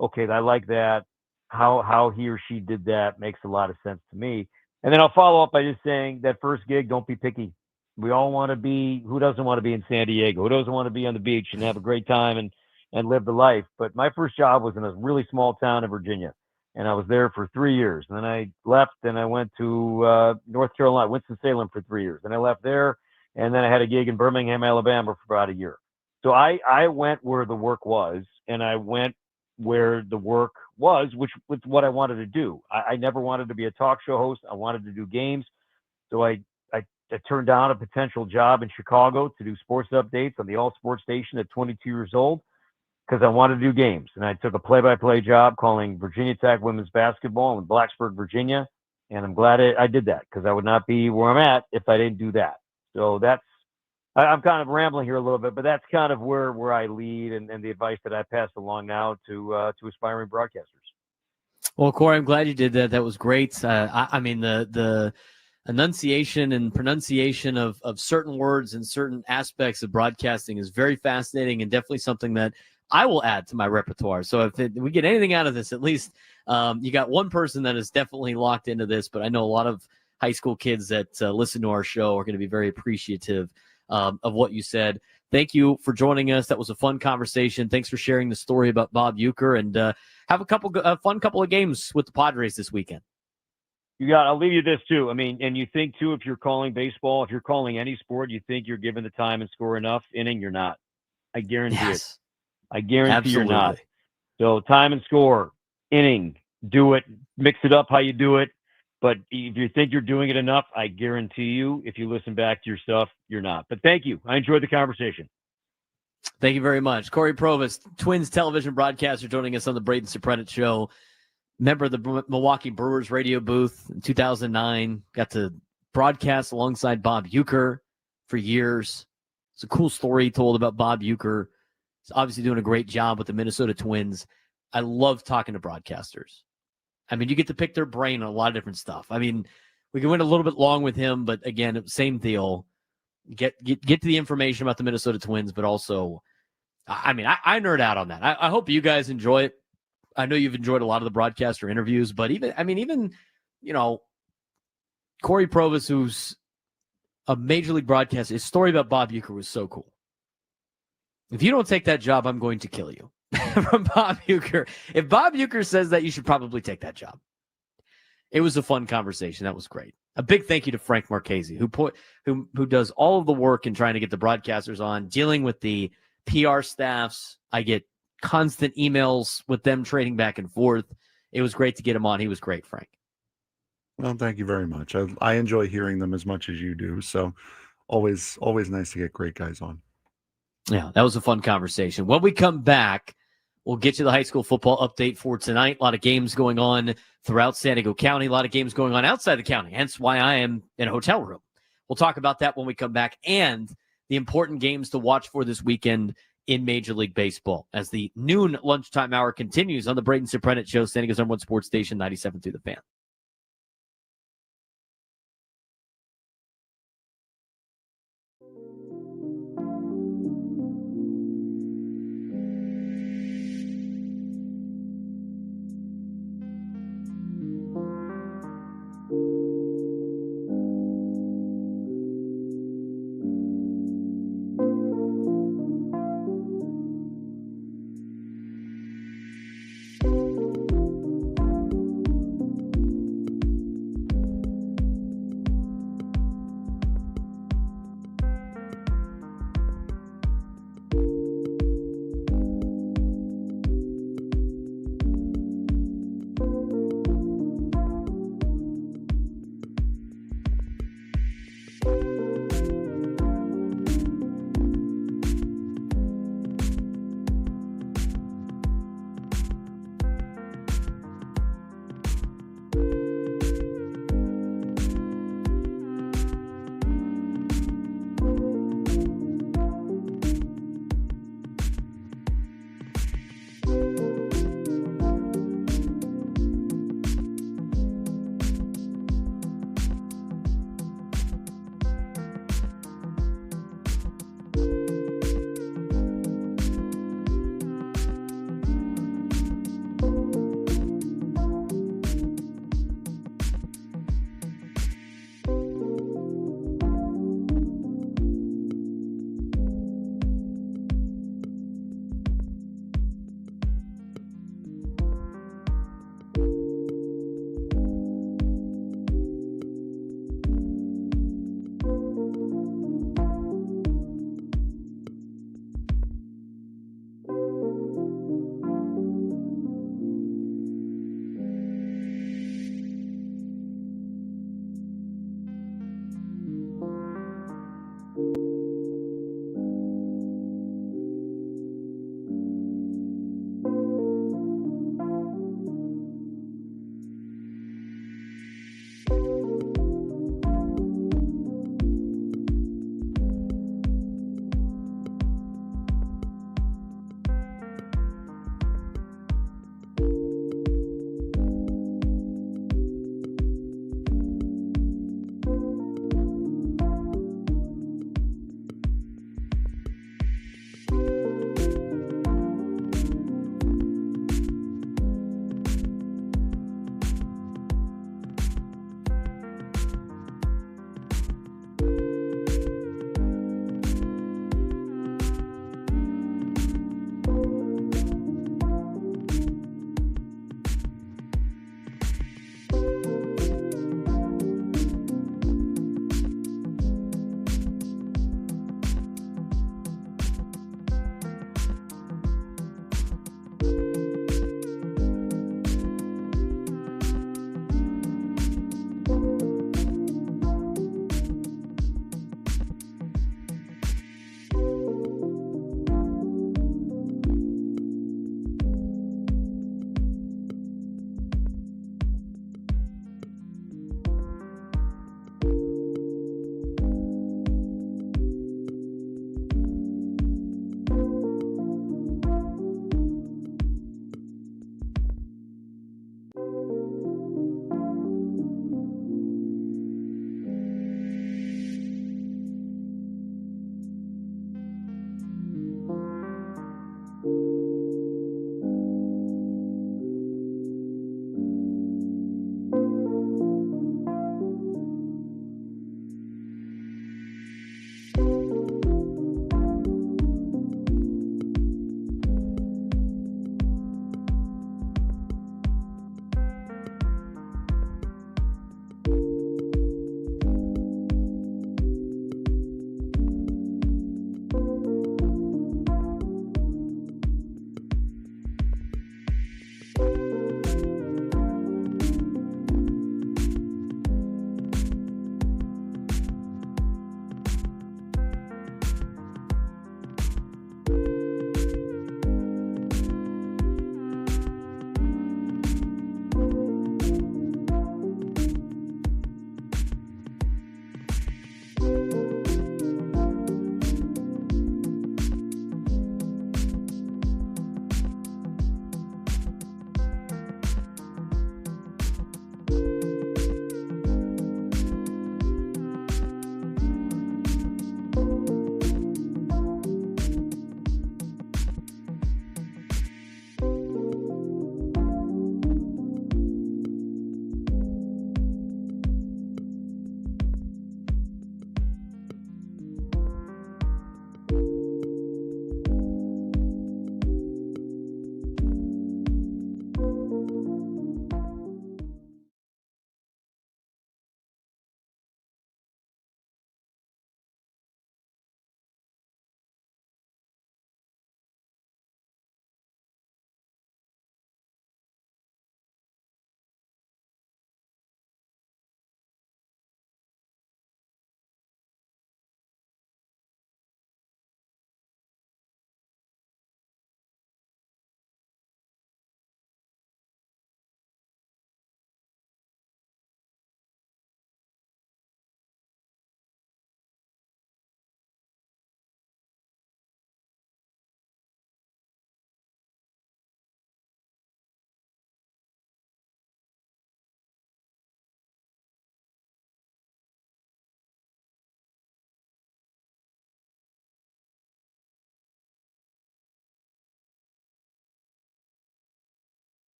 okay, I like that. How he or she did that makes a lot of sense to me. And then I'll follow up by just saying that first gig, don't be picky. We all want to be, who doesn't want to be in San Diego? Who doesn't want to be on the beach and have a great time and live the life? But my first job was in a really small town in Virginia. And I was there for 3 years. And then I left and I went to North Carolina, Winston-Salem for 3 years. And I left there. And then I had a gig in Birmingham, Alabama for about a year. So I went where the work was, and I went where the work was, which was what I wanted to do. I never wanted to be a talk show host. I wanted to do games. So I turned down a potential job in Chicago to do sports updates on the All Sports station at 22 years old because I wanted to do games. And I took a play-by-play job calling Virginia Tech women's basketball in Blacksburg, Virginia. And I'm glad I did that because I would not be where I'm at if I didn't do that. So I'm kind of rambling here a little bit, but that's kind of where I lead and the advice that I pass along now to aspiring broadcasters. Well, Cory, I'm glad you did that. That was great. The enunciation and pronunciation of certain words and certain aspects of broadcasting is very fascinating and definitely something that I will add to my repertoire. So if we get anything out of this, at least you got one person that is definitely locked into this, but I know a lot of high school kids that listen to our show are going to be very appreciative of what you said. Thank you for joining us. That was a fun conversation. Thanks for sharing the story about Bob Uecker, and have a fun couple of games with the Padres this weekend. I'll leave you this too. And you think too, if you're calling baseball, if you're calling any sport, you think you're giving the time and score enough inning, you're not. I guarantee it. I guarantee you're not. So time and score, inning, do it, mix it up how you do it. But if you think you're doing it enough, I guarantee you, if you listen back to your stuff, you're not. But thank you. I enjoyed the conversation. Thank you very much. Cory Provus, Twins television broadcaster, joining us on the Braden Surprenant show. Member of the Milwaukee Brewers radio booth in 2009. Got to broadcast alongside Bob Uecker for years. It's a cool story he told about Bob Uecker. He's obviously doing a great job with the Minnesota Twins. I love talking to broadcasters. You get to pick their brain on a lot of different stuff. We can went a little bit long with him, but again, same deal. Get to the information about the Minnesota Twins, but also, I nerd out on that. I hope you guys enjoy it. I know you've enjoyed a lot of the broadcaster interviews, but even Cory Provus, who's a major league broadcaster, his story about Bob Uecker was so cool. If you don't take that job, I'm going to kill you. From Bob Uecker. If Bob Uecker says that, you should probably take that job. It was a fun conversation. That was great. A big thank you to Frank Marchese, who does all of the work in trying to get the broadcasters on, dealing with the PR staffs. I get constant emails with them trading back and forth. It was great to get him on. He was great, Frank. Well, thank you very much. I enjoy hearing them as much as you do. So always nice to get great guys on. Yeah, that was a fun conversation. When we come back, we'll get you the high school football update for tonight. A lot of games going on throughout San Diego County. A lot of games going on outside the county, hence why I am in a hotel room. We'll talk about that when we come back and the important games to watch for this weekend in Major League Baseball as the noon lunchtime hour continues on the Braden Surprenant Show, San Diego's #1 sports station, 97.3 The Fan.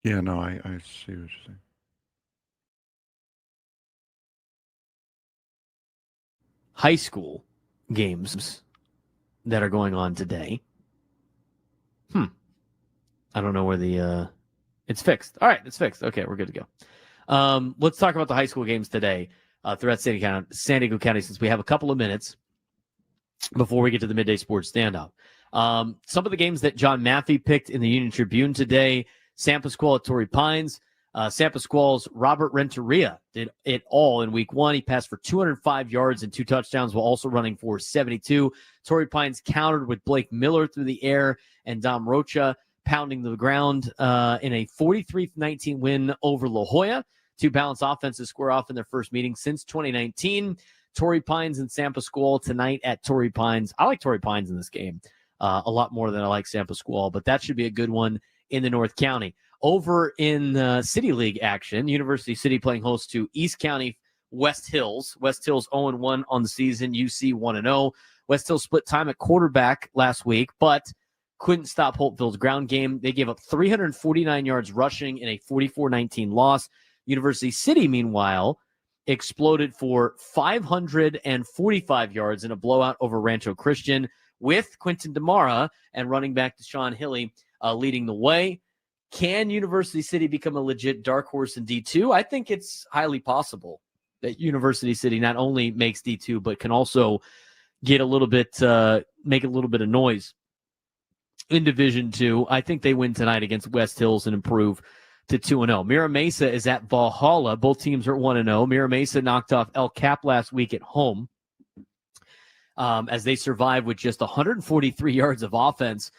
Yeah, no, I see what you're saying. High school games that are going on today. I don't know where the it's fixed. All right, it's fixed. Okay, we're good to go. Let's talk about the high school games today throughout San Diego County, since we have a couple of minutes before we get to the midday sports standout. Some of the games that John Maffey picked in the Union Tribune today: San Pasqual at Torrey Pines. San Pasqual's Robert Renteria did it all in week 1. He passed for 205 yards and 2 touchdowns while also running for 72. Torrey Pines countered with Blake Miller through the air and Dom Rocha pounding the ground in a 43-19 win over La Jolla. 2 balanced offenses square off in their first meeting since 2019. Torrey Pines and San Pasqual tonight at Torrey Pines. I like Torrey Pines in this game a lot more than I like San Pasqual, but that should be a good one in the North County. Over in City League action, University City playing host to East County West Hills. West Hills 0-1 on the season, UC 1-0. West Hills split time at quarterback last week, but couldn't stop Holtville's ground game. They gave up 349 yards rushing in a 44-19 loss. University City, meanwhile, exploded for 545 yards in a blowout over Rancho Christian, with Quinton DeMara and running back Deshaun Hilly leading the way. Can University City become a legit dark horse in D2? I think it's highly possible that University City not only makes D2, but can also get a little bit, make a little bit of noise in Division 2. I think they win tonight against West Hills and improve to 2-0. Mira Mesa is at Valhalla. Both teams are 1-0. Mira Mesa knocked off El Cap last week at home as they survived with just 143 yards of offense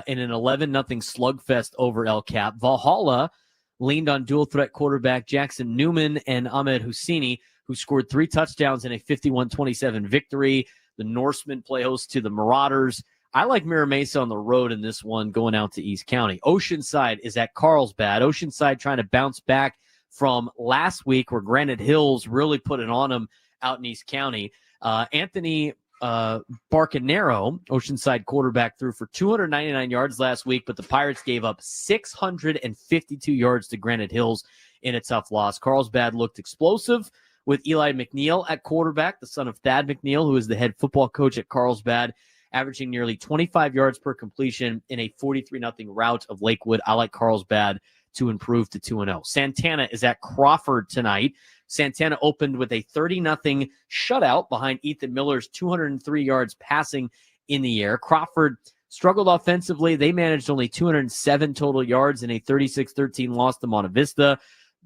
in an 11-0 slugfest over El Cap. Valhalla leaned on dual threat quarterback Jackson Newman and Ahmed Husseini, who scored 3 touchdowns in a 51-27 victory. The Norsemen play host to the Marauders. I like Mira Mesa on the road in this one, going out to East County. Oceanside is at Carlsbad. Oceanside trying to bounce back from last week, where Granite Hills really put it on them out in East County. Anthony Barcanero, Oceanside quarterback, threw for 299 yards last week, but the Pirates gave up 652 yards to Granite Hills in a tough loss. Carlsbad looked explosive with Eli McNeil at quarterback, the son of Thad McNeil, who is the head football coach at Carlsbad, averaging nearly 25 yards per completion in a 43-0 rout of Lakewood. I like Carlsbad to improve to 2-0. Santana is at Crawford tonight. Santana opened with a 30-0 shutout behind Ethan Miller's 203 yards passing in the air. Crawford struggled offensively. They managed only 207 total yards in a 36-13 loss to Monte Vista,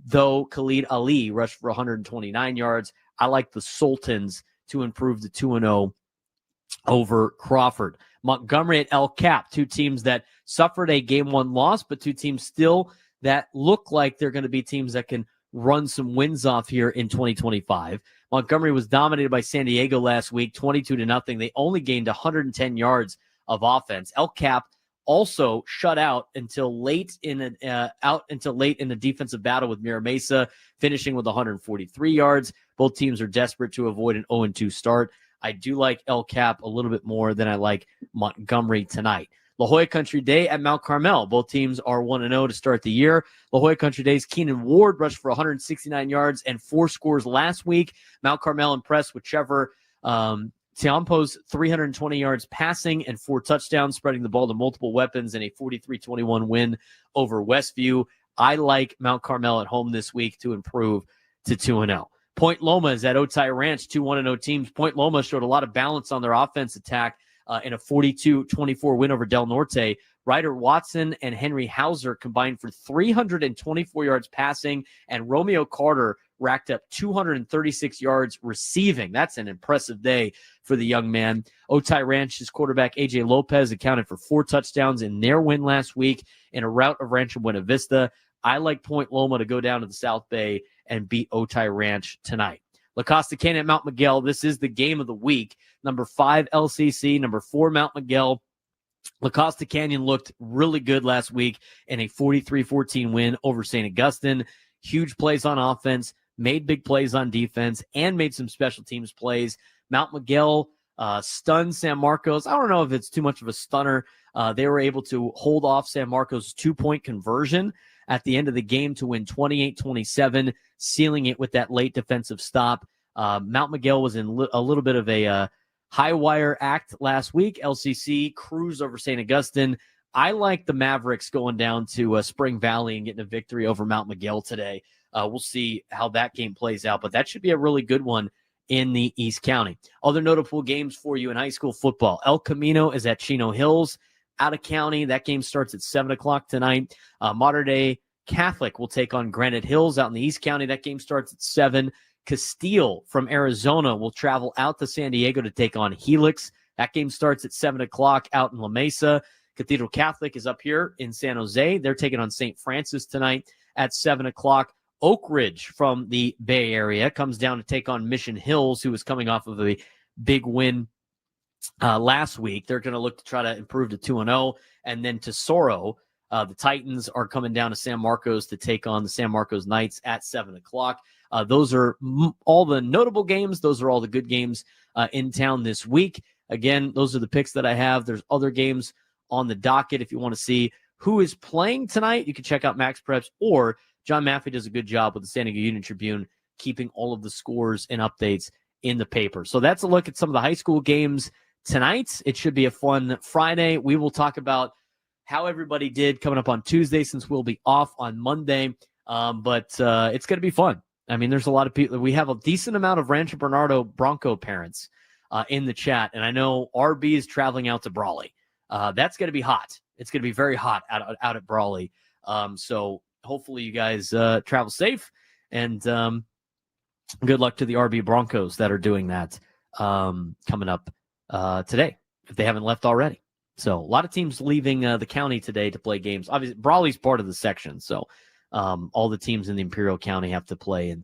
though Khalid Ali rushed for 129 yards. I like the Sultans to improve to 2-0 over Crawford. Montgomery at El Cap, 2 teams that suffered a game 1 loss, but 2 teams still that look like they're going to be teams that can run some wins off here in 2025. Montgomery was dominated by San Diego last week, 22-0. They only gained 110 yards of offense. El Cap also shut out until late in the defensive battle with Mira Mesa, finishing with 143 yards. Both teams are desperate to avoid an 0-2 start. I do like El Cap a little bit more than I like Montgomery tonight. La Jolla Country Day at Mount Carmel. Both teams are 1-0 to start the year. La Jolla Country Day's Keenan Ward rushed for 169 yards and 4 scores last week. Mount Carmel impressed with Trevor Tiampo's 320 yards passing and 4 touchdowns, spreading the ball to multiple weapons in a 43-21 win over Westview. I like Mount Carmel at home this week to improve to 2-0. Point Loma is at Otay Ranch, 2 1-0 teams. Point Loma showed a lot of balance on their offense attack in a 42-24 win over Del Norte. Ryder Watson and Henry Hauser combined for 324 yards passing, and Romeo Carter racked up 236 yards receiving. That's an impressive day for the young man. Otay Ranch's quarterback A.J. Lopez accounted for 4 touchdowns in their win last week in a rout of Rancho Buena Vista. I like Point Loma to go down to the South Bay and beat Otay Ranch tonight. La Costa Canyon at Mount Miguel. This is the game of the week. Number 5 LCC, number 4 Mount Miguel. La Costa Canyon looked really good last week in a 43-14 win over St. Augustine. Huge plays on offense, made big plays on defense, and made some special teams plays. Mount Miguel stunned San Marcos. I don't know if it's too much of a stunner. They were able to hold off San Marcos' 2-point conversion at the end of the game to win 28-27, sealing it with that late defensive stop. Mount Miguel was in a little bit of a high wire act last week. LCC cruised over St. Augustine. I like the Mavericks going down to Spring Valley and getting a victory over Mount Miguel today. We'll see how that game plays out, but that should be a really good one in the East County. Other notable games for you in high school football. El Camino is at Chino Hills, out of county. That game starts at 7 o'clock tonight. Mater Dei Catholic will take on Granite Hills out in the East County. That game starts at 7. Castile from Arizona will travel out to San Diego to take on Helix. That game starts at 7 o'clock out in La Mesa. Cathedral Catholic is up here in San Jose. They're taking on St. Francis tonight at 7 o'clock. Oak Ridge from the Bay Area comes down to take on Mission Hills, who was coming off of a big win last week. They're going to look to try to improve to 2-0. And then Tesoro, the Titans are coming down to San Marcos to take on the San Marcos Knights at 7 o'clock. Those are all the notable games. Those are all the good games in town this week. Again, those are the picks that I have. There's other games on the docket. If you want to see who is playing tonight, you can check out Max Preps, or John Maffey does a good job with the San Diego Union Tribune, keeping all of the scores and updates in the paper. So that's a look at some of the high school games tonight. It should be a fun Friday. We will talk about how everybody did coming up on Tuesday, since we'll be off on Monday. But it's going to be fun. I mean, there's a lot of people. We have a decent amount of Rancho Bernardo Bronco parents in the chat. And I know RB is traveling out to Brawley. That's going to be hot. It's going to be very hot out at Brawley. So hopefully you guys travel safe, and good luck to the RB Broncos that are doing that coming up today, if they haven't left already. So a lot of teams leaving the county today to play games. Obviously, Brawley's part of the section, so all the teams in the Imperial County have to play in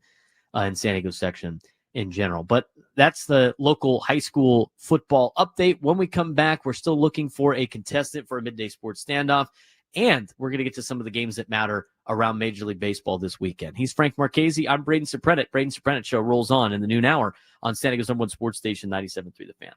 San Diego section in general. But that's the local high school football update. When we come back, we're still looking for a contestant for a midday sports standoff, and we're going to get to some of the games that matter around Major League Baseball this weekend. He's Frank Marchese. I'm Braden Surprenant. Braden Surprenant Show rolls on in the noon hour on San Diego's #1 sports station, 97.3 The Fan.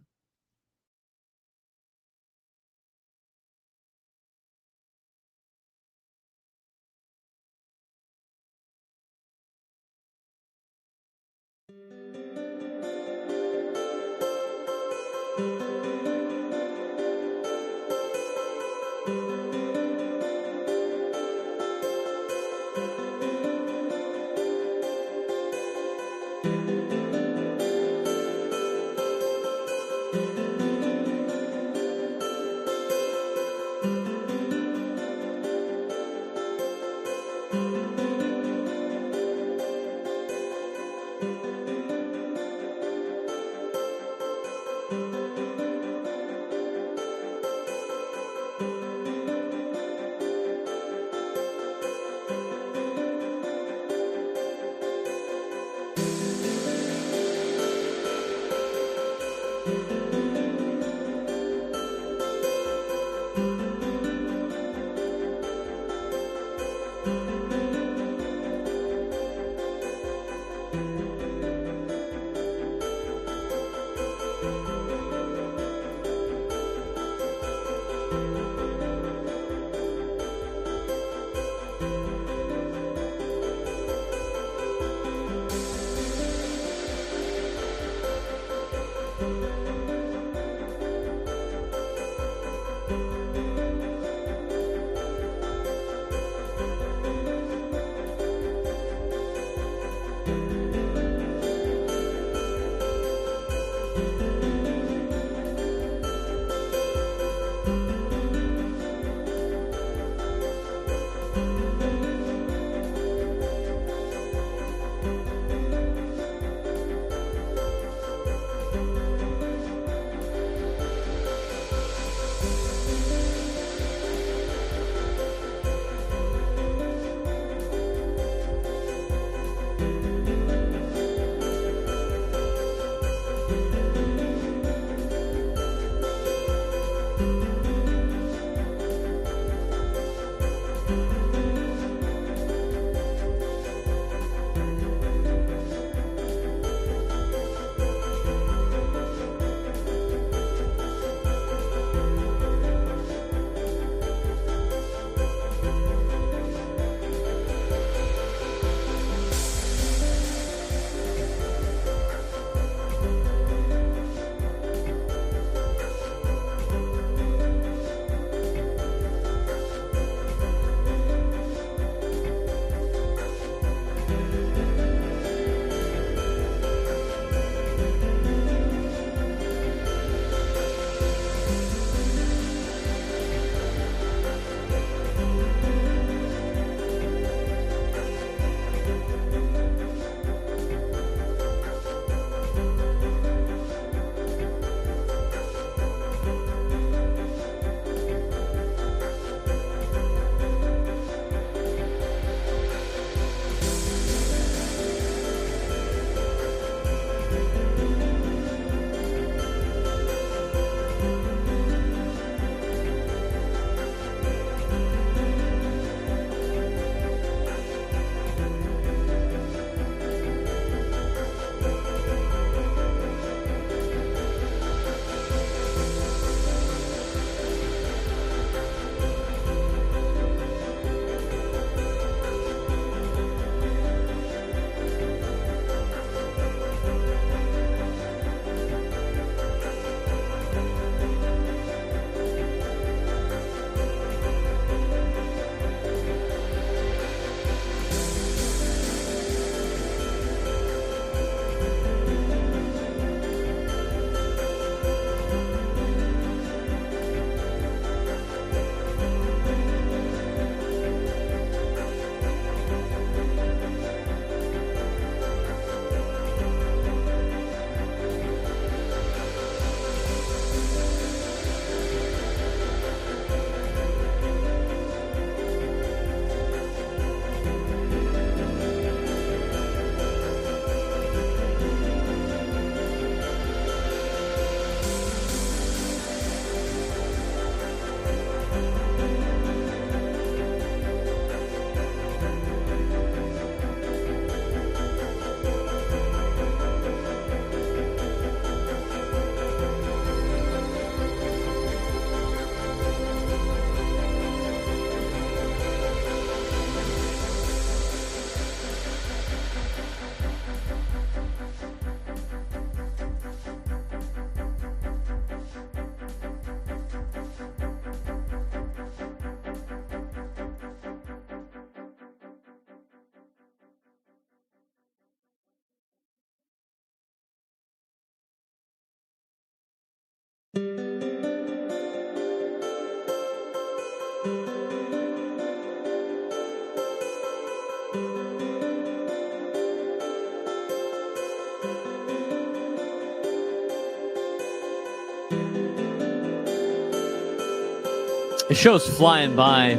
The show's flying by.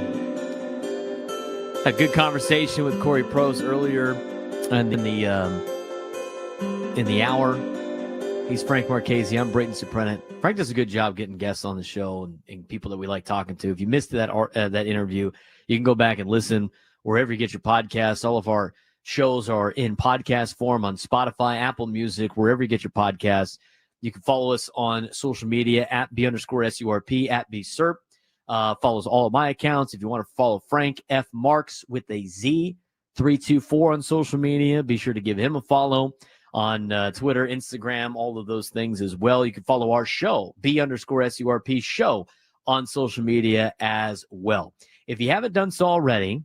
A good conversation with Cory Provus earlier in the hour. He's Frank Marchese. I'm Braden Surprenant. Frank does a good job getting guests on the show and people that we like talking to. If you missed that interview, you can go back and listen wherever you get your podcasts. All of our shows are in podcast form on Spotify, Apple Music, wherever you get your podcasts. You can follow us on social media at B_SURP, at BSURP. Follows all of my accounts. If you want to follow Frank F. Marks with a Z, 324 on social media, be sure to give him a follow on Twitter, Instagram, all of those things as well. You can follow our show, B_SURP show, on social media as well. If you haven't done so already,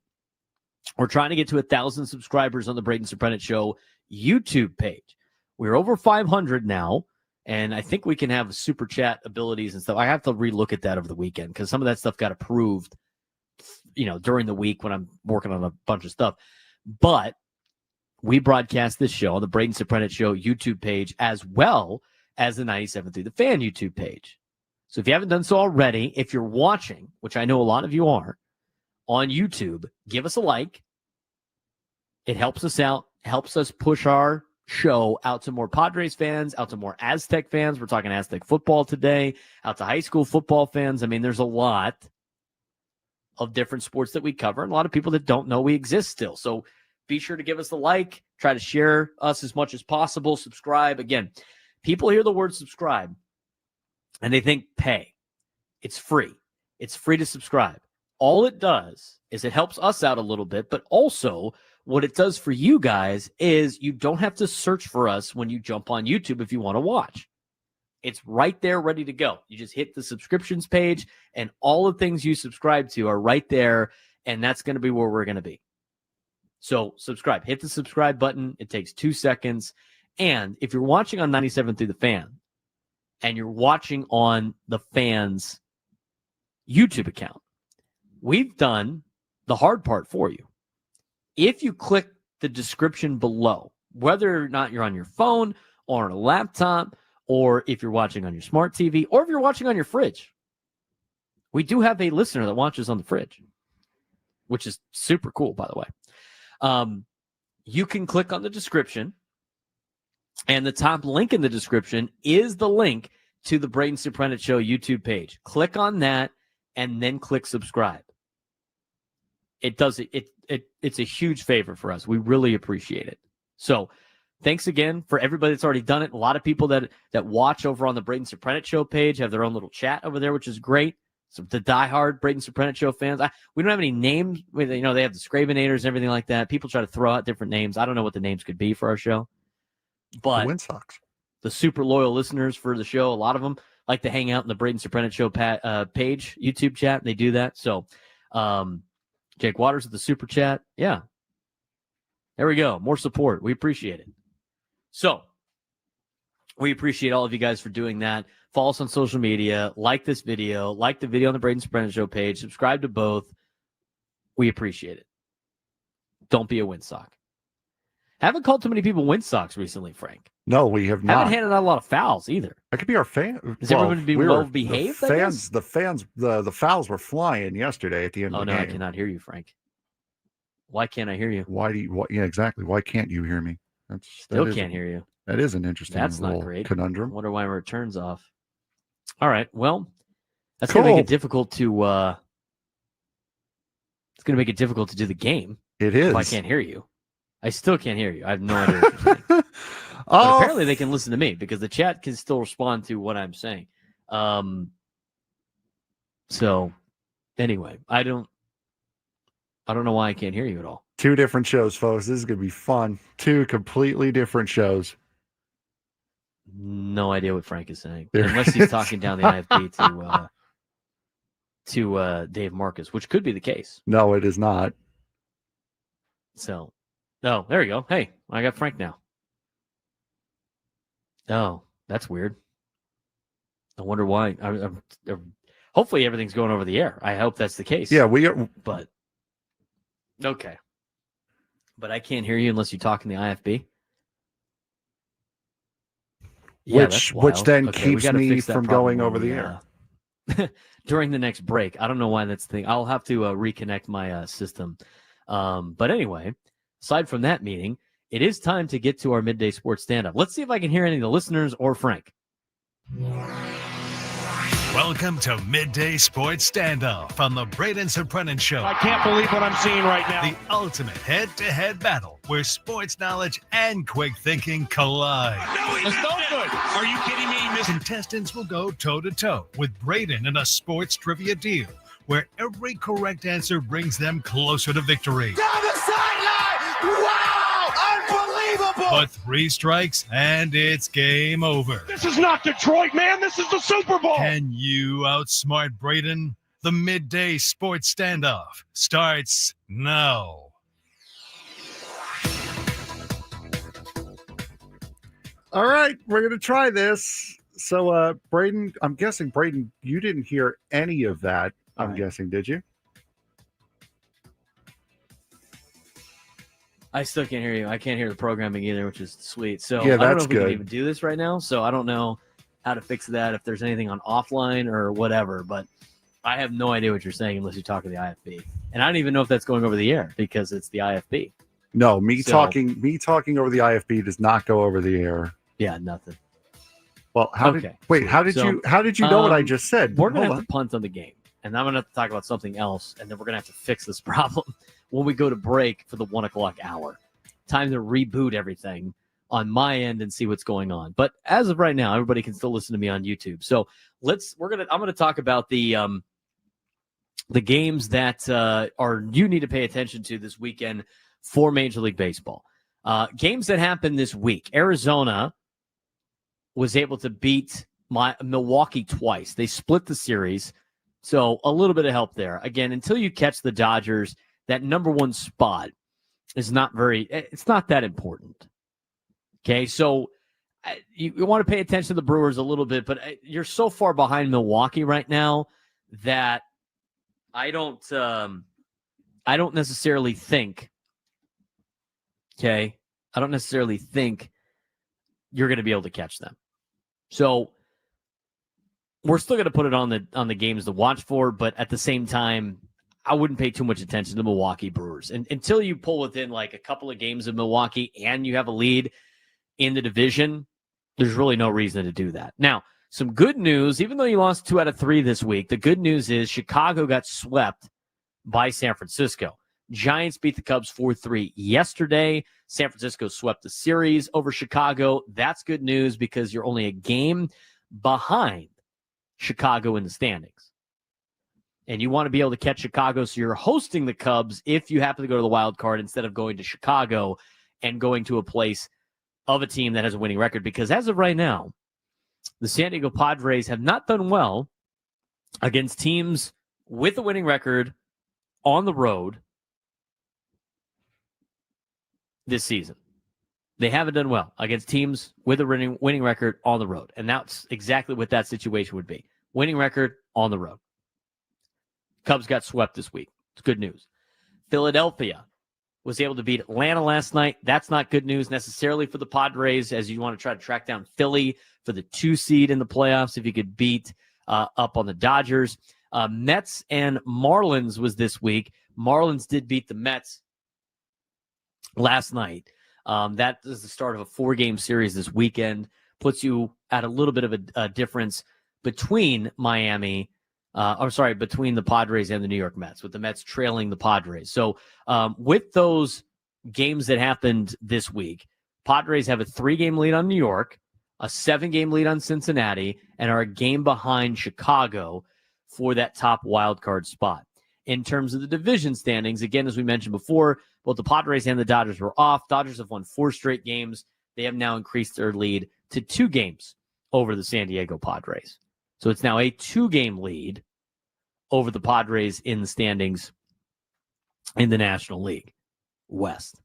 we're trying to get to 1,000 subscribers on the Braden Surprenant Show YouTube page. We're over 500 now, and I think we can have super chat abilities and stuff. I have to relook at that over the weekend because some of that stuff got approved, during the week when I'm working on a bunch of stuff. But we broadcast this show on the Braden Surprenant Show YouTube page as well as the 97.3 The Fan YouTube page. So if you haven't done so already, if you're watching, which I know a lot of you are, on YouTube, give us a like. It helps us out, helps us push our show out to more Padres fans, out to more Aztec fans. We're talking Aztec football today, out to high school football fans. I mean, there's a lot of different sports that we cover and a lot of people that don't know we exist still. So be sure to give us the like, try to share us as much as possible, subscribe. Again, people hear the word subscribe and they think pay. It's free. It's free to subscribe. All it does is it helps us out a little bit, but also what it does for you guys is you don't have to search for us when you jump on YouTube if you want to watch. It's right there ready to go. You just hit the subscriptions page and all the things you subscribe to are right there, and that's going to be where we're going to be. So subscribe. Hit the subscribe button. It takes 2 seconds. And if you're watching on 97 through the Fan and you're watching on the Fan's YouTube account, we've done the hard part for you. If you click the description below, whether or not you're on your phone or on a laptop, or if you're watching on your smart TV, or if you're watching on your fridge, we do have a listener that watches on the fridge, which is super cool, by the way. You can click on the description, and the top link in the description is the link to the Braden Surprenant Show YouTube page. Click on that, and then click subscribe. It does it's a huge favor for us. We really appreciate it. So thanks again for everybody that's already done it. A lot of people that watch over on the Braden Surprenant Show page have their own little chat over there, which is great. So the diehard Braden Surprenant Show fans, we don't have any names. They have the Scravenators and everything like that. People try to throw out different names. I don't know what the names could be for our show. But the Wind Sox. The super loyal listeners for the show, a lot of them like to hang out in the Braden Surprenant Show page, YouTube chat. They do that. So Jake Waters with the super chat. Yeah. There we go. More support. We appreciate it. So we appreciate all of you guys for doing that. Follow us on social media. Like this video. Like the video on the Braden Surprenant Show page. Subscribe to both. We appreciate it. Don't be a Windsock. Haven't called too many people Windsocks recently, Frank. No, we have not. Haven't handed out a lot of fouls either. That could be our fan. Is everyone be well behaved? The fouls were flying yesterday at the end of the game. I cannot hear you, Frank. Why can't I hear you? Yeah, exactly. Why can't you hear me? Still can't hear you. That is an interesting not great. Conundrum. I wonder why my return's off. All right. Well, that's cool. going to make it difficult to it's going to make it difficult to do the game. It is. If I can't hear you. I still can't hear you. I have no idea what you're saying. But apparently they can listen to me because the chat can still respond to what I'm saying. So anyway, I don't know why I can't hear you at all. 2 different shows, folks. This is going to be fun. 2 completely different shows. No idea what Frank is saying. Unless he's talking down the IFB to Dave Marcus, which could be the case. No, it is not. So, there you go. Hey, I got Frank now. Oh, that's weird. I wonder why. Hopefully everything's going over the air. I hope that's the case. Yeah, we are. But, okay. But I can't hear you unless you talk in the IFB. Yeah, which then keeps me from going over the air. during the next break. I don't know why that's the thing. I'll have to reconnect my system. But anyway, aside from that meeting, it is time to get to our midday sports stand-up. Let's see if I can hear any of the listeners or Frank. Welcome to Midday Sports Stand-Off on the Braden Surprenant Show. I can't believe what I'm seeing right now. The ultimate head-to-head battle where sports knowledge and quick thinking collide. No, it's no good. Are you kidding me? Contestants will go toe-to-toe with Braden in a sports trivia deal where every correct answer brings them closer to victory. Down the sideline! Wow! Unbelievable! But 3 strikes and it's game over. This is not Detroit, man. This is the Super Bowl. Can you outsmart Braden? The Midday Sports Standoff starts now. All right, we're going to try this. So, Braden, I'm guessing, Braden, you didn't hear any of that, I'm guessing, did you? I still can't hear you. I can't hear the programming either, which is sweet. So Yeah, I don't know that's if we can good. even do this right now. So I don't know how to fix that, if there's anything on offline or whatever. But I have no idea what you're saying unless you talk to the IFB. And I don't even know if that's going over the air because it's the IFB. No, me So- talking over the IFB does not go over the air. Yeah, nothing. Well, how Okay, did wait? sweet. How did So, you know what I just said? We're going to Hold have to punt on the game. And I'm going to have to talk about something else. And then we're going to have to fix this problem when we go to break for the 1 o'clock hour. Time to reboot everything on my end and see what's going on. But as of right now, everybody can still listen to me on YouTube. So I'm going to talk about the games that you need to pay attention to this weekend for Major League Baseball. Games that happened this week. Arizona was able to beat Milwaukee twice. They split the series, so a little bit of help there. Again, until you catch the Dodgers, that number 1 spot is it's not that important. Okay, so you want to pay attention to the Brewers a little bit, but you're so far behind Milwaukee right now that I don't necessarily think, okay, I don't necessarily think you're going to be able to catch them. So we're still going to put it on the games to watch for, but at the same time, I wouldn't pay too much attention to Milwaukee Brewers. And until you pull within like a couple of games of Milwaukee and you have a lead in the division, there's really no reason to do that. Now, some good news, even though you lost 2 out of 3 this week, the good news is Chicago got swept by San Francisco. Giants beat the Cubs 4-3 yesterday. San Francisco swept the series over Chicago. That's good news because you're only a game behind Chicago in the standings. And you want to be able to catch Chicago, so you're hosting the Cubs if you happen to go to the wild card instead of going to Chicago and going to a place of a team that has a winning record. Because as of right now, the San Diego Padres have not done well against teams with a winning record on the road this season. They haven't done well against teams with a winning record on the road. And that's exactly what that situation would be. Winning record on the road. Cubs got swept this week. It's good news. Philadelphia was able to beat Atlanta last night. That's not good news necessarily for the Padres, as you want to try to track down Philly for the 2 seed in the playoffs if you could beat up on the Dodgers. Mets and Marlins was this week. Marlins did beat the Mets last night. That is the start of a 4-game series this weekend. Puts you at a little bit of a difference between between the Padres and the New York Mets, with the Mets trailing the Padres. So with those games that happened this week, Padres have a 3-game lead on New York, a 7-game lead on Cincinnati, and are a game behind Chicago for that top wild card spot. In terms of the division standings, again, as we mentioned before, both the Padres and the Dodgers were off. Dodgers have won 4 straight games. They have now increased their lead to 2 games over the San Diego Padres. So it's now a 2-game lead over the Padres in the standings in the National League West.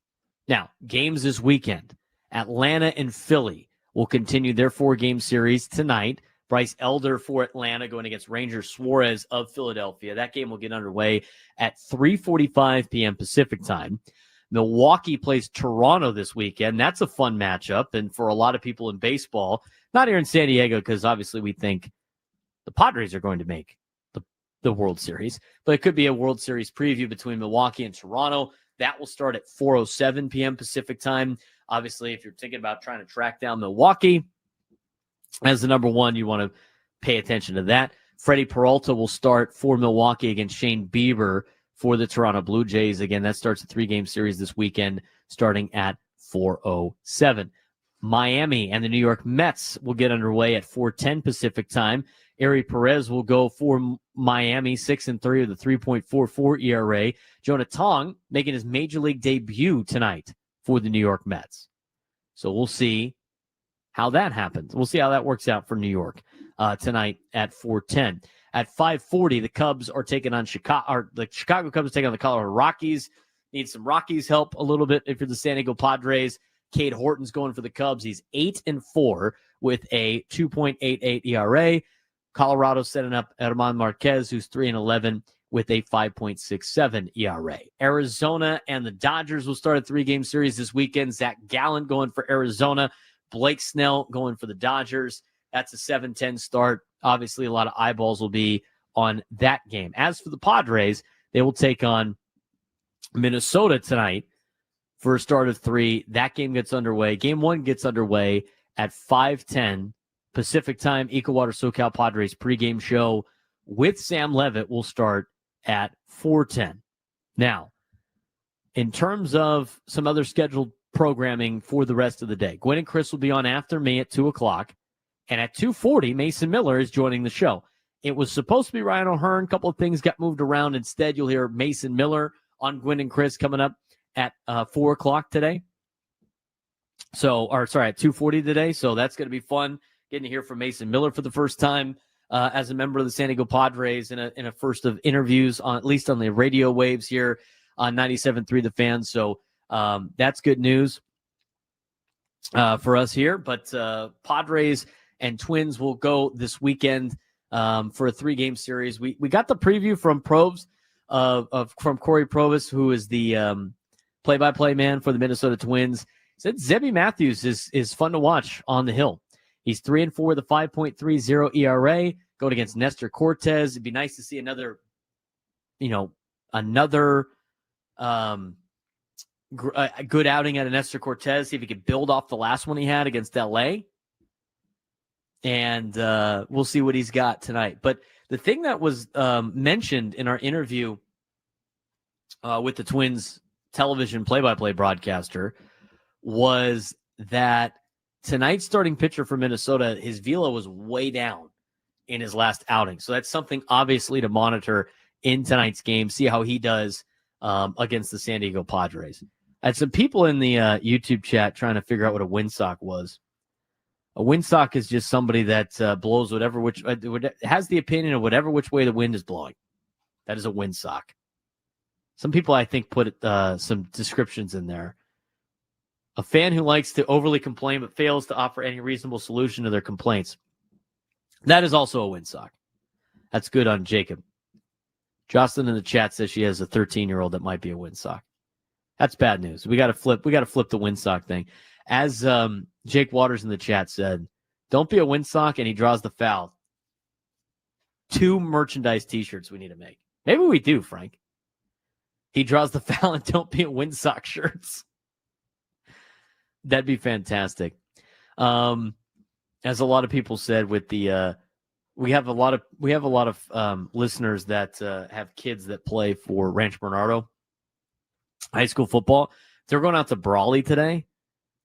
Now, games this weekend. Atlanta and Philly will continue their 4-game series tonight. Bryce Elder for Atlanta going against Ranger Suarez of Philadelphia. That game will get underway at 3:45 p.m. Pacific time. Milwaukee plays Toronto this weekend. That's a fun matchup. And for a lot of people in baseball, not here in San Diego, because obviously we think the Padres are going to make the World Series, but it could be a World Series preview between Milwaukee and Toronto. That will start at 4:07 p.m. Pacific time. Obviously, if you're thinking about trying to track down Milwaukee as the number one, you want to pay attention to that. Freddie Peralta will start for Milwaukee against Shane Bieber for the Toronto Blue Jays. Again, that starts a 3-game series this weekend starting at 4:07. Miami and the New York Mets will get underway at 4:10 Pacific time. Eri Perez will go for Miami, 6-3 with a 3.44 ERA. Jonah Tong making his major league debut tonight for the New York Mets. So we'll see how that happens. We'll see how that works out for New York tonight at 4:10. At 5:40, the Cubs are taking on the Chicago Cubs are taking on the Colorado Rockies. Need some Rockies help a little bit if you're the San Diego Padres. Cade Horton's going for the Cubs. He's 8-4 with a 2.88 ERA. Colorado setting up Herman Marquez, who's 3-11 with a 5.67 ERA. Arizona and the Dodgers will start a 3-game series this weekend. Zach Gallen going for Arizona. Blake Snell going for the Dodgers. That's a 7:10 start. Obviously, a lot of eyeballs will be on that game. As for the Padres, they will take on Minnesota tonight for a start of 3. That game gets underway. Game 1 gets underway at 5:10 Pacific time. Ecowater SoCal Padres pregame show with Sam Levitt will start at 4:10. Now, in terms of some other scheduled programming for the rest of the day, Gwen and Chris will be on after me at 2 o'clock. And at 2:40, Mason Miller is joining the show. It was supposed to be Ryan O'Hearn. A couple of things got moved around. Instead, you'll hear Mason Miller on Gwen and Chris coming up at 4 o'clock today. At 2:40 today. So that's going to be fun, getting to hear from Mason Miller for the first time as a member of the San Diego Padres in a first of interviews, at least on the radio waves here on 97.3 The Fan. So that's good news for us here. But Padres and Twins will go this weekend for a 3-game series. We got the preview from Probes from Cory Provus, who is the play-by-play man for the Minnesota Twins. He said Zebby Matthews is fun to watch on the hill. He's 3-4 with a 5.30 ERA, going against Nestor Cortez. It'd be nice to see another good outing out of Nestor Cortez. See if he could build off the last one he had against LA. And we'll see what he's got tonight. But the thing that was mentioned in our interview with the Twins television play-by-play broadcaster was that tonight's starting pitcher for Minnesota, his velo was way down in his last outing. So that's something obviously to monitor in tonight's game, see how he does against the San Diego Padres. I had some people in the YouTube chat trying to figure out what a windsock was. A windsock is just somebody that blows has the opinion of whatever which way the wind is blowing. That is a windsock. Some people, I think, put some descriptions in there. A fan who likes to overly complain but fails to offer any reasonable solution to their complaints. That is also a windsock. That's good on Jacob. Jocelyn in the chat says she has a 13-year-old that might be a windsock. That's bad news. We got to flip the windsock thing. As Jake Waters in the chat said, don't be a windsock, and he draws the foul. 2 merchandise T-shirts we need to make. Maybe we do, Frank. He draws the foul and don't be a windsock shirts. That'd be fantastic. As a lot of people said, with the we have a lot of listeners that have kids that play for Rancho Bernardo high school football. They're going out to Brawley today.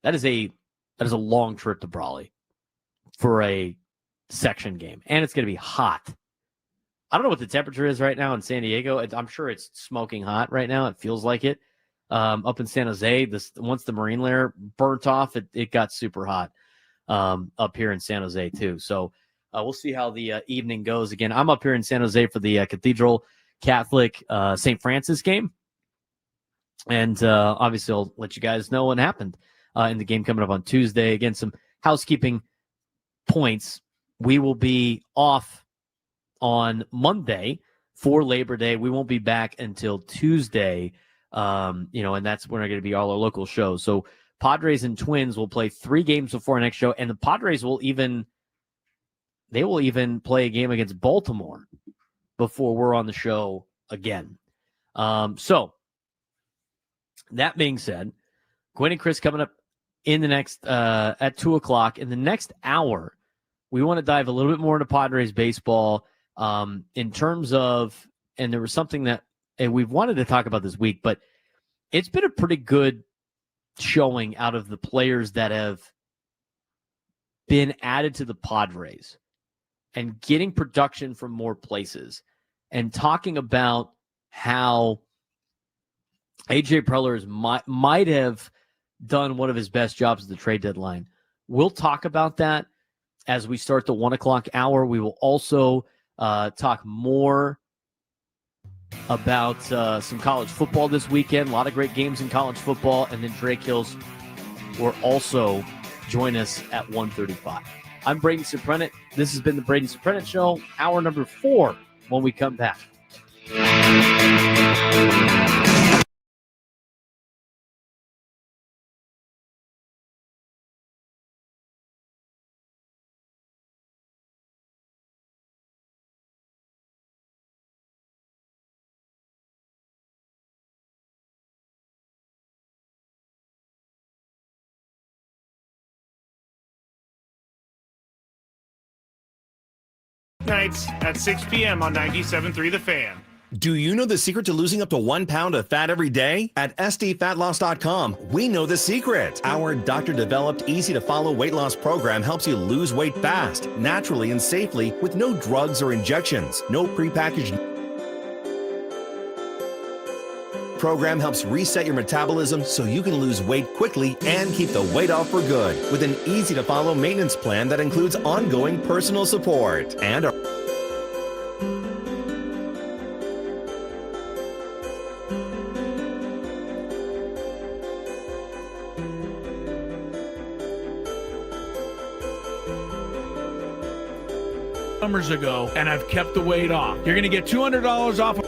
That is a long trip to Brawley for a section game, and it's going to be hot. I don't know what the temperature is right now in San Diego. I'm sure it's smoking hot right now. It feels like it. Up in San Jose, once the marine layer burnt off, it got super hot up here in San Jose too. So we'll see how the evening goes. Again, I'm up here in San Jose for the Cathedral Catholic St. Francis game. And obviously I'll let you guys know what happened in the game coming up on Tuesday. Again, some housekeeping points. We will be off on Monday for Labor Day. We won't be back until Tuesday. And that's when we're going to be all our local shows. So Padres and Twins will play 3 games before our next show, and the Padres will even they will even play a game against Baltimore before we're on the show again. So that being said, Gwen and Chris coming up in the next at 2:00 in the next hour. We want to dive a little bit more into Padres baseball in terms of, and there was something that we've wanted to talk about this week, but it's been a pretty good showing out of the players that have been added to the Padres and getting production from more places, and talking about how AJ Preller might have done one of his best jobs at the trade deadline. We'll talk about that as we start the 1:00 hour. We will also talk more about some college football this weekend. A lot of great games in college football. And then Drake Hills will also join us at 1:35. I'm Braden Surprenant. This has been the Braden Surprenant Show, hour number 4 when we come back. Nights at 6 p.m. on 97.3 The Fan. Do you know the secret to losing up to 1 pound of fat every day? At SDFatLoss.com, we know the secret. Our doctor-developed, easy-to-follow weight loss program helps you lose weight fast, naturally, and safely with no drugs or injections, no prepackaged. Program helps reset your metabolism so you can lose weight quickly and keep the weight off for good with an easy-to-follow maintenance plan that includes ongoing personal support and summers ago, and I've kept the weight off. You're going to get $200 off.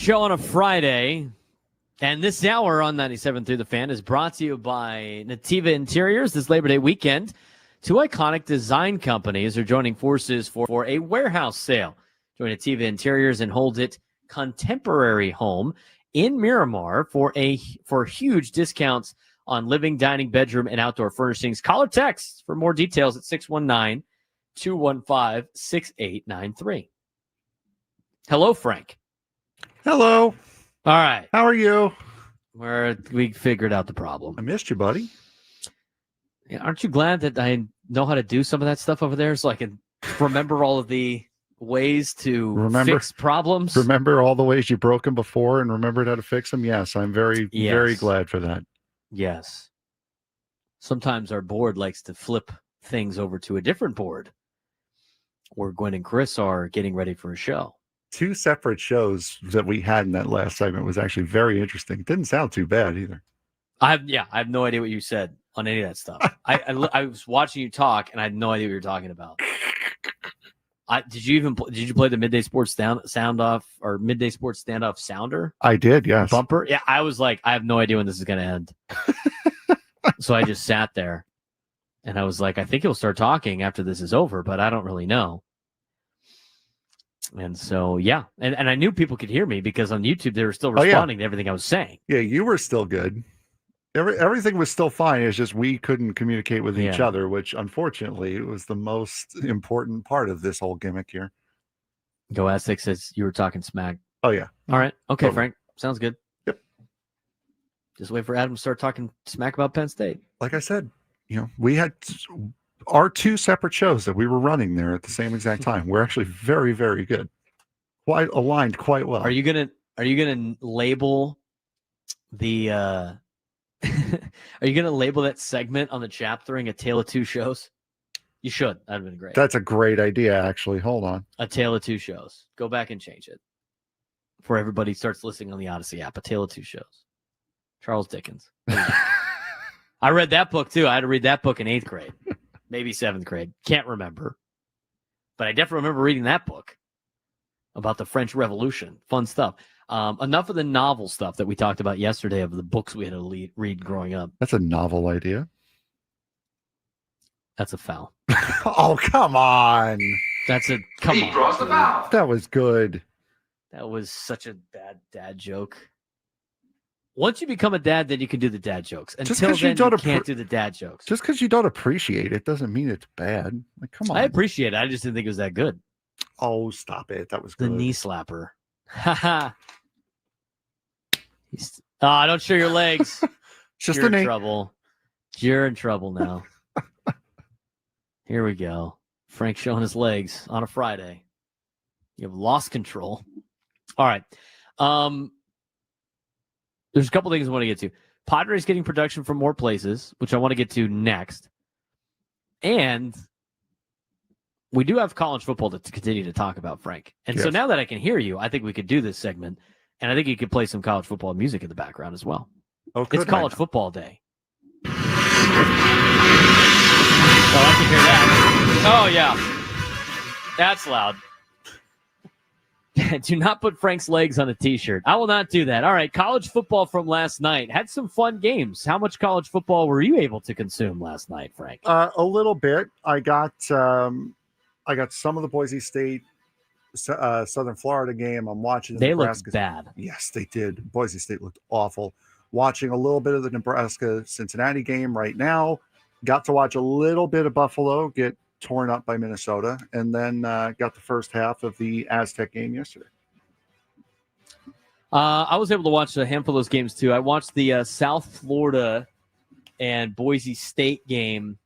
show on a Friday. And this hour on 97.3 The Fan is brought to you by Nativa Interiors. This Labor Day weekend, 2 iconic design companies are joining forces for a warehouse sale. Join Nativa Interiors and hold it contemporary home in Miramar for huge discounts on living, dining, bedroom, and outdoor furnishings. Call or text for more details at 619-215-6893. Hello, Frank. Hello. All right. How are you? We figured out the problem. I missed you, buddy. Yeah, aren't you glad that I know how to do some of that stuff over there so I can remember all of the ways to fix problems? Remember all the ways you broke them before and remembered how to fix them? Yes, I'm very glad for that. Yes. Sometimes our board likes to flip things over to a different board where Gwen and Chris are getting ready for a show. 2 separate shows that we had in that last segment was actually very interesting. It didn't sound too bad either. I have no idea what you said on any of that stuff. I was watching you talk and I had no idea what you were talking about. Did you play the midday sports standoff sounder? I did, yes. Bumper? Yeah, I was like, I have no idea when this is going to end. So I just sat there and I was like, I think he'll start talking after this is over, but I don't really know. And so, yeah. And I knew people could hear me because on YouTube, they were still responding to everything I was saying. Yeah, you were still good. Everything was still fine. It's just we couldn't communicate with each other, which unfortunately was the most important part of this whole gimmick here. Go Aztec says you were talking smack. Oh, yeah. All right. Okay, Totally. Frank. Sounds good. Yep. Just wait for Adam to start talking smack about Penn State. Like I said, we had our 2 separate shows that we were running there at the same exact time. We're actually very, very good. Quite aligned quite well. Are you gonna label the are you gonna label that segment on the chaptering A Tale of Two Shows? You should. That'd have been great. That's a great idea, actually. Hold on. A Tale of Two Shows. Go back and change it before everybody starts listening on the Odyssey app. A Tale of Two Shows. Charles Dickens. I read that book too. I had to read that book in 8th grade, maybe 7th grade. Can't remember, but I definitely remember reading that book about the French Revolution. Fun stuff. Enough of the novel stuff that we talked about yesterday of the books we had to read growing up. That's a novel idea. That's a foul. Oh, come on. Come on. That was good. That was such a bad dad joke. Once you become a dad, then you can do the dad jokes. Until then, you can't do the dad jokes. Just because you don't appreciate it doesn't mean it's bad. Like, come on. I appreciate it. I just didn't think it was that good. Oh, stop it. That was The good. knee slapper. Ha don't show your legs. Just You're the in knee. trouble. You're in trouble now. Here we go. Frank showing his legs on a Friday. You have lost control. All right. There's a couple things I want to get to. Padres getting production from more places, which I want to get to next. And we do have college football to continue to talk about, Frank. And so now that I can hear you, I think we could do this segment. And I think you could play some college football music in the background as well. Oh, it's college football day. Oh, I can hear that. Oh, yeah. That's loud. Do not put Frank's legs on a T-shirt. I will not do that. All right, college football from last night. Had some fun games. How much college football were you able to consume last night, Frank? A little bit. I got some of the Boise State, Southern Florida game. I'm watching. They looked bad. Yes, they did. Boise State looked awful. Watching a little bit of the Nebraska-Cincinnati game right now. Got to watch a little bit of Buffalo get torn up by Minnesota, and then got the first half of the Aztec game yesterday. I was able to watch a handful of those games too. I watched the South Florida and Boise State game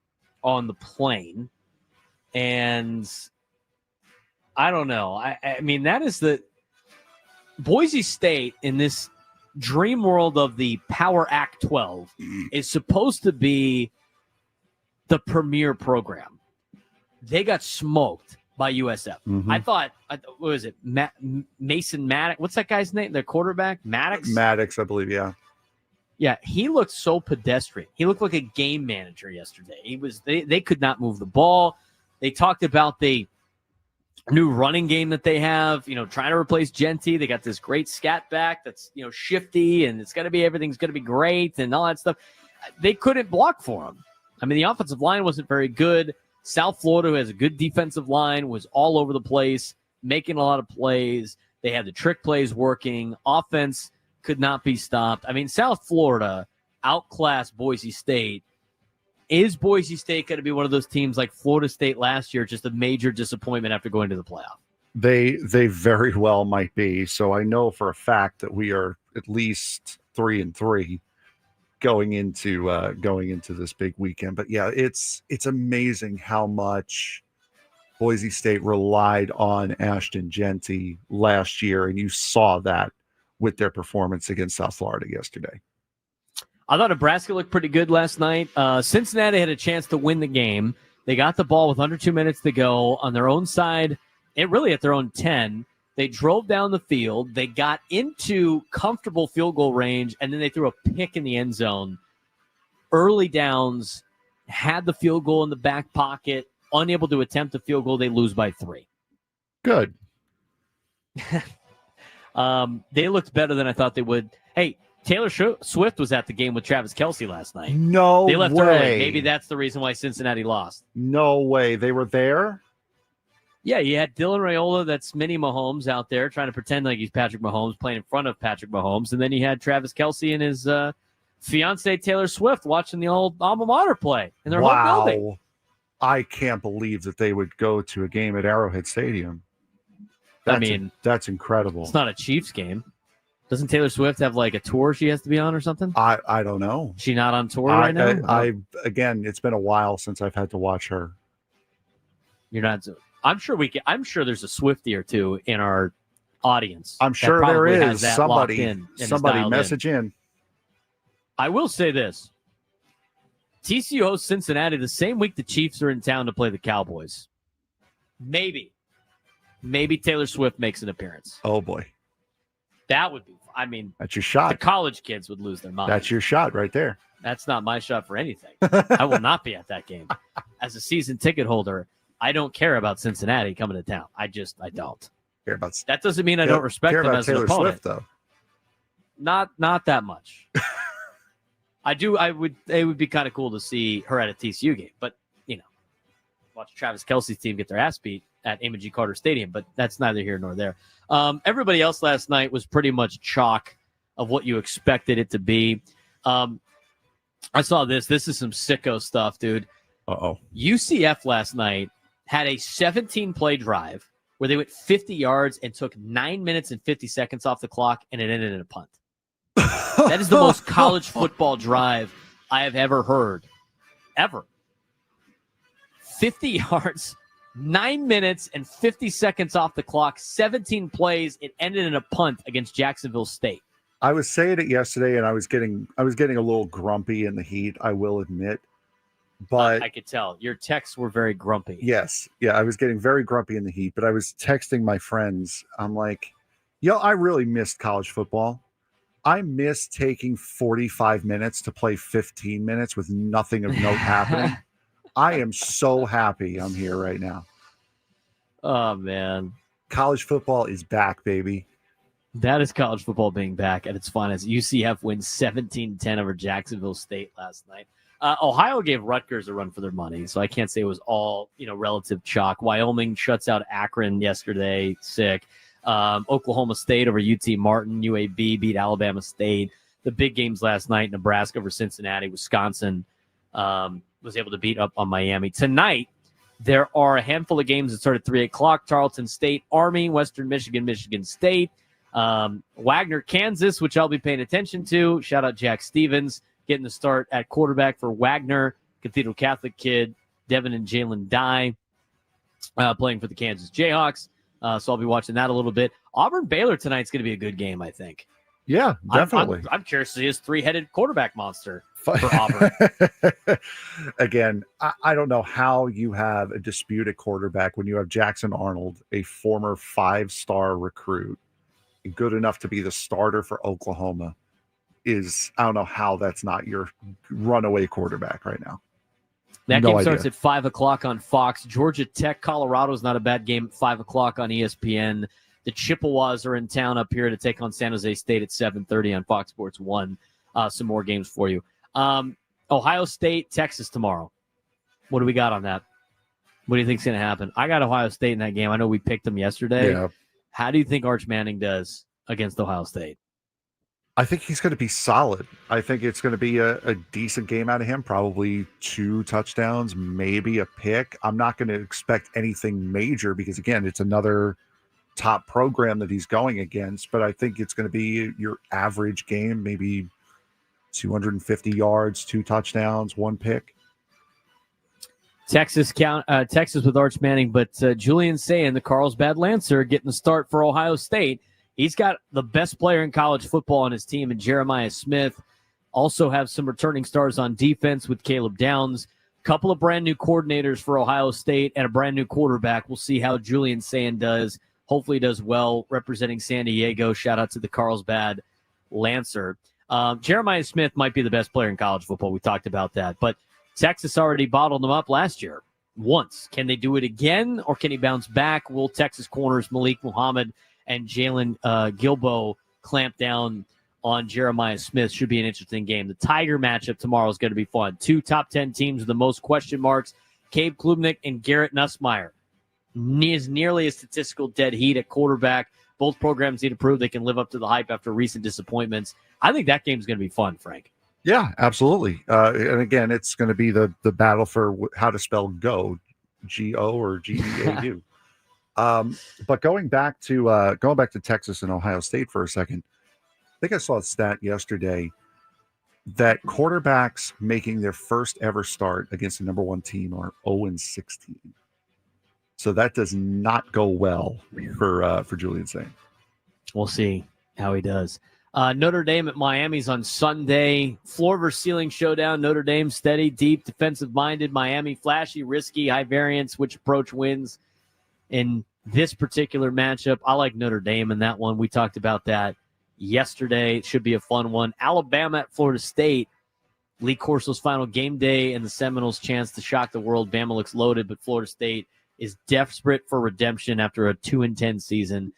on the plane, and I don't know. I mean, that is the Boise State in this dream world of the Power Act 12 is supposed to be the premier program. They got smoked by USF. Mm-hmm. I thought, what was it? Mason Maddox. What's that guy's name? Their quarterback? Maddox? Maddox, I believe, yeah. Yeah, he looked so pedestrian. He looked like a game manager yesterday. They could not move the ball. They talked about they new running game that they have, trying to replace Genty. They got this great scat back that's, shifty, and everything's going to be great and all that stuff. They couldn't block for him. I mean, the offensive line wasn't very good. South Florida, who has a good defensive line, was all over the place, making a lot of plays. They had the trick plays working. Offense could not be stopped. I mean, South Florida outclassed Boise State. Is Boise State going to be one of those teams like Florida State last year, just a major disappointment after going to the playoff? They very well might be. So I know for a fact that we are at least 3-3 going into this big weekend. But yeah, it's amazing how much Boise State relied on Ashton Genty last year, and you saw that with their performance against South Florida yesterday. I thought Nebraska looked pretty good last night. Cincinnati had a chance to win the game. They got the ball with under 2 minutes to go on their own side, and really at their own 10. They drove down the field. They got into comfortable field goal range, and then they threw a pick in the end zone. Early downs, had the field goal in the back pocket, unable to attempt a field goal. They lose by 3. Good. They looked better than I thought they would. Hey, Taylor Swift was at the game with Travis Kelce last night. No way. They left early. Maybe that's the reason why Cincinnati lost. No way. They were there? Yeah, you had Dylan Raiola, that's mini Mahomes, out there trying to pretend like he's Patrick Mahomes, playing in front of Patrick Mahomes. And then you had Travis Kelce and his fiancée Taylor Swift watching the old alma mater play in their home building. I can't believe that they would go to a game at Arrowhead Stadium. That's incredible. It's not a Chiefs game. Doesn't Taylor Swift have like a tour she has to be on or something? I don't know. She not on tour right now? Again, it's been a while since I've had to watch her. You're not. I'm sure there's a Swiftie or two in our audience. I'm sure there is somebody message in. I will say this. TCU hosts Cincinnati the same week the Chiefs are in town to play the Cowboys. Maybe Taylor Swift makes an appearance. Oh boy. That would be, that's your shot. The college kids would lose their mind. That's your shot right there. That's not my shot for anything. I will not be at that game. As a season ticket holder, I don't care about Cincinnati coming to town. I don't care about. That doesn't mean I don't respect them as an opponent. Swift, though. Not that much. It would be kind of cool to see her at a TCU game, but watch Travis Kelce's team get their ass beat at Amon G. Carter Stadium, but that's neither here nor there. Everybody else last night was pretty much chalk of what you expected it to be. I saw this. This is some sicko stuff, dude. Uh-oh. UCF last night had a 17-play drive where they went 50 yards and took 9 minutes and 50 seconds off the clock, and it ended in a punt. That is the most college football drive I have ever heard. Ever. 50 yards, 9 minutes and 50 seconds off the clock, 17 plays. It ended in a punt against Jacksonville State. I was saying it yesterday, and I was getting a little grumpy in the heat, I will admit. But I could tell. Your texts were very grumpy. Yes. Yeah, I was getting very grumpy in the heat, but I was texting my friends. I'm like, I really missed college football. I miss taking 45 minutes to play 15 minutes with nothing of note happening. I am so happy I'm here right now. Oh, man. College football is back, baby. That is college football being back at its finest. UCF wins 17-10 over Jacksonville State last night. Ohio gave Rutgers a run for their money, so I can't say it was all, relative chalk. Wyoming shuts out Akron yesterday. Sick. Oklahoma State over UT Martin. UAB beat Alabama State. The big games last night, Nebraska over Cincinnati. Wisconsin was able to beat up on Miami. Tonight, there are a handful of games that start at 3 o'clock. Tarleton State, Army, Western Michigan, Michigan State. Wagner, Kansas, which I'll be paying attention to. Shout out Jack Stevens getting the start at quarterback for Wagner. Cathedral Catholic kid, Devin and Jalen Dye playing for the Kansas Jayhawks. So I'll be watching that a little bit. Auburn Baylor tonight's going to be a good game, I think. Yeah, definitely. I'm curious to see his 3-headed quarterback monster for Auburn. Again, I don't know how you have a disputed quarterback when you have Jackson Arnold, a former 5-star recruit, good enough to be the starter for Oklahoma. I don't know how that's not your runaway quarterback right now. That No game idea. starts at 5 o'clock on Fox. Georgia Tech, Colorado is not a bad game at 5 o'clock on ESPN. The Chippewas are in town up here to take on San Jose State at 7:30 on Fox Sports 1. Some more games for you. Ohio State, Texas tomorrow. What do we got on that? What do you think's going to happen? I got Ohio State in that game. I know we picked them yesterday. Yeah. How do you think Arch Manning does against Ohio State? I think he's going to be solid. I think it's going to be a decent game out of him, probably 2 touchdowns, maybe a pick. I'm not going to expect anything major because, again, it's another top program that he's going against, but I think it's going to be your average game, maybe 250 yards, 2 touchdowns, 1 pick. Texas with Arch Manning, but Julian Sayin, the Carlsbad Lancer, getting the start for Ohio State. He's got the best player in college football on his team in Jeremiah Smith. Also have some returning stars on defense with Caleb Downs. Couple of brand new coordinators for Ohio State and a brand new quarterback. We'll see how Julian Sayin does. Hopefully he does well representing San Diego. Shout out to the Carlsbad Lancer. Jeremiah Smith might be the best player in college football. We talked about that. But Texas already bottled them up last year once. Can they do it again, or can he bounce back? Will Texas corners Malik Muhammad and Jalen Gilbo clamp down on Jeremiah Smith? Should be an interesting game. The Tiger matchup tomorrow is going to be fun. 2 top 10 teams with the most question marks, Cade Klubnik and Garrett Nussmeier. Is nearly a statistical dead heat at quarterback. Both programs need to prove they can live up to the hype after recent disappointments. I think that game's going to be fun, Frank. Yeah, absolutely. And again, it's going to be the battle for how to spell go, G-O or G-E-A-U. But going back to Texas and Ohio State for a second, I think I saw a stat yesterday that quarterbacks making their first ever start against the number 1 team are 0-16. So that does not go well for Julian Sayin. We'll see how he does. Notre Dame at Miami's on Sunday. Floor versus ceiling showdown. Notre Dame steady, deep, defensive-minded. Miami flashy, risky, high variance. Which approach wins in this particular matchup? I like Notre Dame in that one. We talked about that yesterday. It should be a fun one. Alabama at Florida State. Lee Corso's final game day and the Seminoles' chance to shock the world. Bama looks loaded, but Florida State is desperate for redemption after a 2-10 season.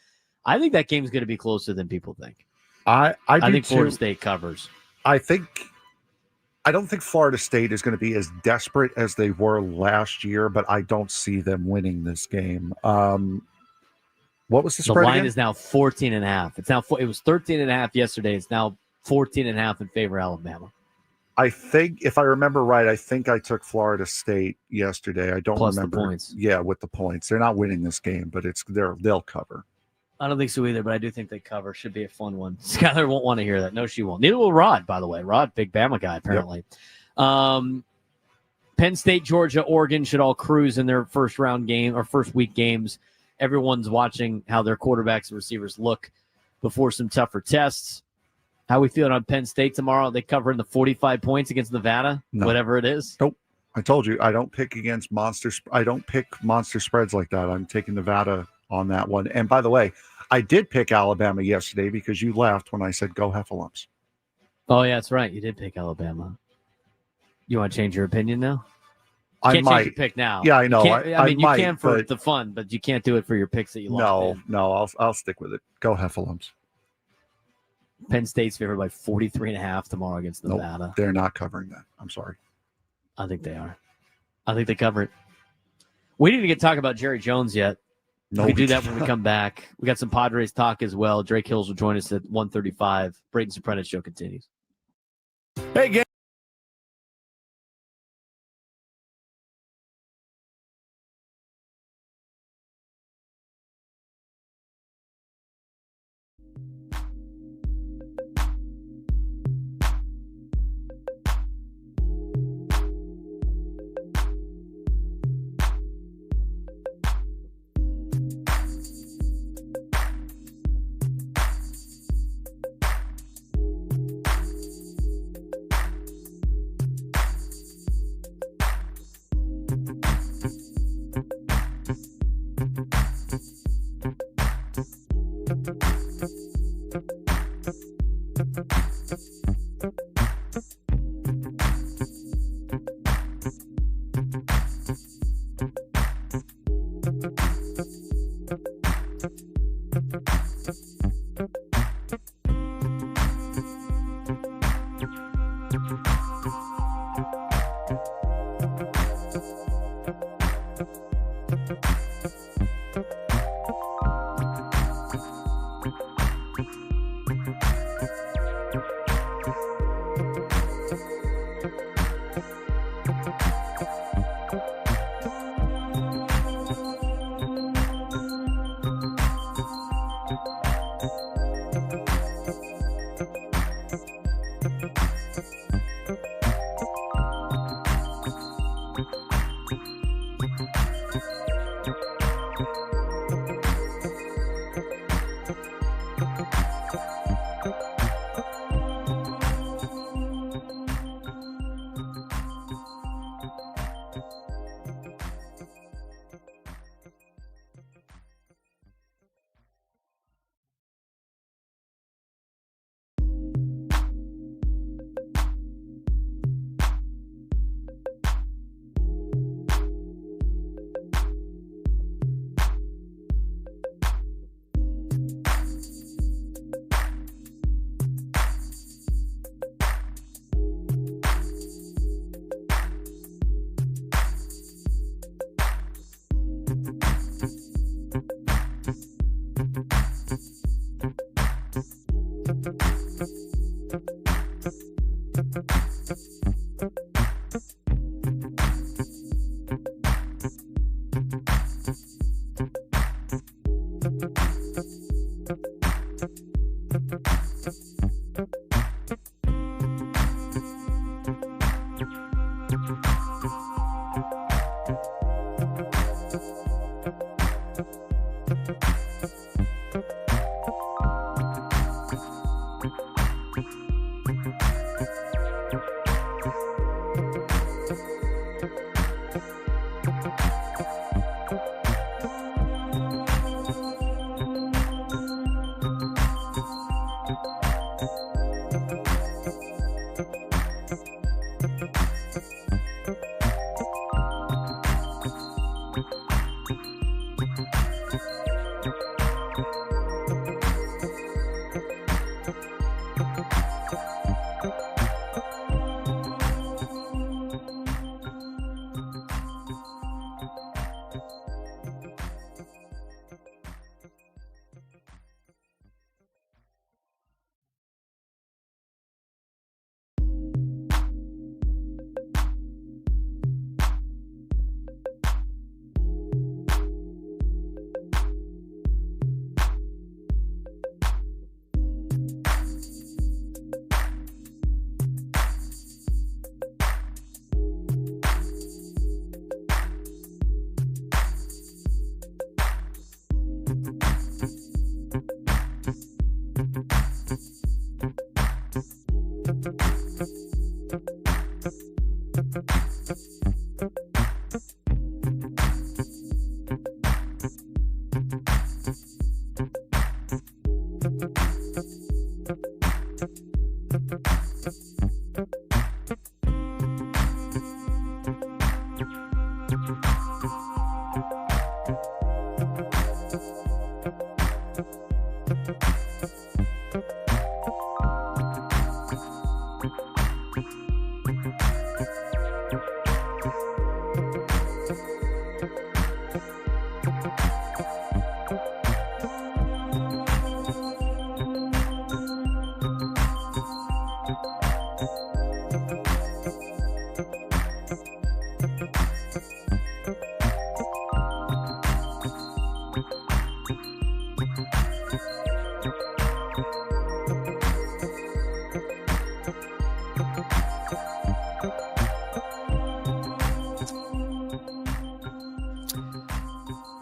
I think that game's going to be closer than people think. I think Florida State covers. I don't think Florida State is going to be as desperate as they were last year, but I don't see them winning this game. What was the spread? The line again? is now 14.5. It's now it was 13.5 yesterday. It's now 14.5 in favor of Alabama. I think, if I remember right, I think I took Florida State yesterday. I don't Plus remember. the points. Yeah, with the points. They're not winning this game, but they'll cover. I don't think so either, but I do think they cover. Should be a fun one. Skyler won't want to hear that. No, she won't. Neither will Rod, by the way. Rod, big Bama guy, apparently. Yep. Penn State, Georgia, Oregon should all cruise in their first round game or first week games. Everyone's watching how their quarterbacks and receivers look before some tougher tests. How we feeling on Penn State tomorrow? They covering the 45 points against Nevada, whatever it is. Nope. I told you I don't pick against monsters. I don't pick monster spreads like that. I'm taking Nevada on that one. And by the way, I did pick Alabama yesterday because you laughed when I said go Heffalumps. Oh yeah, that's right. You did pick Alabama. You want to change your opinion now? I can't might change your pick now. Yeah, I know. I mean, might, you can for but the fun, but you can't do it for your picks that you lost. No, I'll stick with it. Go Heffalumps. Penn State's favored by 43.5 tomorrow against Nevada. Nope, they're not covering that. I'm sorry. I think they are. I think they cover it. We didn't get to talk about Jerry Jones yet. No, we do that when we come back. We got some Padres talk as well. Drake Hills will join us at 1:35. Braden Surprenant show continues. Hey, gang.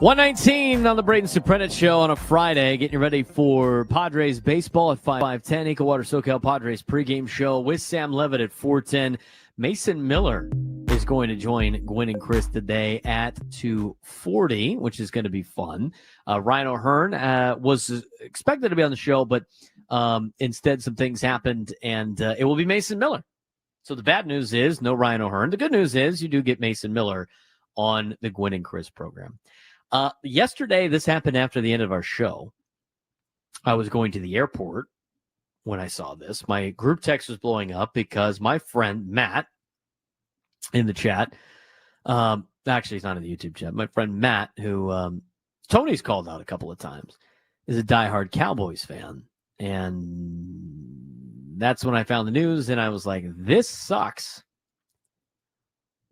119 on the Braden Surprenant Show on a Friday, getting you ready for Padres baseball at 5:10. Ecowater SoCal Padres pregame show with Sam Levitt at 4:10. Mason Miller is going to join Gwen and Chris today at 2:40, which is going to be fun. Ryan O'Hearn was expected to be on the show, but instead some things happened, and it will be Mason Miller. So the bad news is no Ryan O'Hearn. The good news is you do get Mason Miller on the Gwen and Chris program. Yesterday, this happened after the end of our show. I was going to the airport when I saw this. My group text was blowing up because my friend Matt in the chat. Actually, he's not in the YouTube chat. My friend Matt, who Tony's called out a couple of times, is a diehard Cowboys fan. And that's when I found the news, and I was like, this sucks.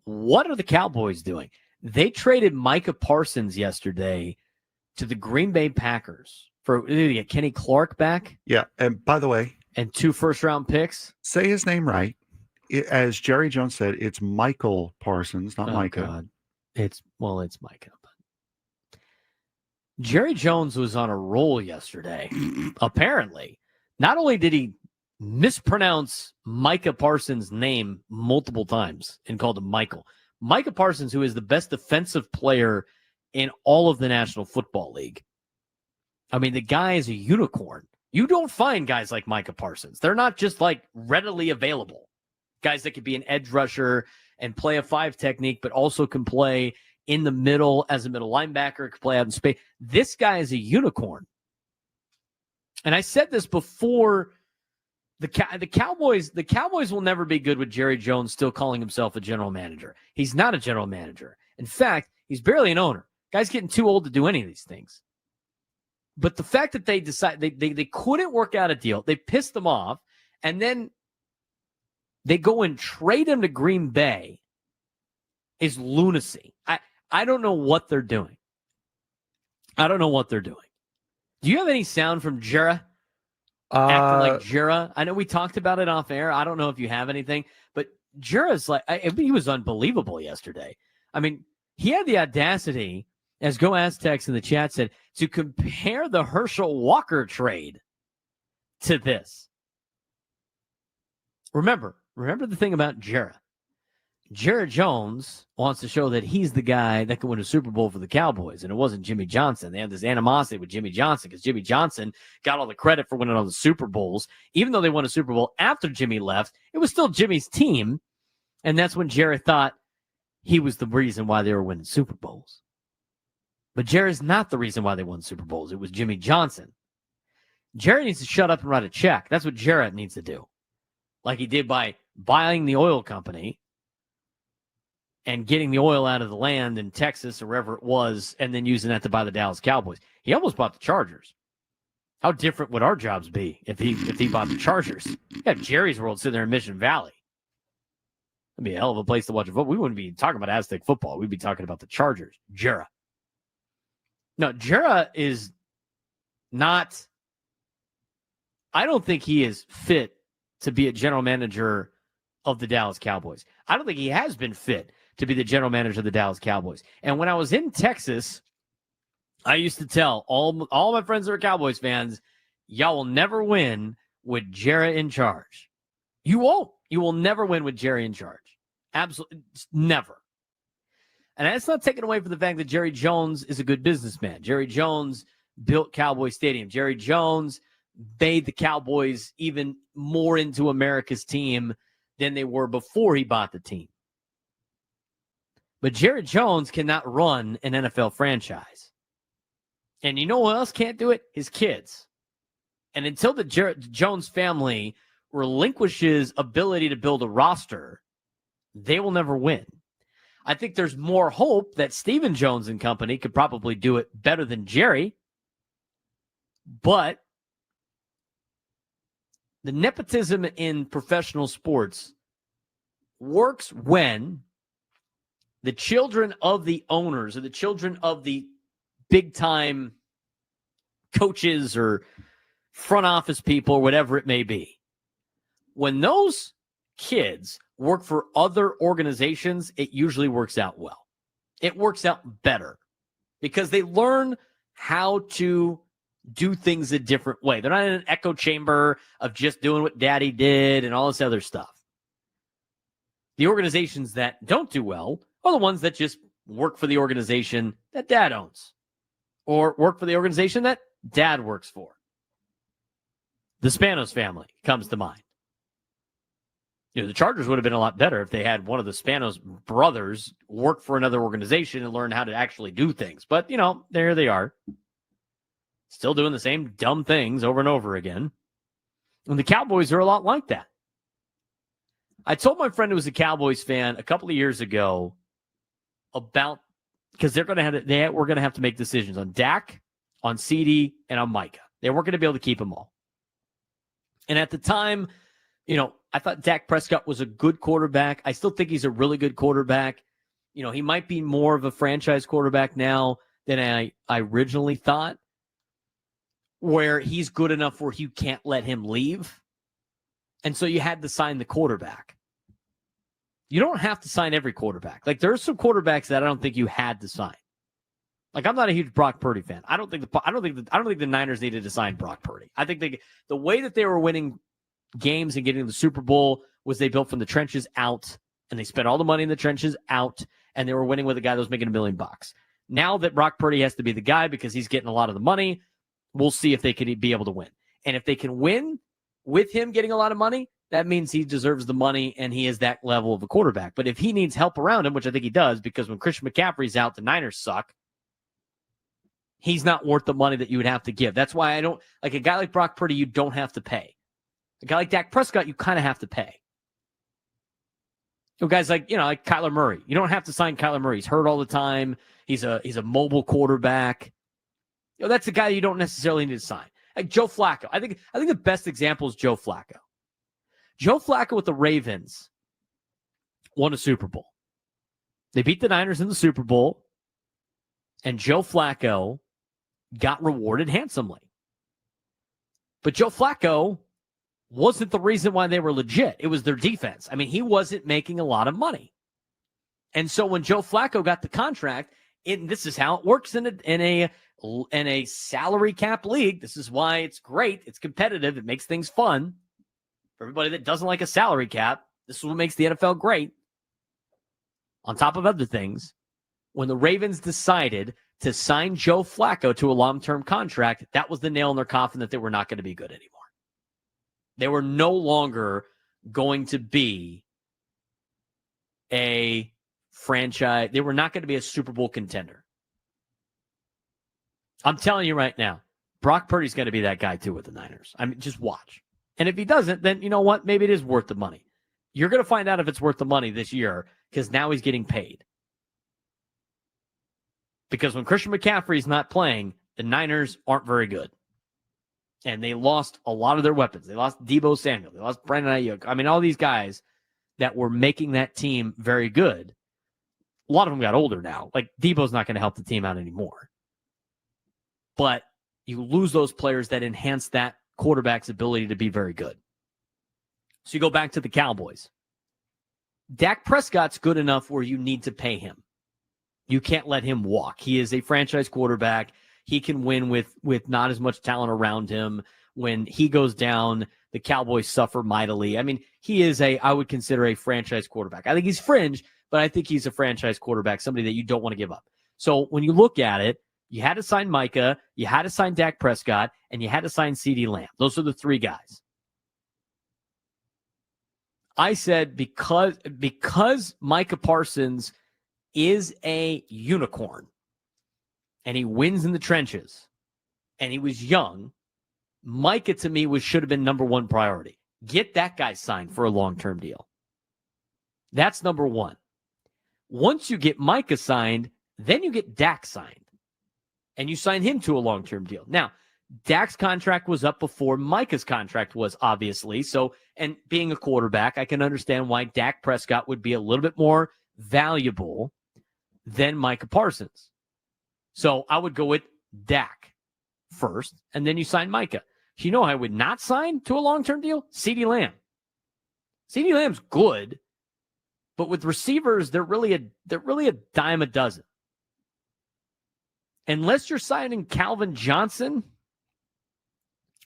What are the Cowboys doing? They traded Micah Parsons yesterday to the Green Bay Packers for Kenny Clark back. Yeah, and by the way, and 2 first-round picks. Say his name right. As Jerry Jones said, it's Michael Parsons, not Micah. God. It's Micah. But Jerry Jones was on a roll yesterday. Apparently, not only did he mispronounce Micah Parsons' name multiple times and called him Michael. Micah Parsons, who is the best defensive player in all of the National Football League. I mean, the guy is a unicorn. You don't find guys like Micah Parsons. They're not just like readily available. Guys that could be an edge rusher and play a 5 technique, but also can play in the middle as a middle linebacker, can play out in space. This guy is a unicorn. And I said this before, the Cowboys will never be good with Jerry Jones still calling himself a general manager. He's not a general manager. In fact, he's barely an owner. Guy's getting too old to do any of these things. But the fact that they they couldn't work out a deal, they pissed them off, and then they go and trade him to Green Bay is lunacy. I don't know what they're doing. I don't know what they're doing. Do you have any sound from Jera? Acting like Jera? I know we talked about it off air. I don't know if you have anything, but Jera's like, he was unbelievable yesterday. I mean, he had the audacity, as Go Aztecs in the chat said, to compare the Herschel Walker trade to this. Remember the thing about Jera. Jerry Jones wants to show that he's the guy that can win a Super Bowl for the Cowboys, and it wasn't Jimmy Johnson. They have this animosity with Jimmy Johnson because Jimmy Johnson got all the credit for winning all the Super Bowls. Even though they won a Super Bowl after Jimmy left, it was still Jimmy's team, and that's when Jerry thought he was the reason why they were winning Super Bowls. But Jerry's not the reason why they won Super Bowls. It was Jimmy Johnson. Jerry needs to shut up and write a check. That's what Jerry needs to do. Like he did by buying the oil company and getting the oil out of the land in Texas or wherever it was, and then using that to buy the Dallas Cowboys. He almost bought the Chargers. How different would our jobs be if he bought the Chargers? You have Jerry's World sitting there in Mission Valley. That'd be a hell of a place to watch a football. We wouldn't be talking about Aztec football. We'd be talking about the Chargers. Jera. No, Jera is not. I don't think he is fit to be a general manager of the Dallas Cowboys. I don't think he has been fit to be the general manager of the Dallas Cowboys. And when I was in Texas, I used to tell all my friends that are Cowboys fans, y'all will never win with Jerry in charge. You won't. You will never win with Jerry in charge. Absolutely never. And that's not taken away from the fact that Jerry Jones is a good businessman. Jerry Jones built Cowboy Stadium. Jerry Jones made the Cowboys even more into America's team than they were before he bought the team. But Jerry Jones cannot run an NFL franchise. And you know who else can't do it? His kids. And until the Jones family relinquishes ability to build a roster, they will never win. I think there's more hope that Stephen Jones and company could probably do it better than Jerry. But the nepotism in professional sports works when the children of the owners or the children of the big-time coaches or front office people, whatever it may be, when those kids work for other organizations, it usually works out well. It works out better because they learn how to do things a different way. They're not in an echo chamber of just doing what daddy did and all this other stuff. The organizations that don't do well are the ones that just work for the organization that dad owns or work for the organization that dad works for. The Spanos family comes to mind. The Chargers would have been a lot better if they had one of the Spanos brothers work for another organization and learn how to actually do things. But, there they are. Still doing the same dumb things over and over again. And the Cowboys are a lot like that. I told my friend who was a Cowboys fan a couple of years ago about, because we're going to have to make decisions on Dak, on CD, and on Micah. They weren't going to be able to keep them all. And at the time, I thought Dak Prescott was a good quarterback. I still think he's a really good quarterback. He might be more of a franchise quarterback now than I originally thought, where he's good enough where you can't let him leave. And so you had to sign the quarterback. You don't have to sign every quarterback. Like, there are some quarterbacks that I don't think you had to sign. Like, I'm not a huge Brock Purdy fan. I don't think the Niners needed to sign Brock Purdy. I think the way that they were winning games and getting to the Super Bowl was they built from the trenches out, and they spent all the money in the trenches out, and they were winning with a guy that was making $1 million. Now that Brock Purdy has to be the guy because he's getting a lot of the money, we'll see if they can be able to win. And if they can win with him getting a lot of money, that means he deserves the money and he is that level of a quarterback. But if he needs help around him, which I think he does, because when Christian McCaffrey's out, the Niners suck, he's not worth the money that you would have to give. That's why I don't like a guy like Brock Purdy. You don't have to pay. A guy like Dak Prescott, you kind of have to pay. Guys like Kyler Murray, you don't have to sign Kyler Murray. He's hurt all the time. He's a mobile quarterback. That's a guy you don't necessarily need to sign. Like Joe Flacco. I think the best example is Joe Flacco. Joe Flacco with the Ravens won a Super Bowl. They beat the Niners in the Super Bowl, and Joe Flacco got rewarded handsomely. But Joe Flacco wasn't the reason why they were legit. It was their defense. I mean, he wasn't making a lot of money. And so when Joe Flacco got the contract, this is how it works in a salary cap league. This is why it's great. It's competitive. It makes things fun. For everybody that doesn't like a salary cap, this is what makes the NFL great. On top of other things, when the Ravens decided to sign Joe Flacco to a long-term contract, that was the nail in their coffin that they were not going to be good anymore. They were no longer going to be a franchise. They were not going to be a Super Bowl contender. I'm telling you right now, Brock Purdy's going to be that guy too with the Niners. I mean, just watch. And if he doesn't, then you know what? Maybe it is worth the money. You're going to find out if it's worth the money this year because now he's getting paid. Because when Christian McCaffrey's not playing, the Niners aren't very good. And they lost a lot of their weapons. They lost Deebo Samuel. They lost Brandon Ayuk. I mean, all these guys that were making that team very good. A lot of them got older now. Like, Deebo's not going to help the team out anymore. But you lose those players that enhance that quarterback's ability to be very good. So you go back to the Cowboys. Dak Prescott's good enough where you need to pay him. You can't let him walk. He is a franchise quarterback. He can win with not as much talent around him. When he goes down, the Cowboys suffer mightily. I mean, he is I would consider a franchise quarterback. I think he's fringe, but I think he's a franchise quarterback, somebody that you don't want to give up. So when you look at it, you had to sign Micah, you had to sign Dak Prescott, and you had to sign CeeDee Lamb. Those are the three guys. I said because Micah Parsons is a unicorn, and he wins in the trenches, and he was young, Micah to me should have been number one priority. Get that guy signed for a long-term deal. That's number one. Once you get Micah signed, then you get Dak signed. And you sign him to a long-term deal. Now, Dak's contract was up before Micah's contract was, obviously. So, and being a quarterback, I can understand why Dak Prescott would be a little bit more valuable than Micah Parsons. So I would go with Dak first, and then you sign Micah. You know I would not sign to a long-term deal? CeeDee Lamb. CeeDee Lamb's good, but with receivers, they're really a dime a dozen. Unless you're signing Calvin Johnson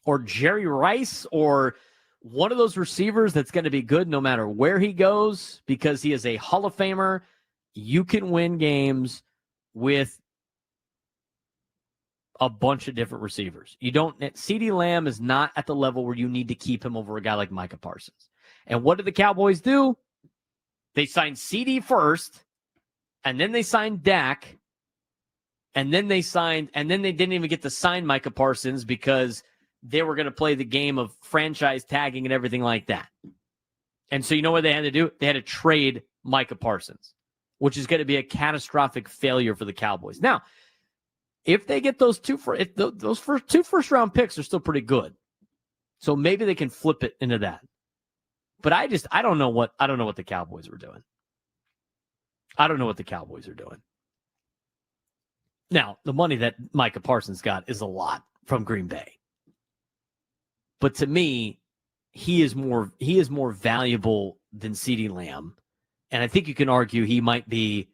or Jerry Rice or one of those receivers that's going to be good no matter where he goes because he is a Hall of Famer, you can win games with a bunch of different receivers. CeeDee Lamb is not at the level where you need to keep him over a guy like Micah Parsons. And what did the Cowboys do? They signed CeeDee first, and then they signed Dak, and then they didn't even get to sign Micah Parsons because they were going to play the game of franchise tagging and everything like that. And so you know what they had to do? They had to trade Micah Parsons, which is going to be a catastrophic failure for the Cowboys. Now, if they get those two first round picks are still pretty good. So maybe they can flip it into that. But I don't know what the Cowboys were doing. I don't know what the Cowboys are doing. Now, the money that Micah Parsons got is a lot from Green Bay. But to me, he is more valuable than CeeDee Lamb. And I think you can argue he might be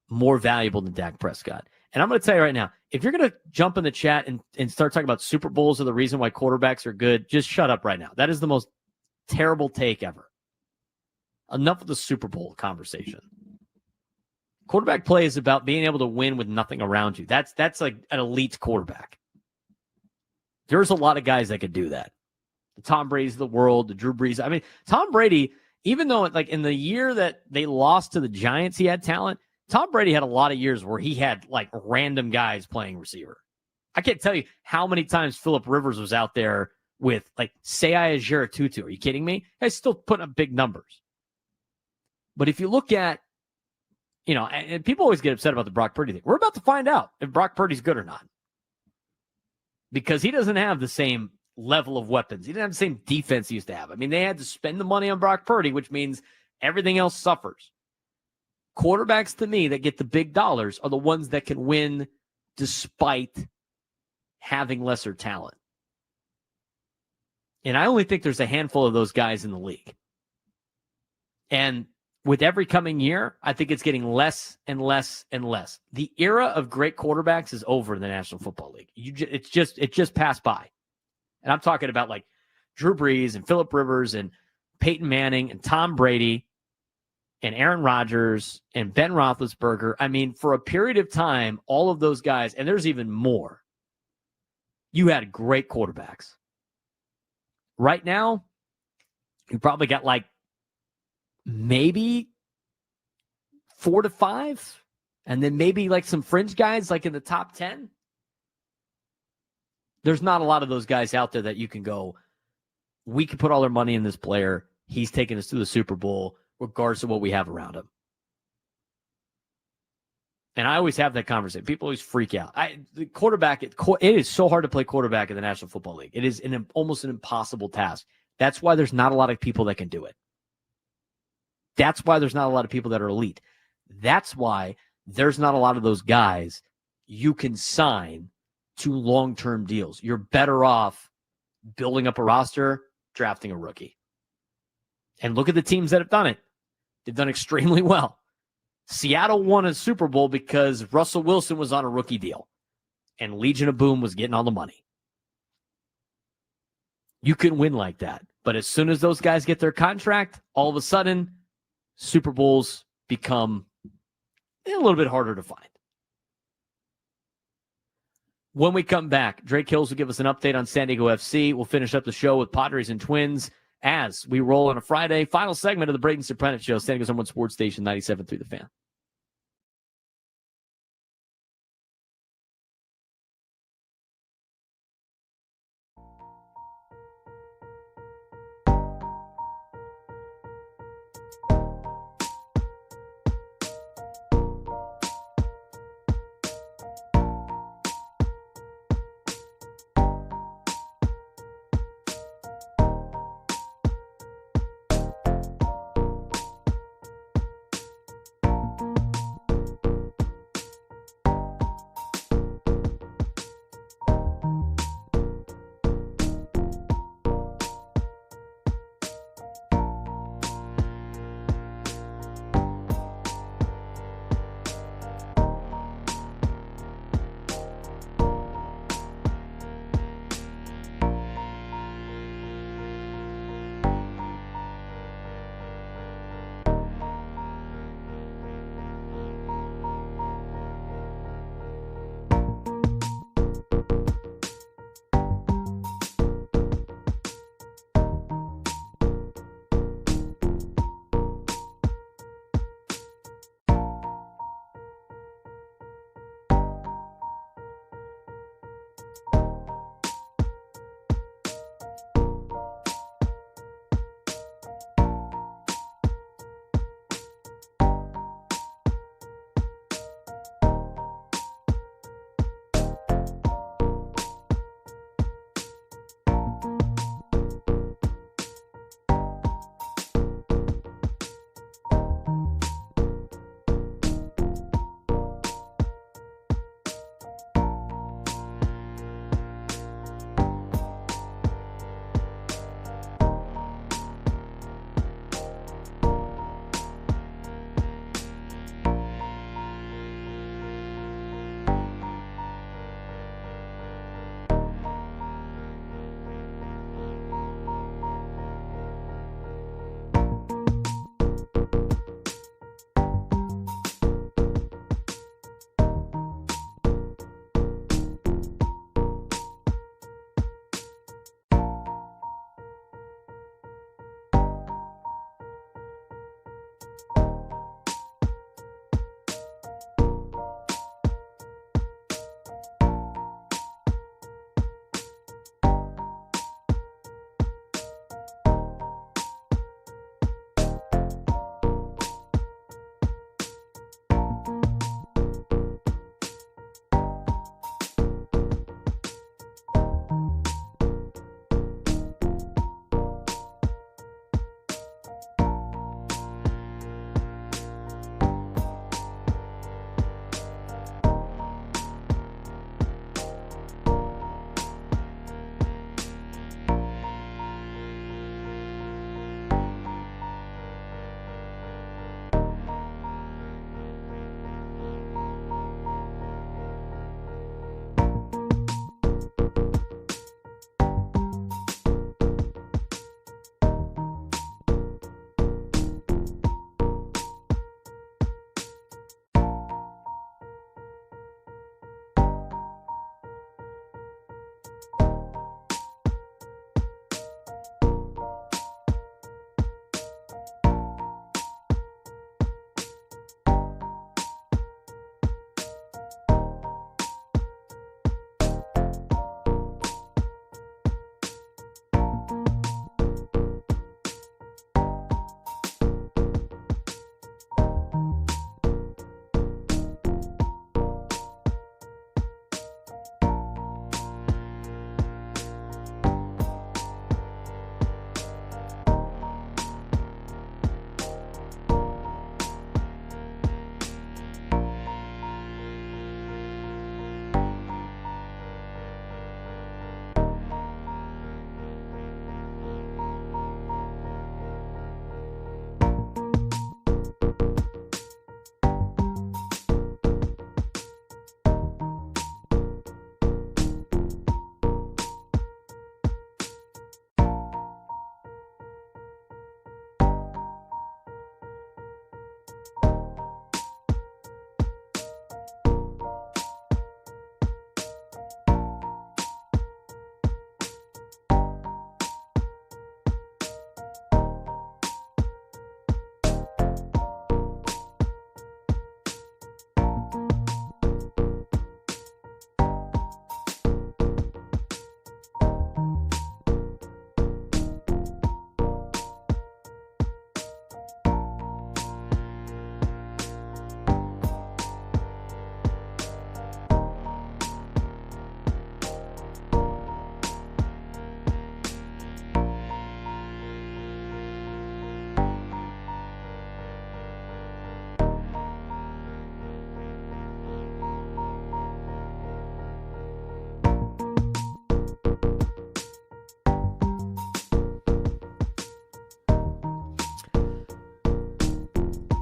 more valuable than Dak Prescott. And I'm going to tell you right now, if you're going to jump in the chat and start talking about Super Bowls are the reason why quarterbacks are good, just shut up right now. That is the most terrible take ever. Enough of the Super Bowl conversation. Quarterback play is about being able to win with nothing around you. That's like an elite quarterback. There's a lot of guys that could do that. The Tom Brady's of the world, the Drew Brees. I mean, Tom Brady, even though like in the year that they lost to the Giants, he had talent. Tom Brady had a lot of years where he had like random guys playing receiver. I can't tell you how many times Phillip Rivers was out there with like Seyi Ajere-Tutu. Are you kidding me? He's still putting up big numbers. But if you look at, and people always get upset about the Brock Purdy thing. We're about to find out if Brock Purdy's good or not. Because he doesn't have the same level of weapons. He didn't have the same defense he used to have. I mean, they had to spend the money on Brock Purdy, which means everything else suffers. Quarterbacks, to me, that get the big dollars are the ones that can win despite having lesser talent. And I only think there's a handful of those guys in the league. And with every coming year, I think it's getting less and less and less. The era of great quarterbacks is over in the National Football League. It just passed by. And I'm talking about like Drew Brees and Phillip Rivers and Peyton Manning and Tom Brady and Aaron Rodgers and Ben Roethlisberger. I mean, for a period of time, all of those guys, and there's even more, you had great quarterbacks. Right now, you probably got like maybe 4 to 5, and then maybe like some fringe guys like in the top 10. There's not a lot of those guys out there that you can go, we can put all our money in this player. He's taking us to the Super Bowl, regardless of what we have around him. And I always have that conversation. People always freak out. The quarterback, it is so hard to play quarterback in the National Football League. It is almost an impossible task. That's why there's not a lot of people that can do it. That's why there's not a lot of people that are elite. That's why there's not a lot of those guys you can sign to long-term deals. You're better off building up a roster, drafting a rookie. And look at the teams that have done it. They've done extremely well. Seattle won a Super Bowl because Russell Wilson was on a rookie deal and Legion of Boom was getting all the money. You can win like that. But as soon as those guys get their contract, all of a sudden, Super Bowls become a little bit harder to find. When we come back, Drake Hills will give us an update on San Diego FC. We'll finish up the show with Padres and Twins as we roll on a Friday. Final segment of the Braden Surprenant Show, San Diego's #1 sports station, 97.3 The Fan.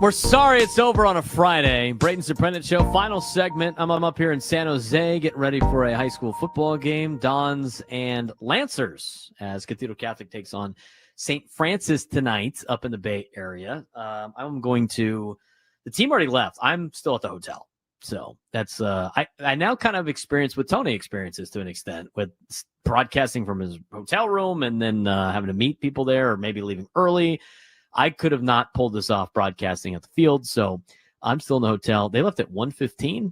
We're sorry it's over on a Friday. Braden Surprenant Show, final segment. I'm up here in San Jose getting ready for a high school football game. Dons and Lancers as Cathedral Catholic takes on St. Francis tonight up in the Bay Area. I'm going to – the team already left. I'm still at the hotel. So that's I now kind of experience what Tony experiences to an extent with broadcasting from his hotel room and then having to meet people there or maybe leaving early. I could have not pulled this off broadcasting at the field, so I'm still in the hotel. They left at 1:15.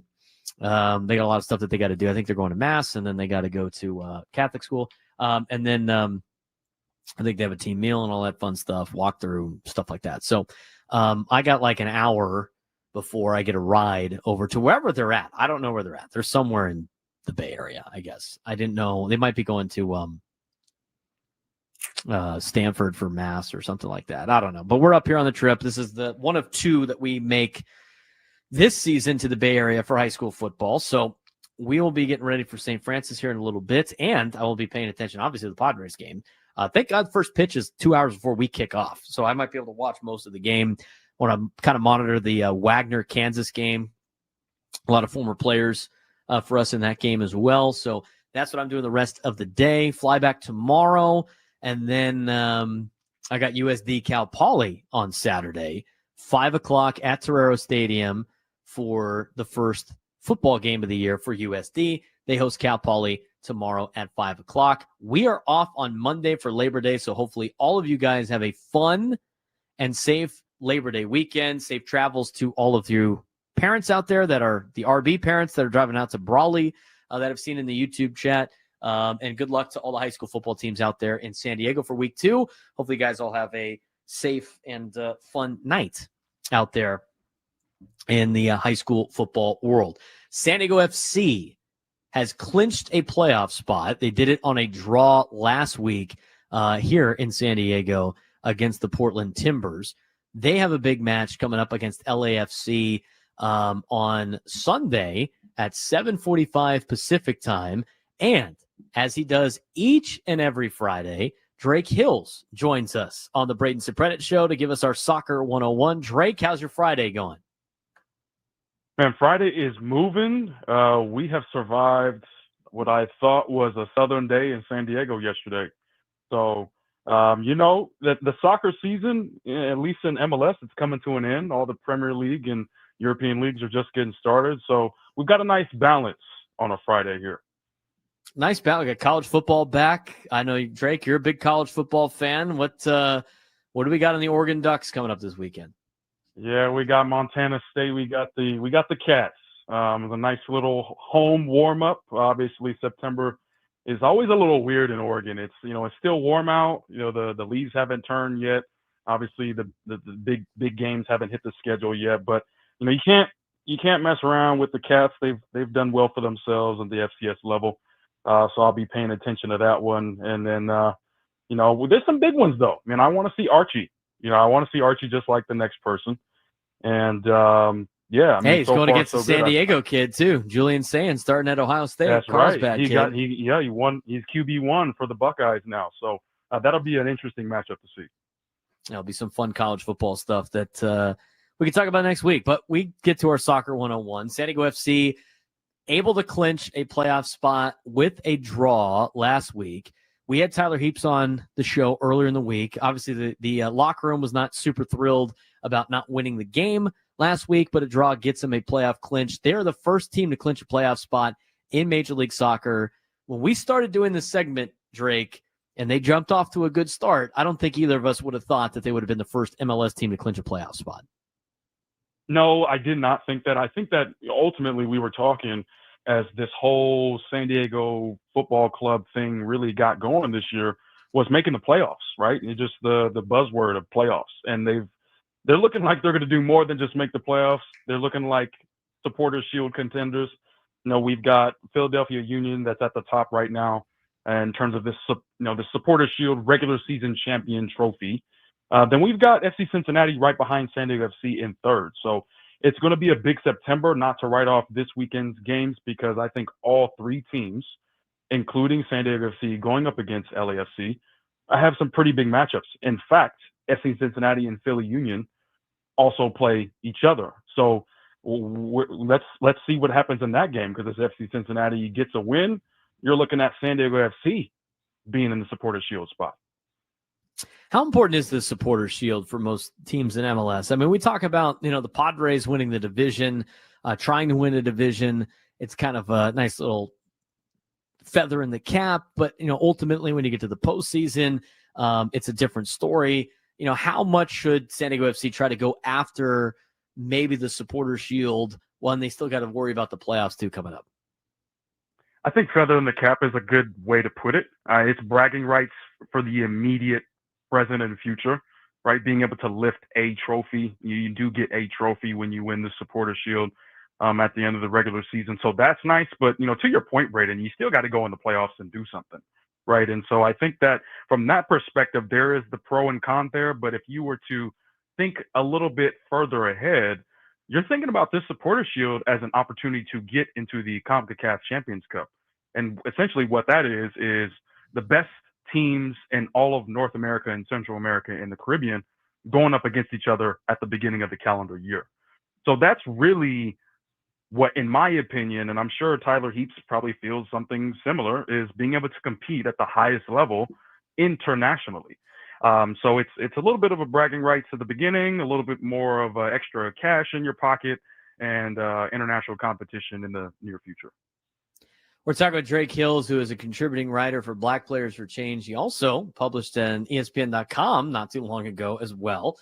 They got a lot of stuff that they got to do. I think they're going to Mass, and then they got to go to Catholic school. And then I think they have a team meal and all that fun stuff, walk through, stuff like that. So I got like an hour before I get a ride over to wherever they're at. I don't know where they're at. They're somewhere in the Bay Area, I guess. I didn't know. They might be going to Stanford for Mass or something like that. I don't know. But we're up here on the trip. This is the one of two that we make this season to the Bay Area for high school football. So we will be getting ready for St. Francis here in a little bit, and I will be paying attention, obviously, to the Padres game. Thank God first pitch is 2 hours before we kick off, so I might be able to watch most of the game. I want to kind of monitor the Wagner, Kansas game. A lot of former players for us in that game as well. So that's what I'm doing the rest of the day. Fly back tomorrow. And then I got USD Cal Poly on Saturday, 5 o'clock at Torero Stadium for the first football game of the year for USD. They host Cal Poly tomorrow at 5 o'clock. We are off on Monday for Labor Day, so hopefully all of you guys have a fun and safe Labor Day weekend. Safe travels to all of you parents out there that are the RB parents that are driving out to Brawley that I've seen in the YouTube chat. And good luck to all the high school football teams out there in San Diego for week 2. Hopefully you guys all have a safe and fun night out there in the high school football world. San Diego FC has clinched a playoff spot. They did it on a draw last week here in San Diego against the Portland Timbers. They have a big match coming up against LAFC on Sunday at 7:45 Pacific time. And as he does each and every Friday, Drake Hills joins us on the Braden Surprenant Show to give us our Soccer 101. Drake, how's your Friday going? Man, Friday is moving. We have survived what I thought was a southern day in San Diego yesterday. So, that the soccer season, at least in MLS, it's coming to an end. All the Premier League and European leagues are just getting started. So we've got a nice balance on a Friday here. Nice balance. We got college football back. I know, Drake, you're a big college football fan. What do we got on the Oregon Ducks coming up this weekend? Yeah, we got Montana State. We got the Cats. It was a nice little home warm up. Obviously, September is always a little weird in Oregon. It's it's still warm out. The leaves haven't turned yet. Obviously, the big games haven't hit the schedule yet. But you can't mess around with the Cats. They've done well for themselves at the FCS level. So I'll be paying attention to that one. And then, there's some big ones, though. I mean, I want to see Archie. I want to see Archie just like the next person. And, he's going against the San Diego kid, too. Julian Sands starting at Ohio State. That's Carlsbad right. Kid. He won. He's QB1 for the Buckeyes now. So that'll be an interesting matchup to see. There'll be some fun college football stuff that we can talk about next week. But we get to our Soccer 101. San Diego FC able to clinch a playoff spot with a draw last week. We had Tyler Heaps on the show earlier in the week. Obviously, the locker room was not super thrilled about not winning the game last week, but a draw gets them a playoff clinch. They're the first team to clinch a playoff spot in Major League Soccer. When we started doing this segment, Drake, and they jumped off to a good start, I don't think either of us would have thought that they would have been the first MLS team to clinch a playoff spot. No, I did not think that. I think that ultimately we were talking as this whole San Diego football club thing really got going this year was making the playoffs, right? It's just the buzzword of playoffs. And they're looking like they're going to do more than just make the playoffs. They're looking like Supporters Shield contenders. We've got Philadelphia Union that's at the top right now in terms of this, the Supporters Shield regular season champion trophy. Then we've got FC Cincinnati right behind San Diego FC in third. So it's going to be a big September, not to write off this weekend's games, because I think all three teams, including San Diego FC going up against LAFC, have some pretty big matchups. In fact, FC Cincinnati and Philly Union also play each other. So let's see what happens in that game, because if FC Cincinnati gets a win, you're looking at San Diego FC being in the Supporters Shield spot. How important is the Supporters Shield for most teams in MLS? I mean, we talk about, the Padres winning the division, trying to win a division. It's kind of a nice little feather in the cap, but, ultimately when you get to the postseason, it's a different story. How much should San Diego FC try to go after maybe the Supporters Shield when they still got to worry about the playoffs too coming up? I think feather in the cap is a good way to put it. It's bragging rights for the immediate present and future, right? Being able to lift a trophy. You do get a trophy when you win the Supporters Shield at the end of the regular season. So that's nice. But, to your point, Braden, you still got to go in the playoffs and do something, right? And so I think that from that perspective, there is the pro and con there. But if you were to think a little bit further ahead, you're thinking about this Supporters Shield as an opportunity to get into the CONCACAF Champions Cup. And essentially what that is the best teams in all of North America and Central America and the Caribbean going up against each other at the beginning of the calendar year. So that's really what, in my opinion, and I'm sure Tyler Heaps probably feels something similar, is being able to compete at the highest level internationally. So it's a little bit of a bragging rights at the beginning, a little bit more of extra cash in your pocket, and international competition in the near future. We're talking about Drake Hills, who is a contributing writer for Black Players for Change. He also published on ESPN.com not too long ago as well.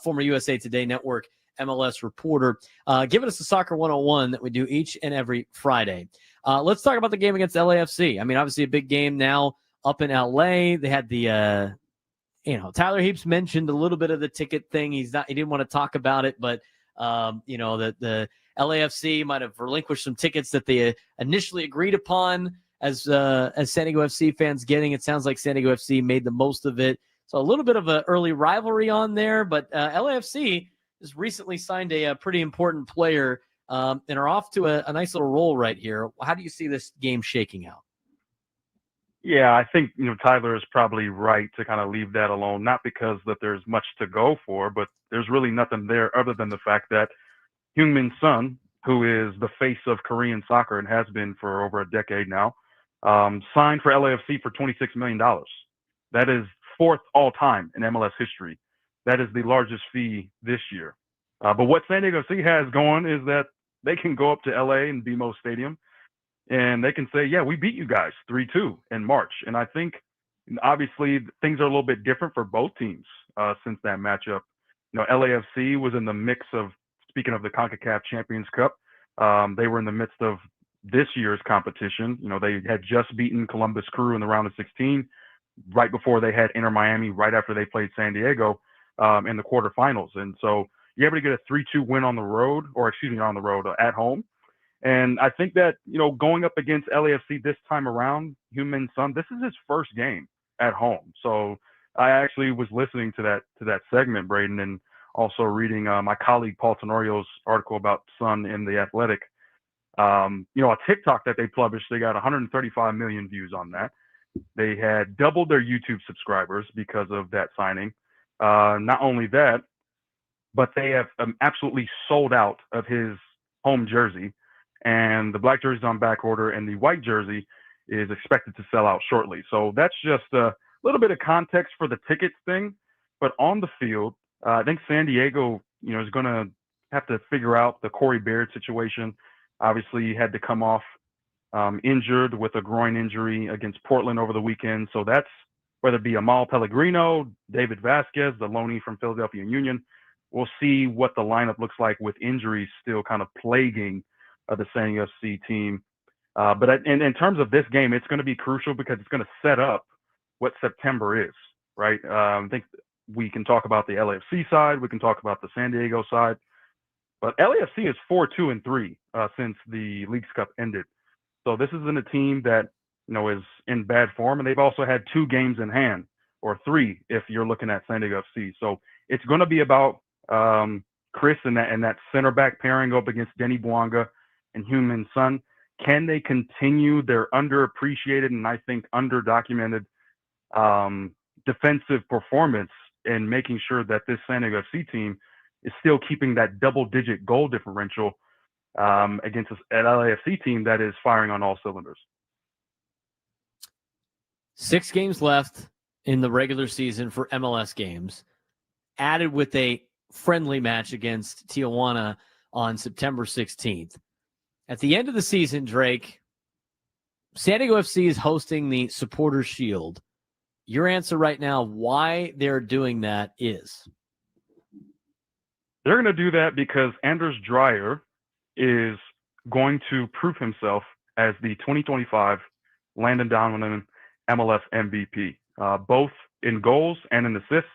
Former USA Today Network MLS reporter, giving us the Soccer 101 that we do each and every Friday. Let's talk about the game against LAFC. I mean, obviously a big game now up in LA. They had the, Tyler Heaps mentioned a little bit of the ticket thing. He didn't want to talk about it, but the LAFC might have relinquished some tickets that they initially agreed upon as San Diego FC fans getting. It sounds like San Diego FC made the most of it. So a little bit of an early rivalry on there, but LAFC has recently signed a pretty important player and are off to a nice little roll right here. How do you see this game shaking out? Yeah, I think, Tyler is probably right to kind of leave that alone, not because that there's much to go for, but there's really nothing there other than the fact that Heung-min Son, who is the face of Korean soccer and has been for over a decade now, signed for LAFC for $26 million. That is fourth all time in MLS history. That is the largest fee this year. But what San Diego FC has going is that they can go up to LA and BMO Stadium and they can say, yeah, we beat you guys 3-2 in March. And I think obviously things are a little bit different for both teams since that matchup. LAFC was in the mix of, speaking of the CONCACAF Champions Cup, they were in the midst of this year's competition. They had just beaten Columbus Crew in the round of 16 right before they had Inter Miami, right after they played San Diego in the quarterfinals. And so you're able to get a 3-2 win on the road, at home. And I think that, going up against LAFC this time around, Heung-min Son, this is his first game at home. So I actually was listening to that segment, Braden, and also reading my colleague Paul Tenorio's article about Son in The Athletic. A TikTok that they published, they got 135 million views on that. They had doubled their YouTube subscribers because of that signing. Not only that, but they have absolutely sold out of his home jersey. And the black jersey is on back order, and the white jersey is expected to sell out shortly. So that's just a little bit of context for the tickets thing. But on the field, I think San Diego, is going to have to figure out the Corey Baird situation. Obviously, he had to come off injured with a groin injury against Portland over the weekend. So that's whether it be Amal Pellegrino, David Vasquez, the loanee from Philadelphia Union. We'll see what the lineup looks like with injuries still kind of plaguing the San Diego FC team. But in terms of this game, it's going to be crucial because it's going to set up what September is, right? I think we can talk about the LAFC side. We can talk about the San Diego side. But LAFC is 4-2-3 since the Leagues Cup ended. So this isn't a team that, is in bad form. And they've also had 2 games in hand, or 3 if you're looking at San Diego FC. So it's going to be about Chris and that center back pairing up against Denny Bouanga and Heung-min Son. Can they continue their underappreciated and I think underdocumented defensive performance in making sure that this San Diego FC team is still keeping that double-digit goal differential against an LAFC team that is firing on all cylinders. 6 games left in the regular season for MLS games, added with a friendly match against Tijuana on September 16th. At the end of the season, Drake, San Diego FC is hosting the Supporters Shield. Your answer right now, why they're doing that is? They're going to do that because Anders Dreyer is going to prove himself as the 2025 Landon Donovan MLS MVP, both in goals and in assists.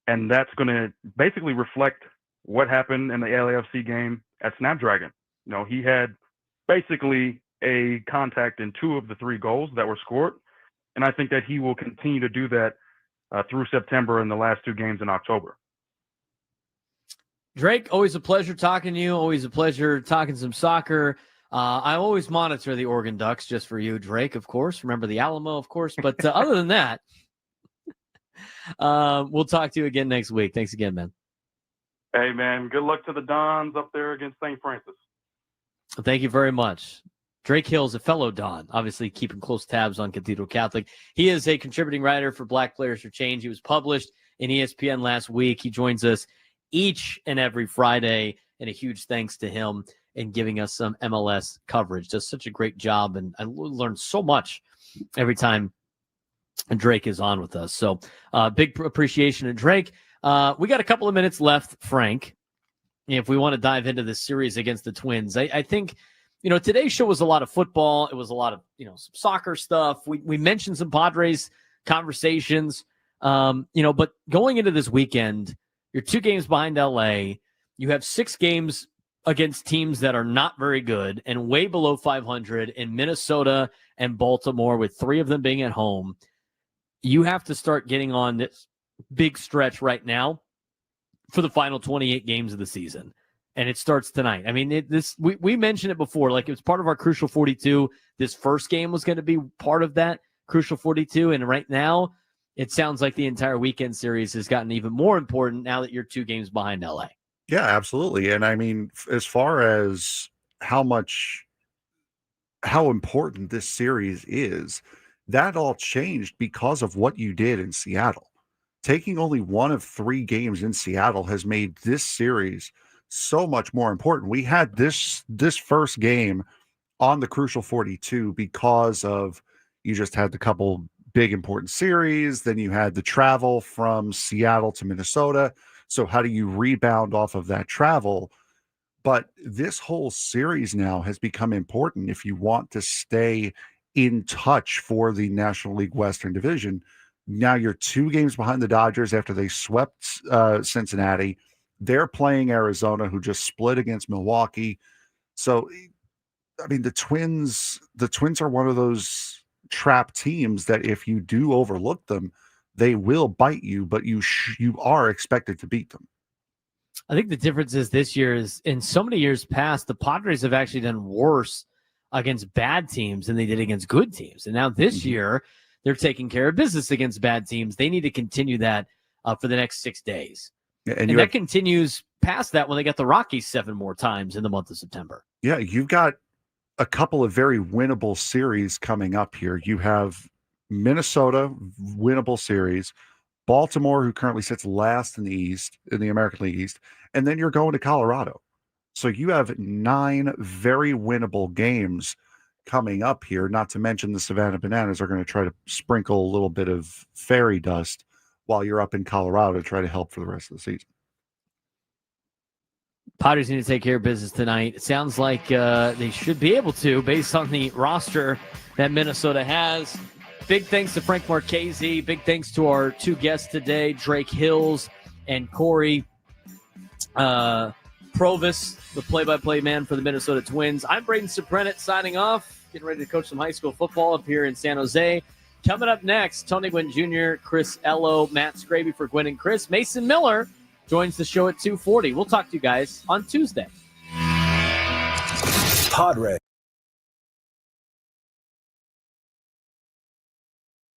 And that's going to basically reflect what happened in the LAFC game at Snapdragon. You know, he had basically a contact in 2 of the 3 goals that were scored. And I think that he will continue to do that through September and the last 2 games in October. Drake, always a pleasure talking to you. Always a pleasure talking some soccer. I always monitor the Oregon Ducks just for you, Drake, of course. Remember the Alamo, of course. But other than that, we'll talk to you again next week. Thanks again, man. Hey, man, good luck to the Dons up there against St. Francis. Thank you very much. Drake Hill's a fellow Don, obviously keeping close tabs on Cathedral Catholic. He is a contributing writer for Black Players for Change. He was published in ESPN last week. He joins us each and every Friday, and a huge thanks to him in giving us some MLS coverage. Does such a great job, and I learn so much every time Drake is on with us. So big appreciation to Drake. We got a couple of minutes left, Frank, if we want to dive into this series against the Twins. I think, you know, today's show was a lot of football. It was a lot of, you know, some soccer stuff. We mentioned some Padres conversations, you know, but going into this weekend, you're 2 games behind LA. You have 6 games against teams that are not very good and way below 500 in Minnesota and Baltimore, with 3 of them being at home. You have to start getting on this big stretch right now for the final 28 games of the season. And it starts tonight. I mean, we mentioned it before, like it was part of our Crucial 42. This first game was going to be part of that Crucial 42. And right now, it sounds like the entire weekend series has gotten even more important now that you're 2 games behind LA. Yeah, absolutely. And I mean, as far as how important this series is, that all changed because of what you did in Seattle. Taking only 1 of 3 games in Seattle has made this series so much more important. We had this first game on the Crucial 42 because of, you just had the couple big important series, then you had the travel from Seattle to Minnesota. So how do you rebound off of that travel? But this whole series now has become important if you want to stay in touch for the National League Western Division. Now you're 2 games behind the Dodgers after they swept Cincinnati. They're playing Arizona, who just split against Milwaukee. So, I mean, the Twins are one of those trap teams that if you do overlook them, they will bite you, but you are expected to beat them. I think the difference is this year is, in so many years past, the Padres have actually done worse against bad teams than they did against good teams. And now this year, they're taking care of business against bad teams. They need to continue that for the next 6 days. And that continues past that when they got the Rockies 7 more times in the month of September. Yeah, you've got a couple of very winnable series coming up here. You have Minnesota, winnable series, Baltimore, who currently sits last in the East, in the American League East, and then you're going to Colorado. So you have 9 very winnable games coming up here, not to mention the Savannah Bananas are going to try to sprinkle a little bit of fairy dust while you're up in Colorado to try to help for the rest of the season. Padres need to take care of business tonight. It sounds like they should be able to, based on the roster that Minnesota has. Big thanks to Frank Marchese. Big thanks to our 2 guests today, Drake Hills and Cory Provus, the play-by-play man for the Minnesota Twins. I'm Braden Surprenant signing off, getting ready to coach some high school football up here in San Jose. Coming up next, Tony Gwynn Jr., Chris Ello, Matt Scraby for Gwynn and Chris. Mason Miller joins the show at 2:40. We'll talk to you guys on Tuesday. Padres.